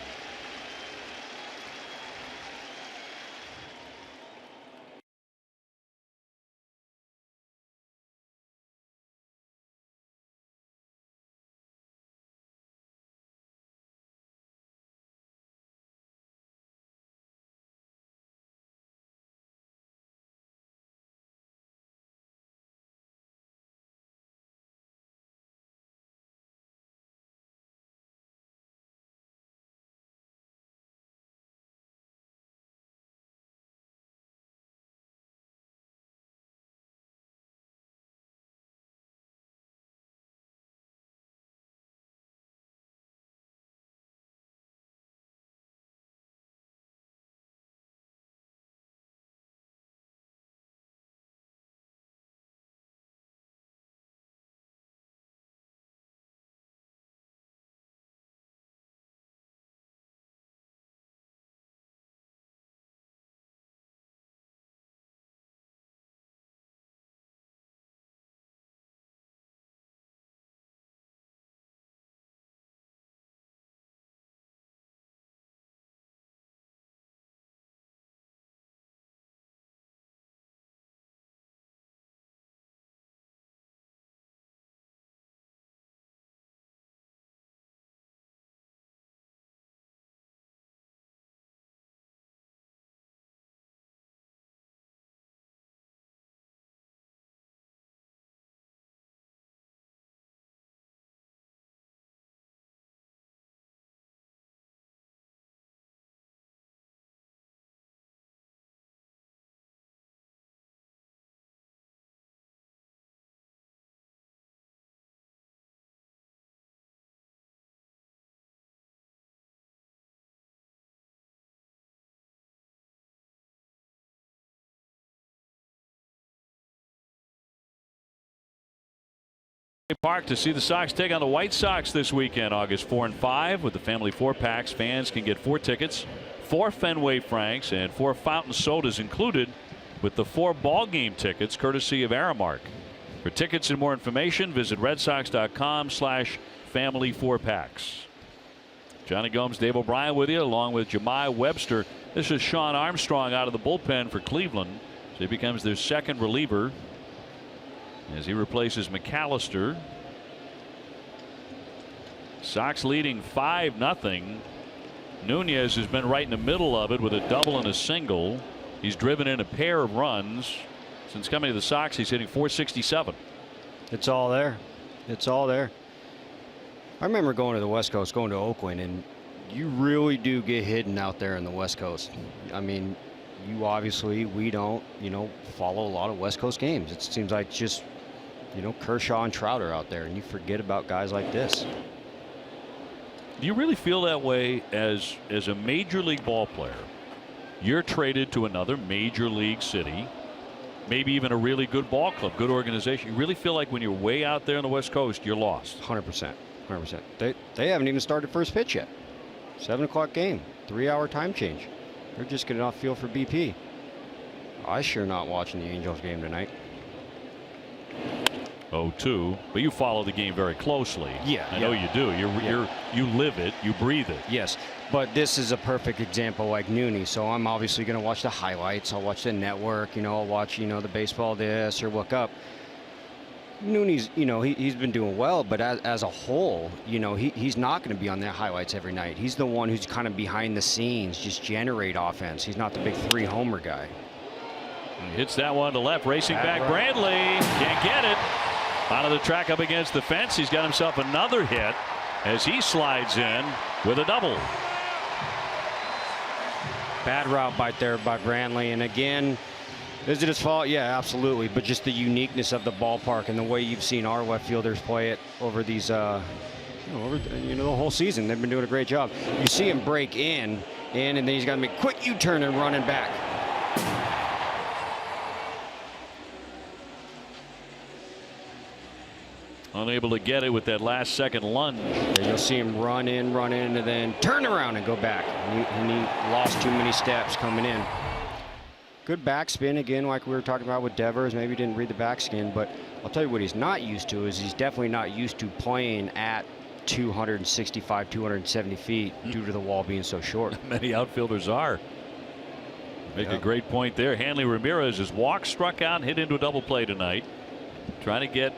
Speaker 1: Park to see the Sox take on the White Sox this weekend, August 4 and 5. With the family 4-packs, fans can get 4 tickets, 4 Fenway Franks, and 4 fountain sodas included with the 4 ball game tickets courtesy of Aramark. For tickets and more information, visit redsox.com/family 4-packs. Johnny Gomes, Dave O'Brien with you, along with Jemai Webster. This is Sean Armstrong out of the bullpen for Cleveland. So he becomes their second reliever as he replaces McAllister. Sox leading 5-0. Nunez has been right in the middle of it with a double and a single. He's driven in a pair of runs. Since coming to the Sox, he's hitting .467.
Speaker 2: It's all there. It's all there. I remember going to the West Coast, going to Oakland, and you really do get hidden out there in the West Coast. I mean, we don't, follow a lot of West Coast games. It seems like just, Kershaw and Trout are out there, and you forget about guys like this.
Speaker 1: Do you really feel that way as a major league ball player? You're traded to another major league city, maybe even a really good ball club, good organization. You really feel like when you're way out there on the West Coast, you're lost.
Speaker 2: 100%. 100%. They haven't even started first pitch yet. 7 o'clock game, 3-hour time change. They're just getting off field for BP. I sure not watching the Angels game tonight.
Speaker 1: 0-2, but you follow the game very closely.
Speaker 2: Yeah,
Speaker 1: I know you do. You live it, you breathe it.
Speaker 2: Yes, but this is a perfect example like Nooney. So I'm obviously going to watch the highlights. I'll watch the network. I'll watch the baseball this or look up. Nooney's he's been doing well, but as a whole, he's not going to be on their highlights every night. He's the one who's kind of behind the scenes, just generate offense. He's not the big 3-homer guy.
Speaker 1: He hits that one to left, racing back. Brantley can't get it. Out of the track up against the fence. He's got himself another hit as he slides in with a double.
Speaker 2: Bad route by Brantley, and again, is it his fault? Yeah, absolutely. But just the uniqueness of the ballpark and the way you've seen our left fielders play it over these, the whole season. They've been doing a great job. You see him break in, and then he's got to make a quick U-turn and running back.
Speaker 1: Unable to get it with that last second lunge.
Speaker 2: Yeah, you'll see him run in, and then turn around and go back. And he lost too many steps coming in. Good backspin again, like we were talking about with Devers. Maybe he didn't read the backskin, but I'll tell you what he's not used to is he's definitely not used to playing at 265, 270 feet due to the wall being so short.
Speaker 1: Many outfielders are. Make a great point there. Hanley Ramirez is walked, struck out, and hit into a double play tonight. Trying to get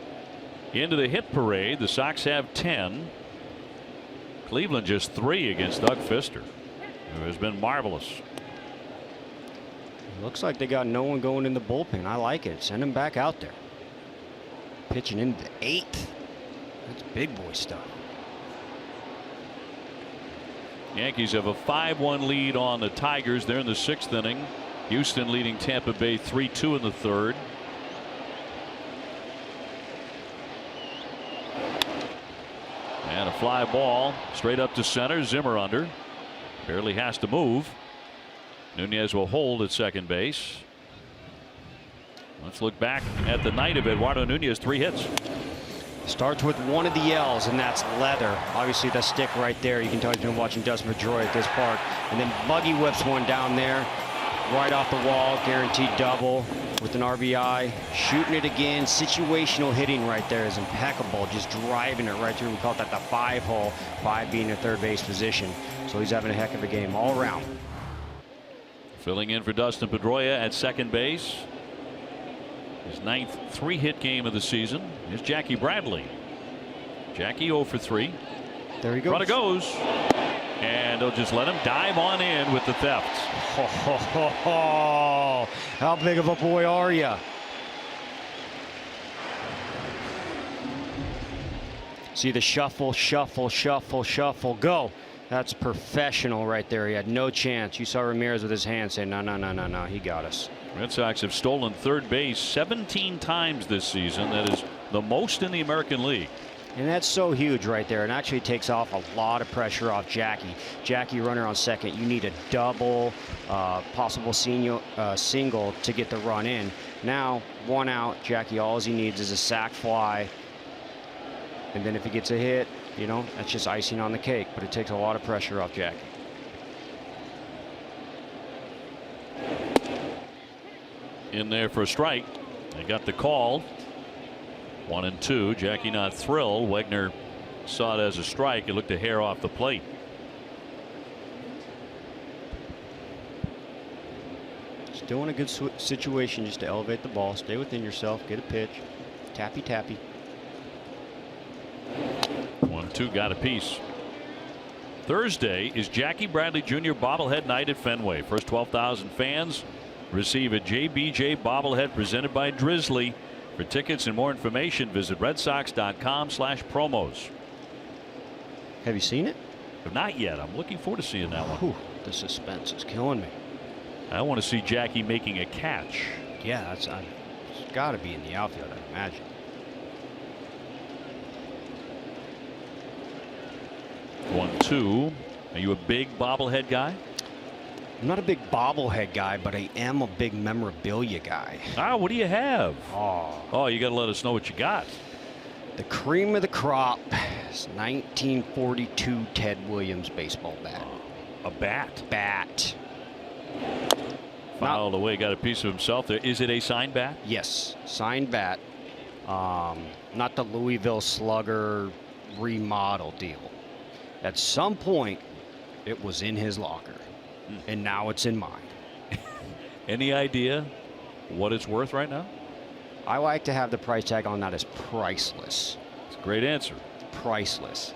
Speaker 1: into the hit parade. The Sox have 10. Cleveland just 3 against Doug Fister, who has been marvelous.
Speaker 2: Looks like they got no one going in the bullpen. I like it. Send him back out there. Pitching into the 8th. That's big boy stuff.
Speaker 1: Yankees have a 5-1 lead on the Tigers. They're in the 6th inning. Houston leading Tampa Bay 3-2 in the 3rd. And a fly ball straight up to center. Zimmer under. Barely has to move. Nunez will hold at second base. Let's look back at the night of Eduardo Nunez. 3 hits.
Speaker 2: Starts with one of the L's, and that's leather. Obviously, the stick right there. You can tell he's been watching Dustin Pedroia at this park. And then Buggy whips one down there, right off the wall. Guaranteed double with an RBI. Shooting it again. Situational hitting right there is impeccable. Just driving it right through. We call that the 5-hole. 5 being a third base position. So he's having a heck of a game all around.
Speaker 1: Filling in for Dustin Pedroia at second base. His 9th 3-hit game of the season. Here's Jackie Bradley. Jackie 0 for 3.
Speaker 2: There he goes.
Speaker 1: Runner goes. And they'll just let him dive on in with the theft.
Speaker 2: How big of a boy are you? See the shuffle, shuffle, shuffle, shuffle, go. That's professional right there. He had no chance. You saw Ramirez with his hand saying, no, he got us.
Speaker 1: Red Sox have stolen third base 17 times this season. That is the most in the American League.
Speaker 2: And that's so huge right there. And actually takes off a lot of pressure off Jackie. Jackie runner on second. You need a double, possible single to get the run in. Now, 1 out. Jackie, all he needs is a sac fly And then if he gets a hit, you know, that's just icing on the cake. But it takes a lot of pressure off Jackie.
Speaker 1: In there for a strike. They got the call. 1-2. Jackie not thrilled. Wegner saw it as a strike. It looked a hair off the plate.
Speaker 2: Still in a good situation just to elevate the ball. Stay within yourself. Get a pitch. Tappy, tappy.
Speaker 1: 1-2, got a piece. Thursday is Jackie Bradley Jr. bobblehead night at Fenway. First 12,000 fans receive a JBJ bobblehead presented by Drizzly. For tickets and more information, visit redsox.com/promos.
Speaker 2: Have you seen it?
Speaker 1: Not yet. I'm looking forward to seeing that one.
Speaker 2: Whew, the suspense is killing me.
Speaker 1: I want to see Jackie making a catch.
Speaker 2: Yeah, it's got to be in the outfield, I imagine.
Speaker 1: One, two. Are you a big bobblehead guy?
Speaker 2: I'm not a big bobblehead guy, but I am a big memorabilia guy.
Speaker 1: What do you have?
Speaker 2: Oh,
Speaker 1: You got to let us know what you got.
Speaker 2: the cream of the crop is 1942 Ted Williams baseball bat.
Speaker 1: A bat?
Speaker 2: Bat.
Speaker 1: Filed away, got a piece of himself there. Is it a signed bat?
Speaker 2: Yes, signed bat. Not the Louisville Slugger remodel deal. At some point, it was in his locker, and now it's in mine.
Speaker 1: Any idea what it's worth right now?
Speaker 2: I like to have the price tag on that as priceless.
Speaker 1: It's a great answer.
Speaker 2: Priceless.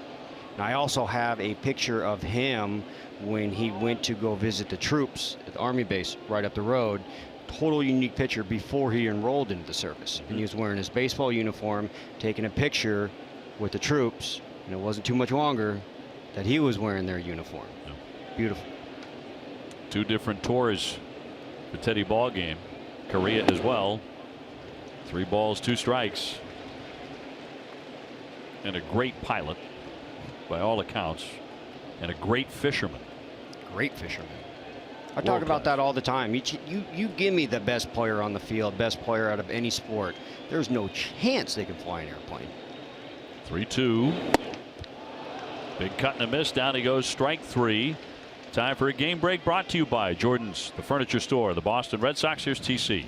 Speaker 2: And I also have a picture of him when he went to go visit the troops at the Army base right up the road. Total unique picture before he enrolled into the service. And he was wearing his baseball uniform, taking a picture with the troops, and it wasn't too much longer that he was wearing their uniform.
Speaker 1: Yeah.
Speaker 2: Beautiful.
Speaker 1: Two different tours for Teddy ball game. Korea as well. 3 balls, 2 strikes. And a great pilot by all accounts, and a great fisherman.
Speaker 2: Great fisherman. I talk about that all the time. You give me the best player on the field, best player out of any sport. There's no chance they can fly an airplane.
Speaker 1: 3-2. Big cut and a miss. Down he goes. Strike 3. Time for a game break, brought to you by Jordan's, the furniture store, the Boston Red Sox. Here's TC.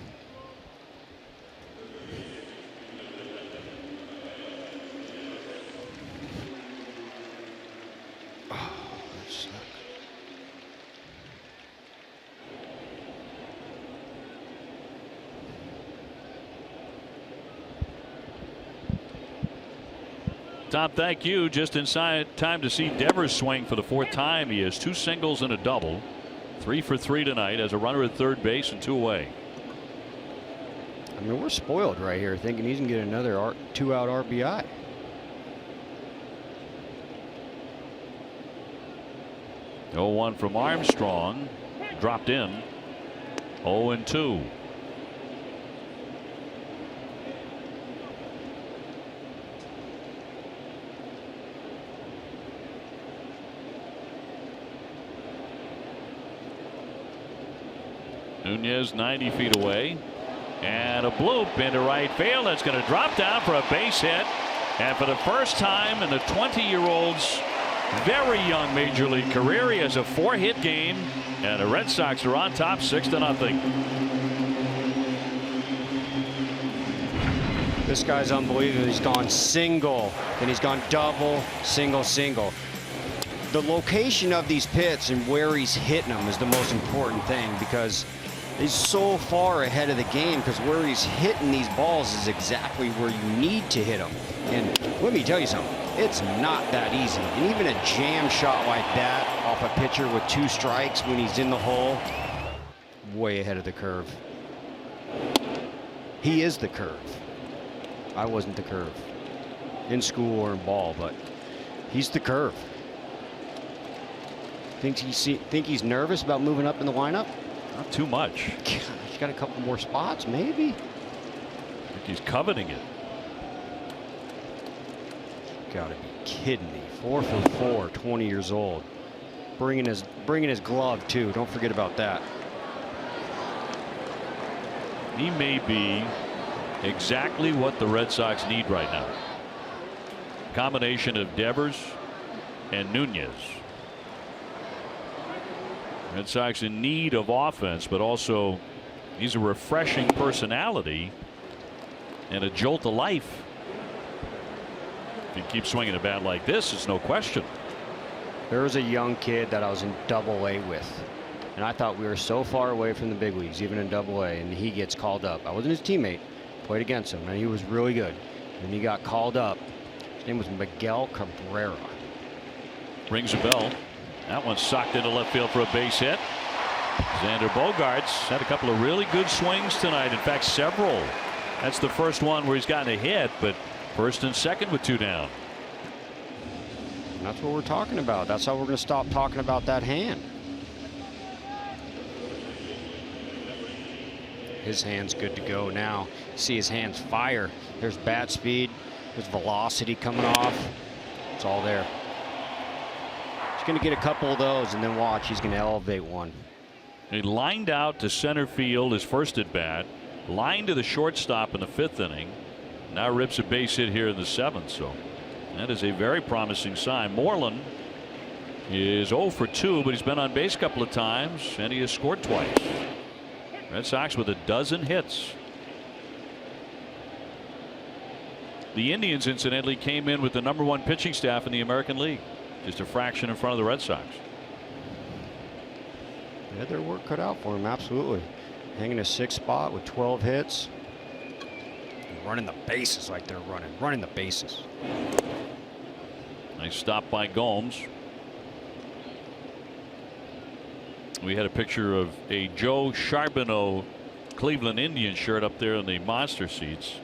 Speaker 1: Tom, thank you. Just inside time to see Devers swing for the 4th time. He has 2 singles and a double. 3 for 3 tonight as a runner at third base and 2 away.
Speaker 2: I mean, we're spoiled right here, thinking he's going to get another 2-out RBI.
Speaker 1: Oh, 1 from Armstrong. Dropped in. 0-2. Nunez 90 feet away, and a bloop into right field. That's going to drop down for a base hit, and for the first time in the 20-year-old's very young major league career, he has a 4-hit game, and the Red Sox are on top 6-0.
Speaker 2: This guy's unbelievable. He's gone single, then he's gone double, single, single. The location of these pits and where he's hitting them is the most important thing, because he's so far ahead of the game, because where he's hitting these balls is exactly where you need to hit them. And let me tell you something, it's not that easy. And even a jam shot like that off a pitcher with 2 strikes when he's in the hole, way ahead of the curve. He is the curve. I wasn't the curve in school or in ball, but he's the curve. Think he's nervous about moving up in the lineup?
Speaker 1: Not too much.
Speaker 2: He's got a couple more spots, maybe.
Speaker 1: I think he's coveting it.
Speaker 2: Gotta be kidding me. 4 for 4, 20 years old. Bringing his glove too. Don't forget about that.
Speaker 1: He may be exactly what the Red Sox need right now. combination of Devers and Nunez. Red Sox in need of offense, but also he's a refreshing personality and a jolt of life. If he keeps swinging a bat like this, it's no question.
Speaker 2: There was a young kid that I was in Double-A with, and I thought we were so far away from the big leagues, even in Double-A, and he gets called up. I wasn't his teammate, played against him, and he was really good. And he got called up. His name was Miguel Cabrera.
Speaker 1: Rings a bell. That one socked into left field for a base hit. Xander Bogaerts had a couple of really good swings tonight. In fact, several. That's the first one where he's gotten a hit, but first and second with 2 down.
Speaker 2: And that's what we're talking about. That's how we're going to stop talking about that hand. His hand's good to go now. See his hands fire. There's bat speed. There's velocity coming off. It's all there. He's going to get a couple of those, and then watch. He's going to elevate one.
Speaker 1: He lined out to center field his first at bat. Lined to the shortstop in the 5th inning. Now rips a base hit here in the 7th. So that is a very promising sign. Moreland is 0 for 2, but he's been on base a couple of times, and he has scored twice. Red Sox with a dozen hits. The Indians, incidentally, came in with the #1 pitching staff in the American League, just a fraction in front of the Red Sox.
Speaker 2: They had their work cut out for him, absolutely. Hanging a 6th spot with 12 hits. And running the bases like they're running the bases.
Speaker 1: Nice stop by Gomes. We had a picture of a Joe Charbonneau Cleveland Indians shirt up there in the monster seats.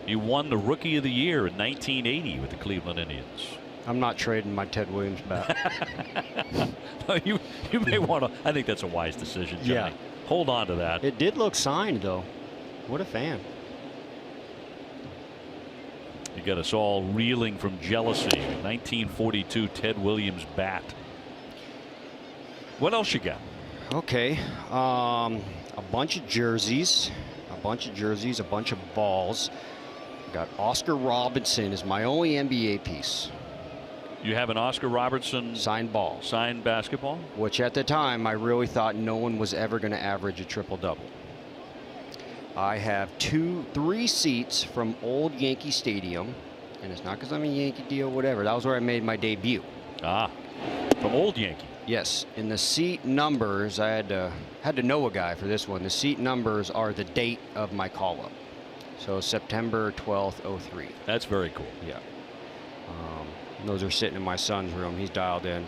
Speaker 1: He won the Rookie of the Year in 1980 with the Cleveland Indians.
Speaker 2: I'm not trading my Ted Williams bat.
Speaker 1: you may want to. I think that's a wise decision, Johnny.
Speaker 2: Yeah.
Speaker 1: Hold on to that.
Speaker 2: It did look signed, though. What a fan.
Speaker 1: You got us all reeling from jealousy. 1942 Ted Williams bat. What else you got?
Speaker 2: Okay. A bunch of jerseys. A bunch of balls. Got Oscar Robertson is my only NBA piece.
Speaker 1: You have an Oscar Robertson
Speaker 2: signed ball.
Speaker 1: Signed basketball?
Speaker 2: Which at the time I really thought no one was ever going to average a triple-double. I have 3 seats from old Yankee Stadium. And it's not because I'm a Yankee deal, whatever. That was where I made my debut.
Speaker 1: Ah, from old Yankee.
Speaker 2: Yes, in the seat numbers, I had to know a guy for this one. The seat numbers are the date of my call-up. So September 12th, 03.
Speaker 1: That's very cool.
Speaker 2: Yeah. Those are sitting in my son's room. He's dialed in.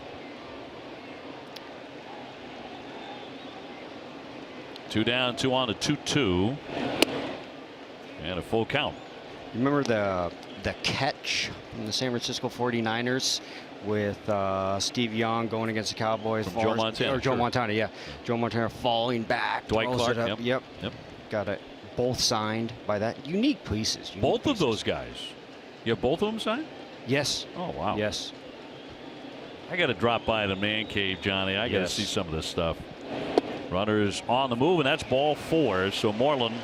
Speaker 1: 2 down, 2 on, a 2-2. And a full count.
Speaker 2: You remember the catch from the San Francisco 49ers with Steve Young going against the Cowboys?
Speaker 1: From Joe Montana.
Speaker 2: Or Joe Montana, yeah. Joe Montana falling back.
Speaker 1: Dwight Clark,
Speaker 2: yep. Got it. Both signed by that. Unique pieces.
Speaker 1: Both of those guys. You have both of them signed?
Speaker 2: Yes.
Speaker 1: Oh, wow.
Speaker 2: Yes.
Speaker 1: I got to drop by the man cave, Johnny. I got to see some of this stuff. Runners on the move, and that's ball 4. So Moreland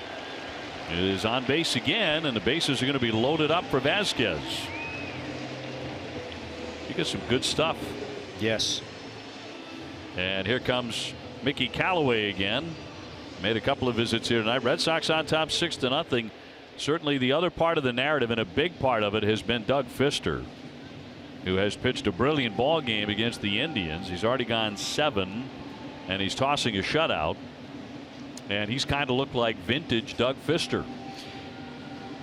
Speaker 1: is on base again, and the bases are going to be loaded up for Vasquez. You get some good stuff.
Speaker 2: Yes.
Speaker 1: And here comes Mickey Callaway again. Made a couple of visits here tonight. Red Sox on top 6-0. Certainly the other part of the narrative, and a big part of it, has been Doug Fister, who has pitched a brilliant ball game against the Indians. He's already gone 7, and he's tossing a shutout. And he's kind of looked like vintage Doug Fister.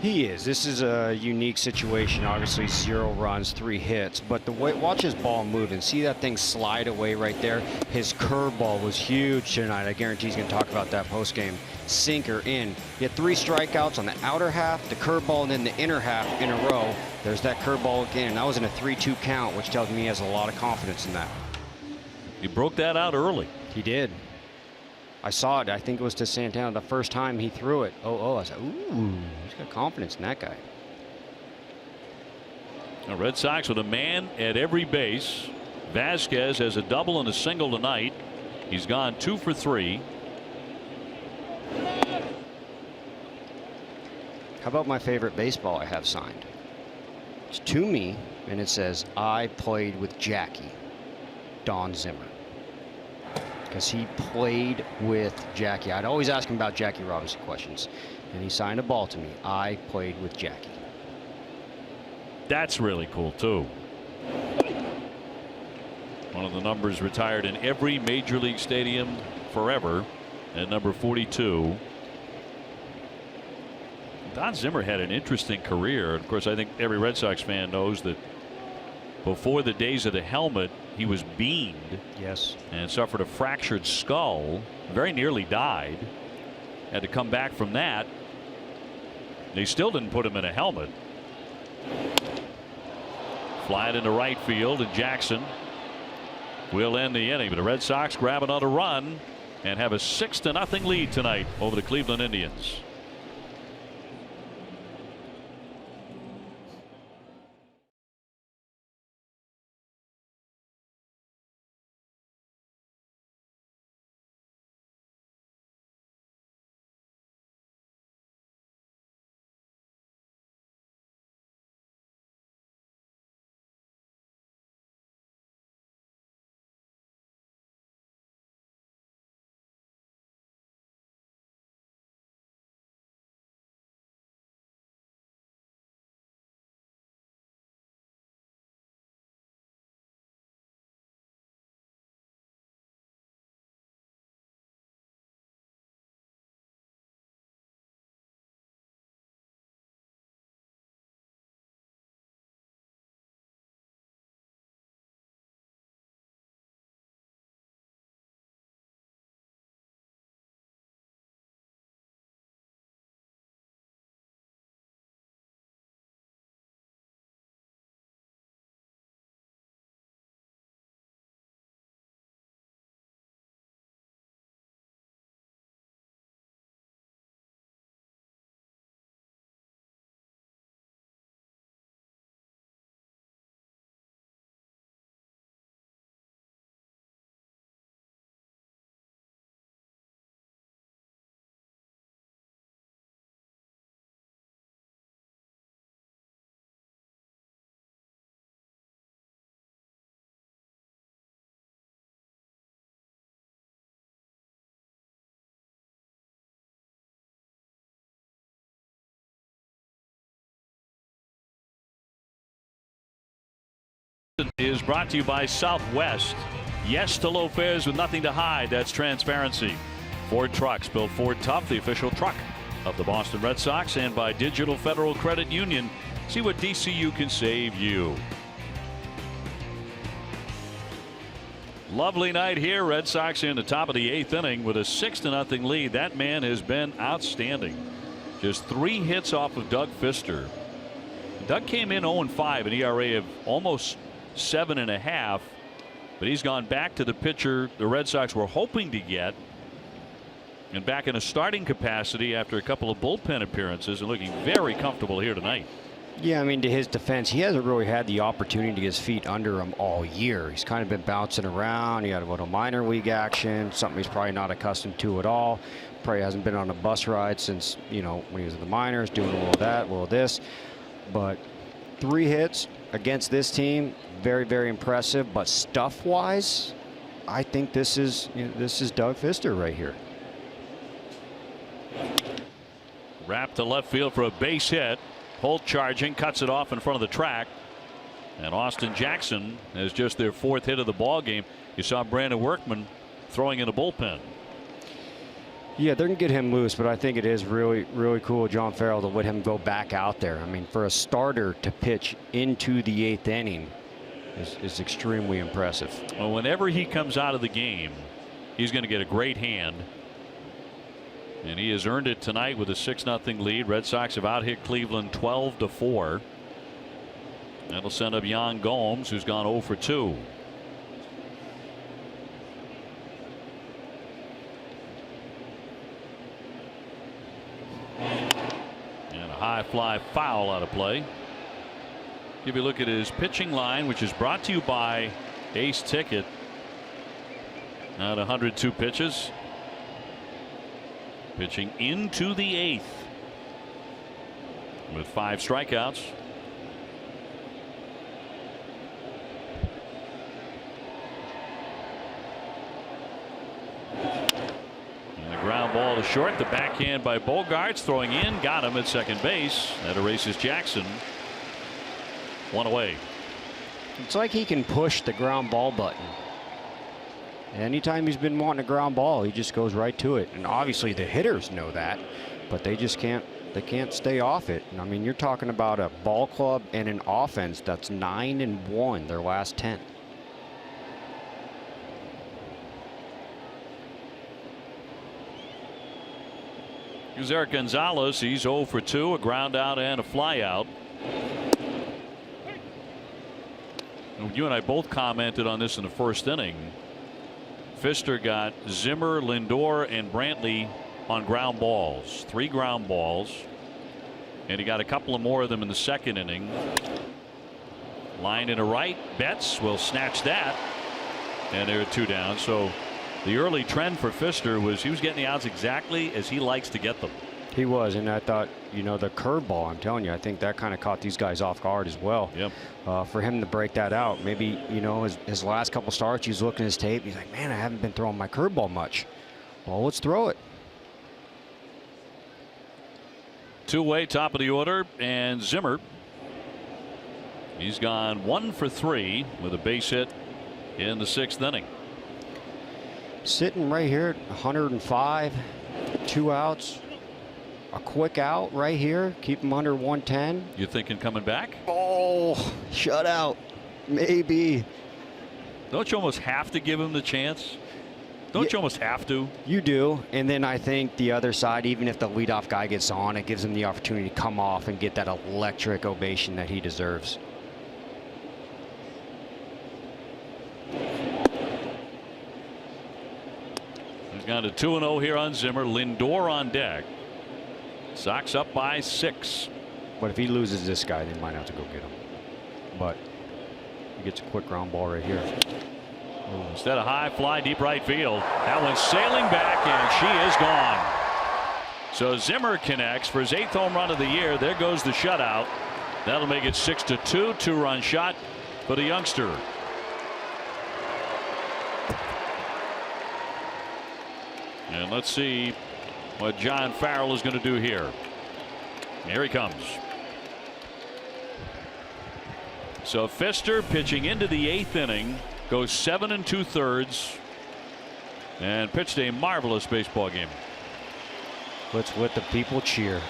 Speaker 2: He is. This is a unique situation. Obviously 0 runs, 3 hits, but the way, watch his ball move and see that thing slide away right there. His curveball was huge tonight. I guarantee he's going to talk about that post game. Sinker in. He had 3 strikeouts on the outer half, the curveball, and then the inner half in a row. There's that curveball again. That was in a 3-2 count, which tells me he has a lot of confidence in that.
Speaker 1: He broke that out early.
Speaker 2: He did. I saw it. I think it was to Santana the first time he threw it. I said, ooh, he's got confidence in that guy.
Speaker 1: The Red Sox with a man at every base. Vasquez has a double and a single tonight. He's gone 2 for 3.
Speaker 2: How about my favorite baseball I have signed? to me, and it says, "I played with Jackie, Don Zimmer." Because he played with Jackie. I'd always ask him about Jackie Robinson questions. And he signed a ball to me. "I played with Jackie."
Speaker 1: That's really cool, too. One of the numbers retired in every major league stadium forever at number 42. Don Zimmer had an interesting career. Of course, I think every Red Sox fan knows that before the days of the helmet, he was beamed.
Speaker 2: Yes.
Speaker 1: And suffered a fractured skull. Very nearly died. Had to come back from that. They still didn't put him in a helmet. Fly it into right field, and Jackson will end the inning. But the Red Sox grab another run and have a 6-0 lead tonight over the Cleveland Indians. Is brought to you by Southwest. Yes to low fares with nothing to hide. That's transparency. Ford Trucks, built Ford tough, the official truck of the Boston Red Sox, and by Digital Federal Credit Union. See what DCU can save you. Lovely night here. Red Sox in the top of the 8th inning with a 6-0 lead. That man has been outstanding. Just 3 hits off of Doug Fister. Doug came in 0-5, an ERA of almost 7.5, but he's gone back to the pitcher the Red Sox were hoping to get, and back in a starting capacity after a couple of bullpen appearances, and looking very comfortable here tonight.
Speaker 2: Yeah, I mean, to his defense, he hasn't really had the opportunity to get his feet under him all year. He's kind of been bouncing around. He had a little minor league action, something he's probably not accustomed to at all. Probably hasn't been on a bus ride since, you know, when he was in the minors, doing a little of that, a little of this. But 3 hits against this team, very, very impressive. But stuff-wise, I think this is Doug Fister right here.
Speaker 1: Wrapped to left field for a base hit. Holt charging, cuts it off in front of the track. And Austin Jackson has just their 4th hit of the ball game. You saw Brandon Workman throwing in a bullpen.
Speaker 2: Yeah, they're going to get him loose, but I think it is really, really cool, John Farrell, to let him go back out there. I mean, for a starter to pitch into the 8th inning is extremely impressive.
Speaker 1: Well, whenever he comes out of the game, he's going to get a great hand. And he has earned it tonight with a 6-0 lead. Red Sox have out-hit Cleveland 12-4. That'll send up Yan Gomes, who's gone 0 for 2. And a high fly foul out of play. Give you a look at his pitching line, which is brought to you by Ace Ticket. At 102 pitches. Pitching into the 8th with 5 strikeouts. ground ball to short. The backhand by Bogarts, throwing in, got him at second base. That erases Jackson. One away.
Speaker 2: It's like he can push the ground ball button. Anytime he's been wanting a ground ball, he just goes right to it. And obviously the hitters know that, but they just can't. They can't stay off it. And I mean, you're talking about a ball club and an offense that's 9-1 their last 10.
Speaker 1: Here's Eric Gonzalez. He's 0 for 2, a ground out and a fly out. You and I both commented on this in the first inning. Pfister got Zimmer, Lindor, and Brantley on ground balls. 3 ground balls. And he got a couple of more of them in the second inning. Line into right. Betts will snatch that. And there are 2 down. So the early trend for Pfister was he was getting the outs exactly as he likes to get them.
Speaker 2: He was, and I thought, you know, the curveball, I'm telling you, I think that kind of caught these guys off guard as well.
Speaker 1: Yep.
Speaker 2: For him to break that out, maybe, you know, his last couple starts, he's looking at his tape, he's like, man, I haven't been throwing my curveball much. Well, let's throw it.
Speaker 1: Two-way, top of the order, and Zimmer. He's gone 1 for 3 with a base hit in the 6th inning.
Speaker 2: Sitting right here at 105, 2 outs. A quick out right here, keep him under 110.
Speaker 1: You thinking coming back?
Speaker 2: Oh, shutout, maybe.
Speaker 1: Don't you almost have to give him the chance? Don't you almost have to?
Speaker 2: You do, and then I think the other side, even if the leadoff guy gets on, it gives him the opportunity to come off and get that electric ovation that he deserves.
Speaker 1: He's gone to 2-0 here on Zimmer. Lindor on deck. Sox up by 6.
Speaker 2: But if he loses this guy, they might have to go get him. But he gets a quick ground ball right here.
Speaker 1: Instead of high fly deep right field. That one's sailing back, and she is gone. So Zimmer connects for his 8th home run of the year. There goes the shutout. That'll make it 6-2. 2-run shot for the youngster. And let's see what John Farrell is going to do here. Here he comes. So Pfister pitching into the 8th inning, goes 7 2/3 and pitched a marvelous baseball game.
Speaker 2: Let's let the people cheer.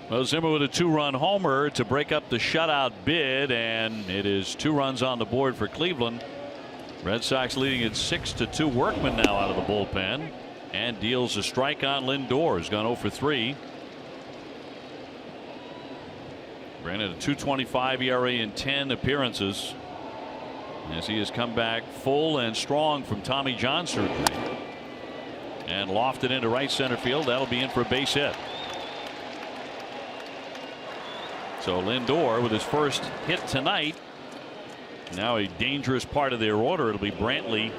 Speaker 1: Well, Zimmer with a 2-run homer to break up the shutout bid, and it is 2 runs on the board for Cleveland. Red Sox leading it 6-2. Workman now out of the bullpen and deals a strike on Lindor. He's gone 0 for 3. Granted a 2.25 ERA in 10 appearances, as he has come back full and strong from Tommy John surgery and lofted into right center field. That'll be in for a base hit. So Lindor with his first hit tonight. Now a dangerous part of their order. It'll be Brantley.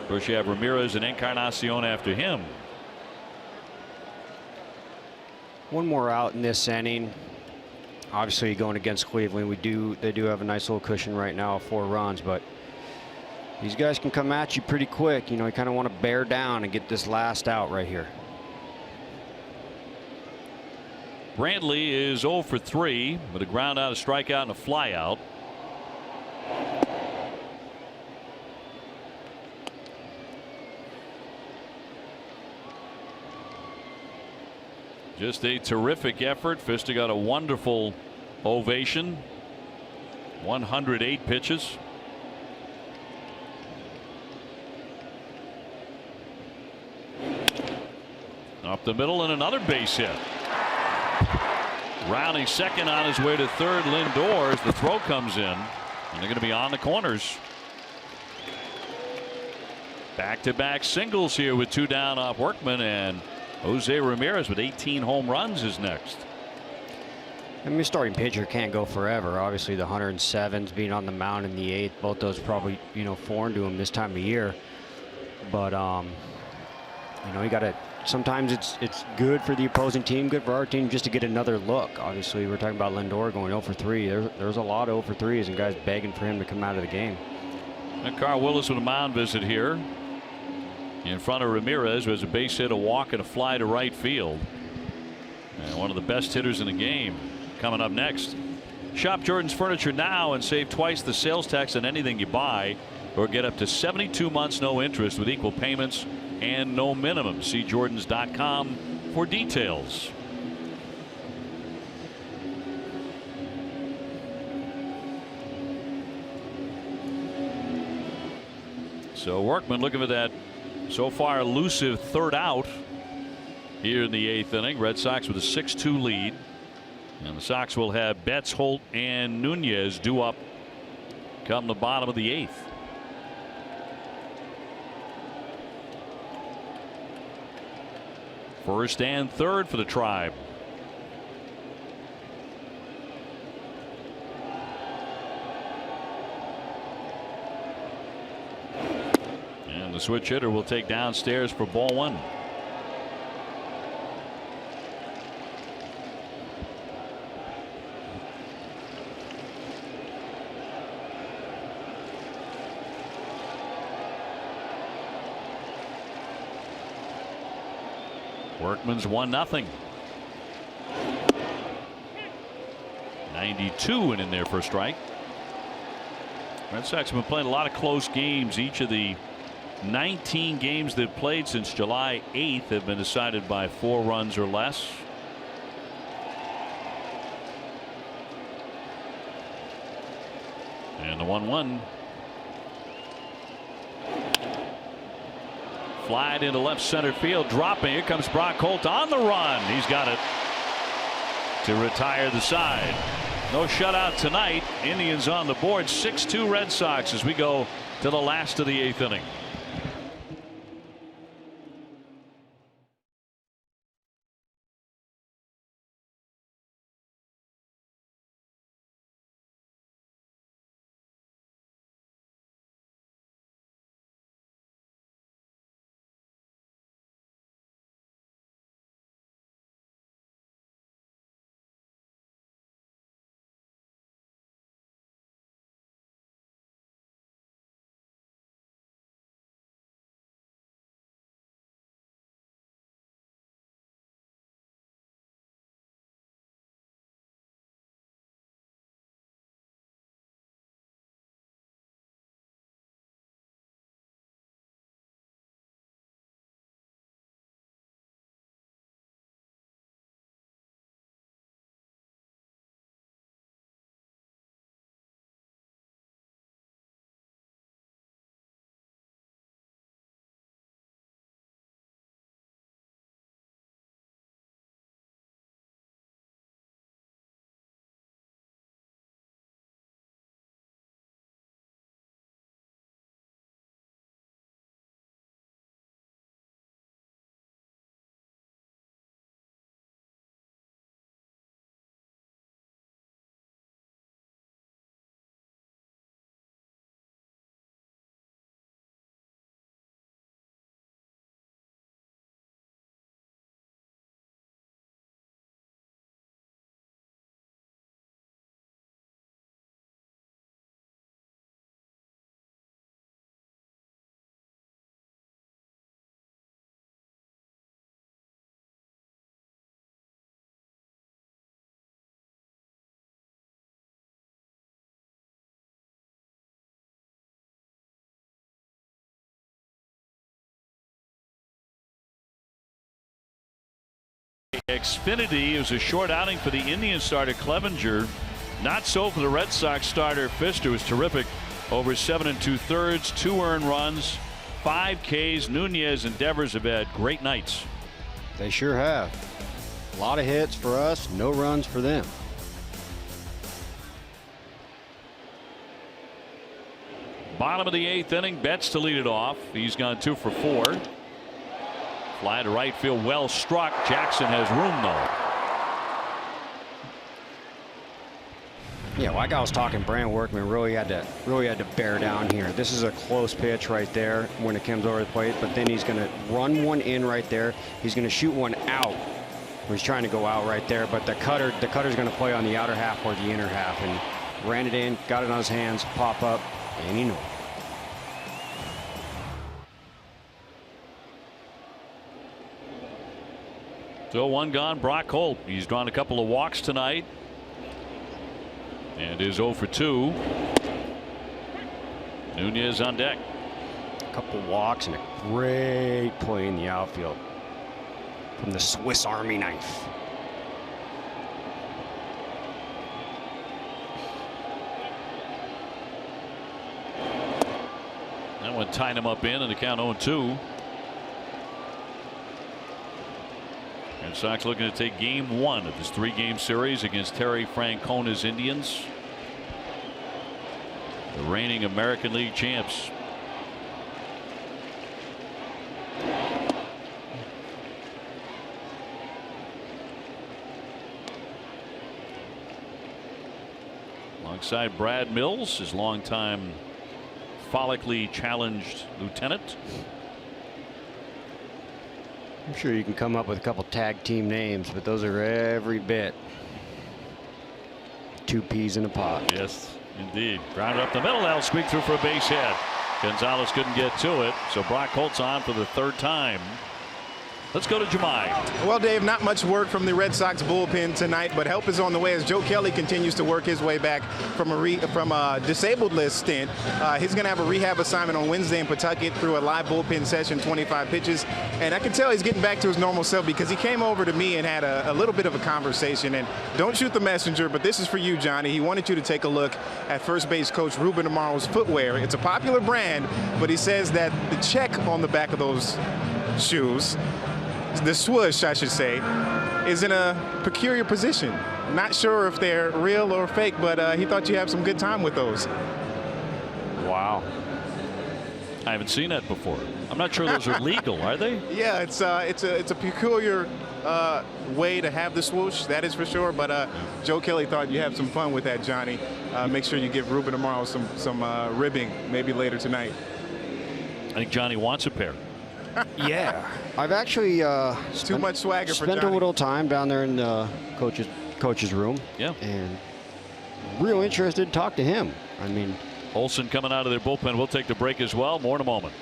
Speaker 1: Of course, you have Ramirez and Encarnacion after him.
Speaker 2: One more out in this inning. Obviously, going against Cleveland, they do have a nice little cushion right now of 4 runs, but these guys can come at you pretty quick. You know, you kind of want to bear down and get this last out right here.
Speaker 1: Brantley is 0 for 3 with a ground out, a strikeout, and a fly out. Just a terrific effort. Fister got a wonderful ovation. 108 pitches. Up the middle and another base hit. Rounding second on his way to third, Lindor, as the throw comes in, and they're going to be on the corners. Back-to-back singles here with 2 down off Workman, and Jose Ramirez with 18 home runs is next.
Speaker 2: I mean, starting pitcher can't go forever. Obviously, the 107s being on the mound in the 8th, both those probably, you know, foreign to him this time of year. But you know, you got to. Sometimes it's good for the opposing team, good for our team, just to get another look. Obviously, we're talking about Lindor going 0 for 3. There's a lot of 0 for 3s and guys begging for him to come out of the game.
Speaker 1: And Carl Willis with a mound visit here in front of Ramirez, who has a base hit, a walk, and a fly to right field. And one of the best hitters in the game coming up next. Shop Jordan's Furniture now and save twice the sales tax on anything you buy, or get up to 72 months no interest with equal payments and no minimum. See Jordans.com for details. So Workman looking for that so far elusive third out here in the 8th inning. Red Sox with a 6-2 lead, and the Sox will have Betts, Holt, and Nunez due up come the bottom of the 8th. First and third for the Tribe. And the switch hitter will take downstairs for ball 1. Workman's 1-0. 92 and in there for a strike. Red Sox have been playing a lot of close games. Each of the 19 games they've played since July 8th have been decided by 4 runs or less. And the 1-1. Flied into left center field, dropping. Here comes Brock Holt on the run. He's got it to retire the side. No shutout tonight. Indians on the board. 6-2 Red Sox as we go to the last of the 8th inning. Xfinity is a short outing for the Indians starter Clevenger. Not so for the Red Sox starter Fister. Was terrific. Over 7 2/3, 2 earned runs, 5 Ks. Nunez and Devers have had great nights.
Speaker 2: They sure have. A lot of hits for us, no runs for them.
Speaker 1: Bottom of the 8th inning, Betts to lead it off. He's gone 2 for 4. Fly to right field, well struck. Jackson has room though.
Speaker 2: Yeah, like I was talking, Brand Workman really had to bear down here. This is a close pitch right there when it comes over the plate, but then he's going to run one in right there. He's going to shoot one out. He's trying to go out right there, but the cutter's going to play on the outer half or the inner half, and ran it in, got it on his hands, pop up, and he knew.
Speaker 1: So 1 gone, Brock Holt. He's drawn a couple of walks tonight. And is 0 for 2. Nunez on deck.
Speaker 2: A couple walks and a great play in the outfield from the Swiss Army knife.
Speaker 1: That one tied him up in, and the count 0-2. And Sox looking to take game 1 of this 3-game series against Terry Francona's Indians, the reigning American League champs. Alongside Brad Mills, his longtime follically challenged lieutenant.
Speaker 2: I'm sure you can come up with a couple tag team names, but those are every bit 2 peas in a pod.
Speaker 1: Yes, indeed. Grounded up the middle. That'll squeak through for a base hit. Gonzalez couldn't get to it, so Brock Holt's on for the 3rd time. Let's go to Jemai.
Speaker 3: Well, Dave, not much work from the Red Sox bullpen tonight, but help is on the way as Joe Kelly continues to work his way back from a disabled list stint. He's going to have a rehab assignment on Wednesday in Pawtucket through a live bullpen session, 25 pitches. And I can tell he's getting back to his normal self because he came over to me and had a little bit of a conversation. And don't shoot the messenger, but this is for you, Johnny. He wanted you to take a look at first base coach Ruben Amaro's footwear. It's a popular brand, but he says that the check on the back of those shoes, the swoosh, I should say, is in a peculiar position. Not sure if they're real or fake, but he thought you had some good time with those.
Speaker 1: Wow. I haven't seen that before. I'm not sure those are legal, are they?
Speaker 3: Yeah, it's a peculiar way to have the swoosh, that is for sure. But Joe Kelly thought you have some fun with that, Johnny. Make sure you give Ruben Amaro some ribbing maybe later tonight.
Speaker 1: I think Johnny wants a pair.
Speaker 2: Yeah, I've actually
Speaker 3: too much swagger for
Speaker 2: spent
Speaker 3: Johnny.
Speaker 2: a little time down there in the coach's room.
Speaker 1: Yeah,
Speaker 2: and real interested to talk to him. I mean,
Speaker 1: Olsen coming out of their bullpen. We'll take the break as well. More in a moment.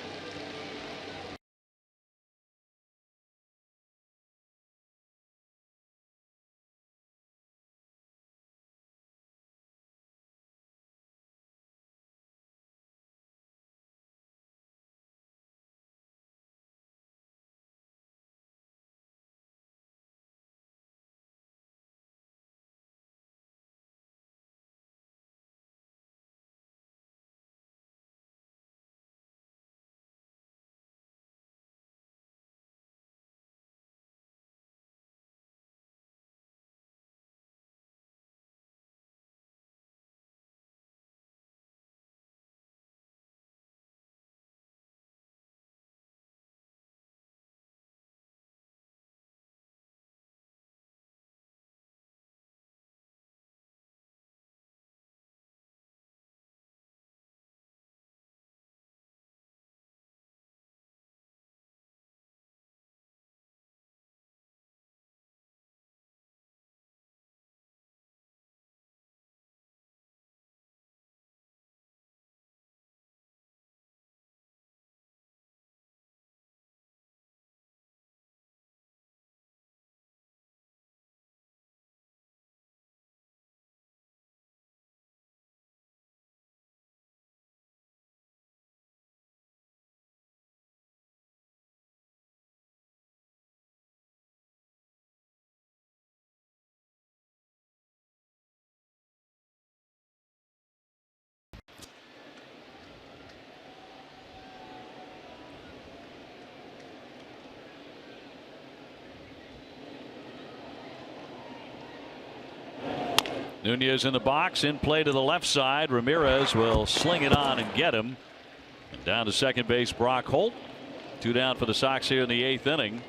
Speaker 1: Nunez in the box, in play to the left side. Ramirez will sling it on and get him. And down to second base, Brock Holt. 2 down for the Sox here in the 8th inning.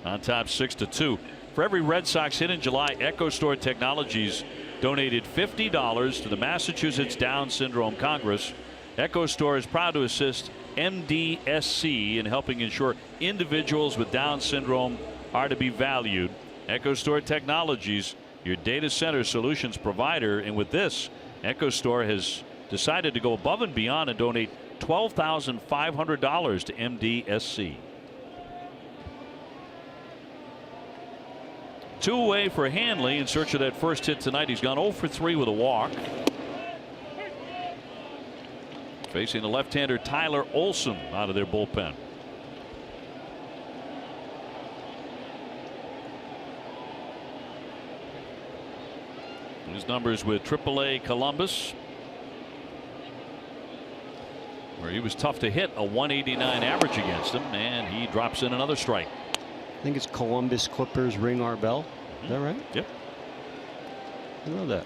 Speaker 1: On top 6-2. For every Red Sox hit in July, EchoStore Technologies donated $50 to the Massachusetts Down Syndrome Congress. EchoStore is proud to assist MDSC in helping ensure individuals with Down syndrome are to be valued. EchoStore Technologies, your data center solutions provider. And with this, EchoStore has decided to go above and beyond and donate $12,500 to MDSC. 2 away for Hanley in search of that first hit tonight. He's gone 0 for 3 with a walk. Facing the left-hander Tyler Olson out of their bullpen. His numbers with AAA Columbus, where he was tough to hit, a 189 average against him, and he drops in another strike.
Speaker 2: I think it's Columbus Clippers ring our bell. Is that right?
Speaker 1: Yep.
Speaker 2: I know that.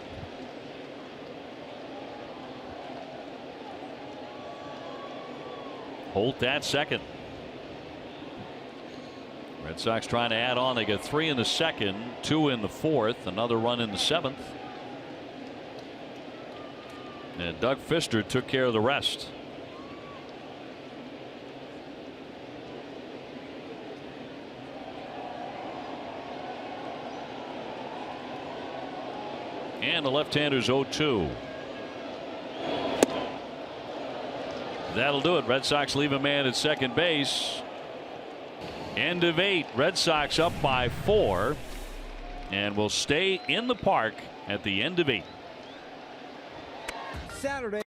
Speaker 1: Holt at second. Red Sox trying to add on. They get 3 in the second, 2 in the fourth, another run in the 7th. And Doug Fister took care of the rest. And the left-hander's 0-2. That'll do it. Red Sox leave a man at second base. End of 8. Red Sox up by 4 and will stay in the park at the end of 8.
Speaker 7: Saturday.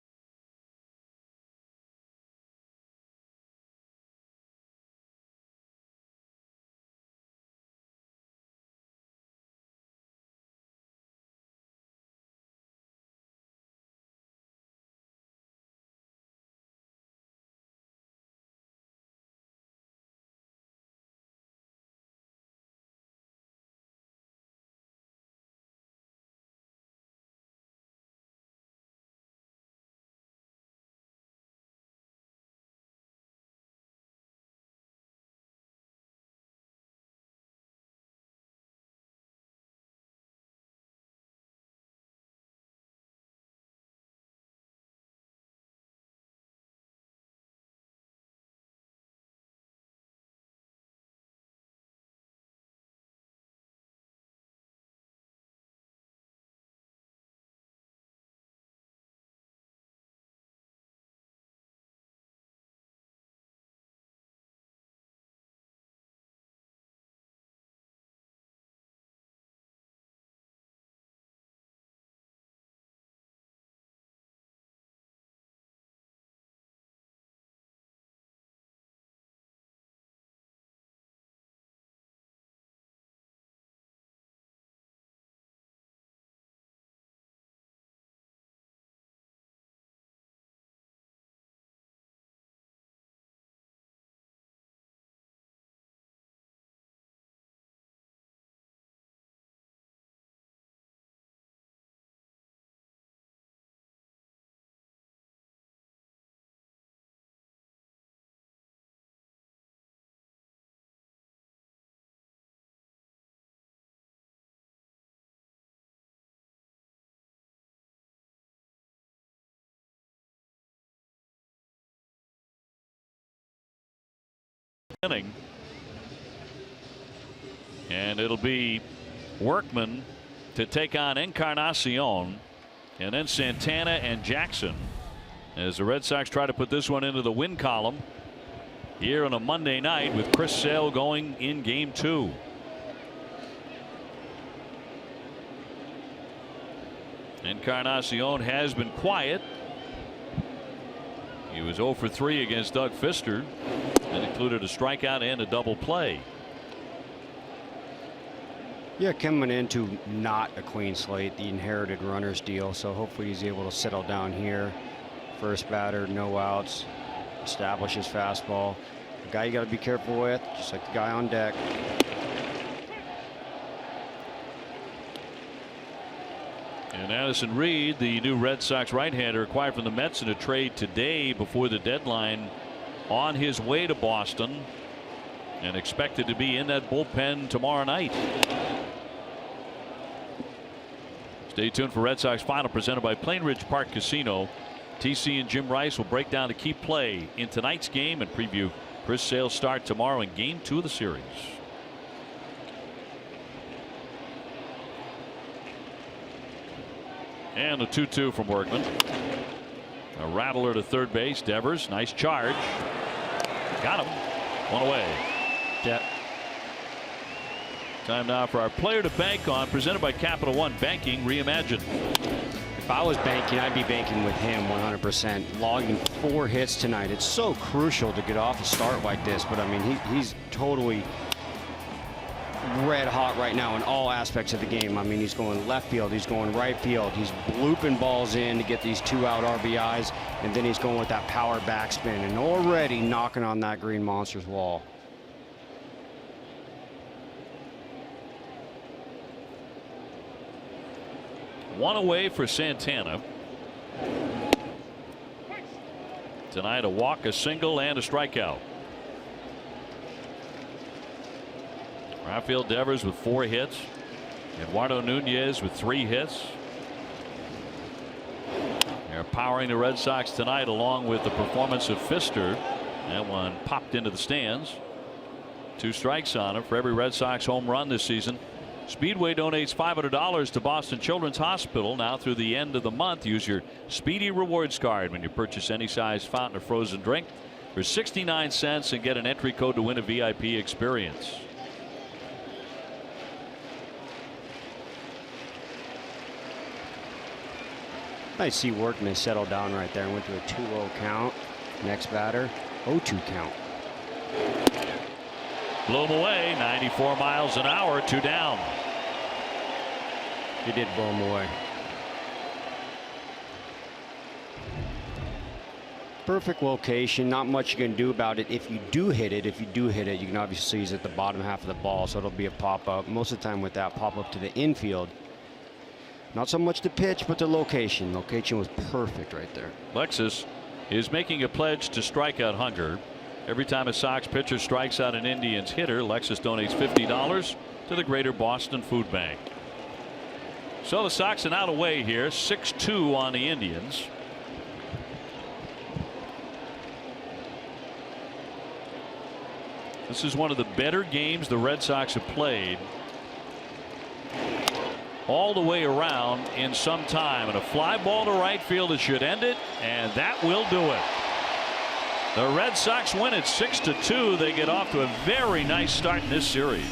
Speaker 1: Inning. And it'll be Workman to take on Encarnacion, and then Santana and Jackson, as the Red Sox try to put this one into the win column here on a Monday night with Chris Sale going in game 2. Encarnacion has been quiet. He was 0 for 3 against Doug Fister. That included a strikeout and a double play.
Speaker 2: Yeah, coming into not a clean slate, the inherited runners deal. So hopefully he's able to settle down here. First batter, no outs, establish his fastball. The guy you got to be careful with, just like the guy on deck.
Speaker 1: And Addison Reed, the new Red Sox right-hander acquired from the Mets in a trade today before the deadline, on his way to Boston and expected to be in that bullpen tomorrow night. Stay tuned for Red Sox Final, presented by Plainridge Park Casino. TC and Jim Rice will break down the key play in tonight's game and preview Chris Sale's start tomorrow in Game 2 of the series. And a 2-2 from Workman. A rattler to third base. Devers, nice charge. Got him. One away.
Speaker 2: Yeah.
Speaker 1: Time now for our player to bank on, presented by Capital One Banking Reimagined.
Speaker 2: If I was banking, I'd be banking with him 100%. Logging 4 hits tonight. It's so crucial to get off a start like this, but I mean, he's totally red hot right now in all aspects of the game. I mean, he's going left field, he's going right field, he's blooping balls in to get these 2-out RBIs, and then he's going with that power backspin and already knocking on that Green Monsters wall.
Speaker 1: One away for Santana. Tonight, a walk, a single, and a strikeout. Rafael Devers with 4 hits. Eduardo Nunez with 3 hits. They're powering the Red Sox tonight, along with the performance of Pfister. That one popped into the stands. 2 strikes on him for every Red Sox home run this season. Speedway donates $500 to Boston Children's Hospital now through the end of the month. Use your Speedy Rewards card when you purchase any size fountain or frozen drink for 69 cents and get an entry code to win a VIP experience.
Speaker 2: I see Workman settle down right there and went to a 2-0 count. Next batter, 0-2 count.
Speaker 1: Blew him away, 94 miles an hour, 2 down.
Speaker 2: He did blow him away. Perfect location, not much you can do about it. If you do hit it, you can obviously see he's at the bottom half of the ball, so it'll be a pop-up. Most of the time with that pop-up to the infield, not so much the pitch, but the location. Location was perfect right there.
Speaker 1: Lexus is making a pledge to strikeout hunger. Every time a Sox pitcher strikes out an Indians hitter, Lexus donates $50 to the Greater Boston Food Bank. So the Sox are out away here, 6-2 on the Indians. This is one of the better games the Red Sox have played all the way around in some time, and a fly ball to right field that should end it, and that will do it. The Red Sox win it 6-2. They get off to a very nice start in this series.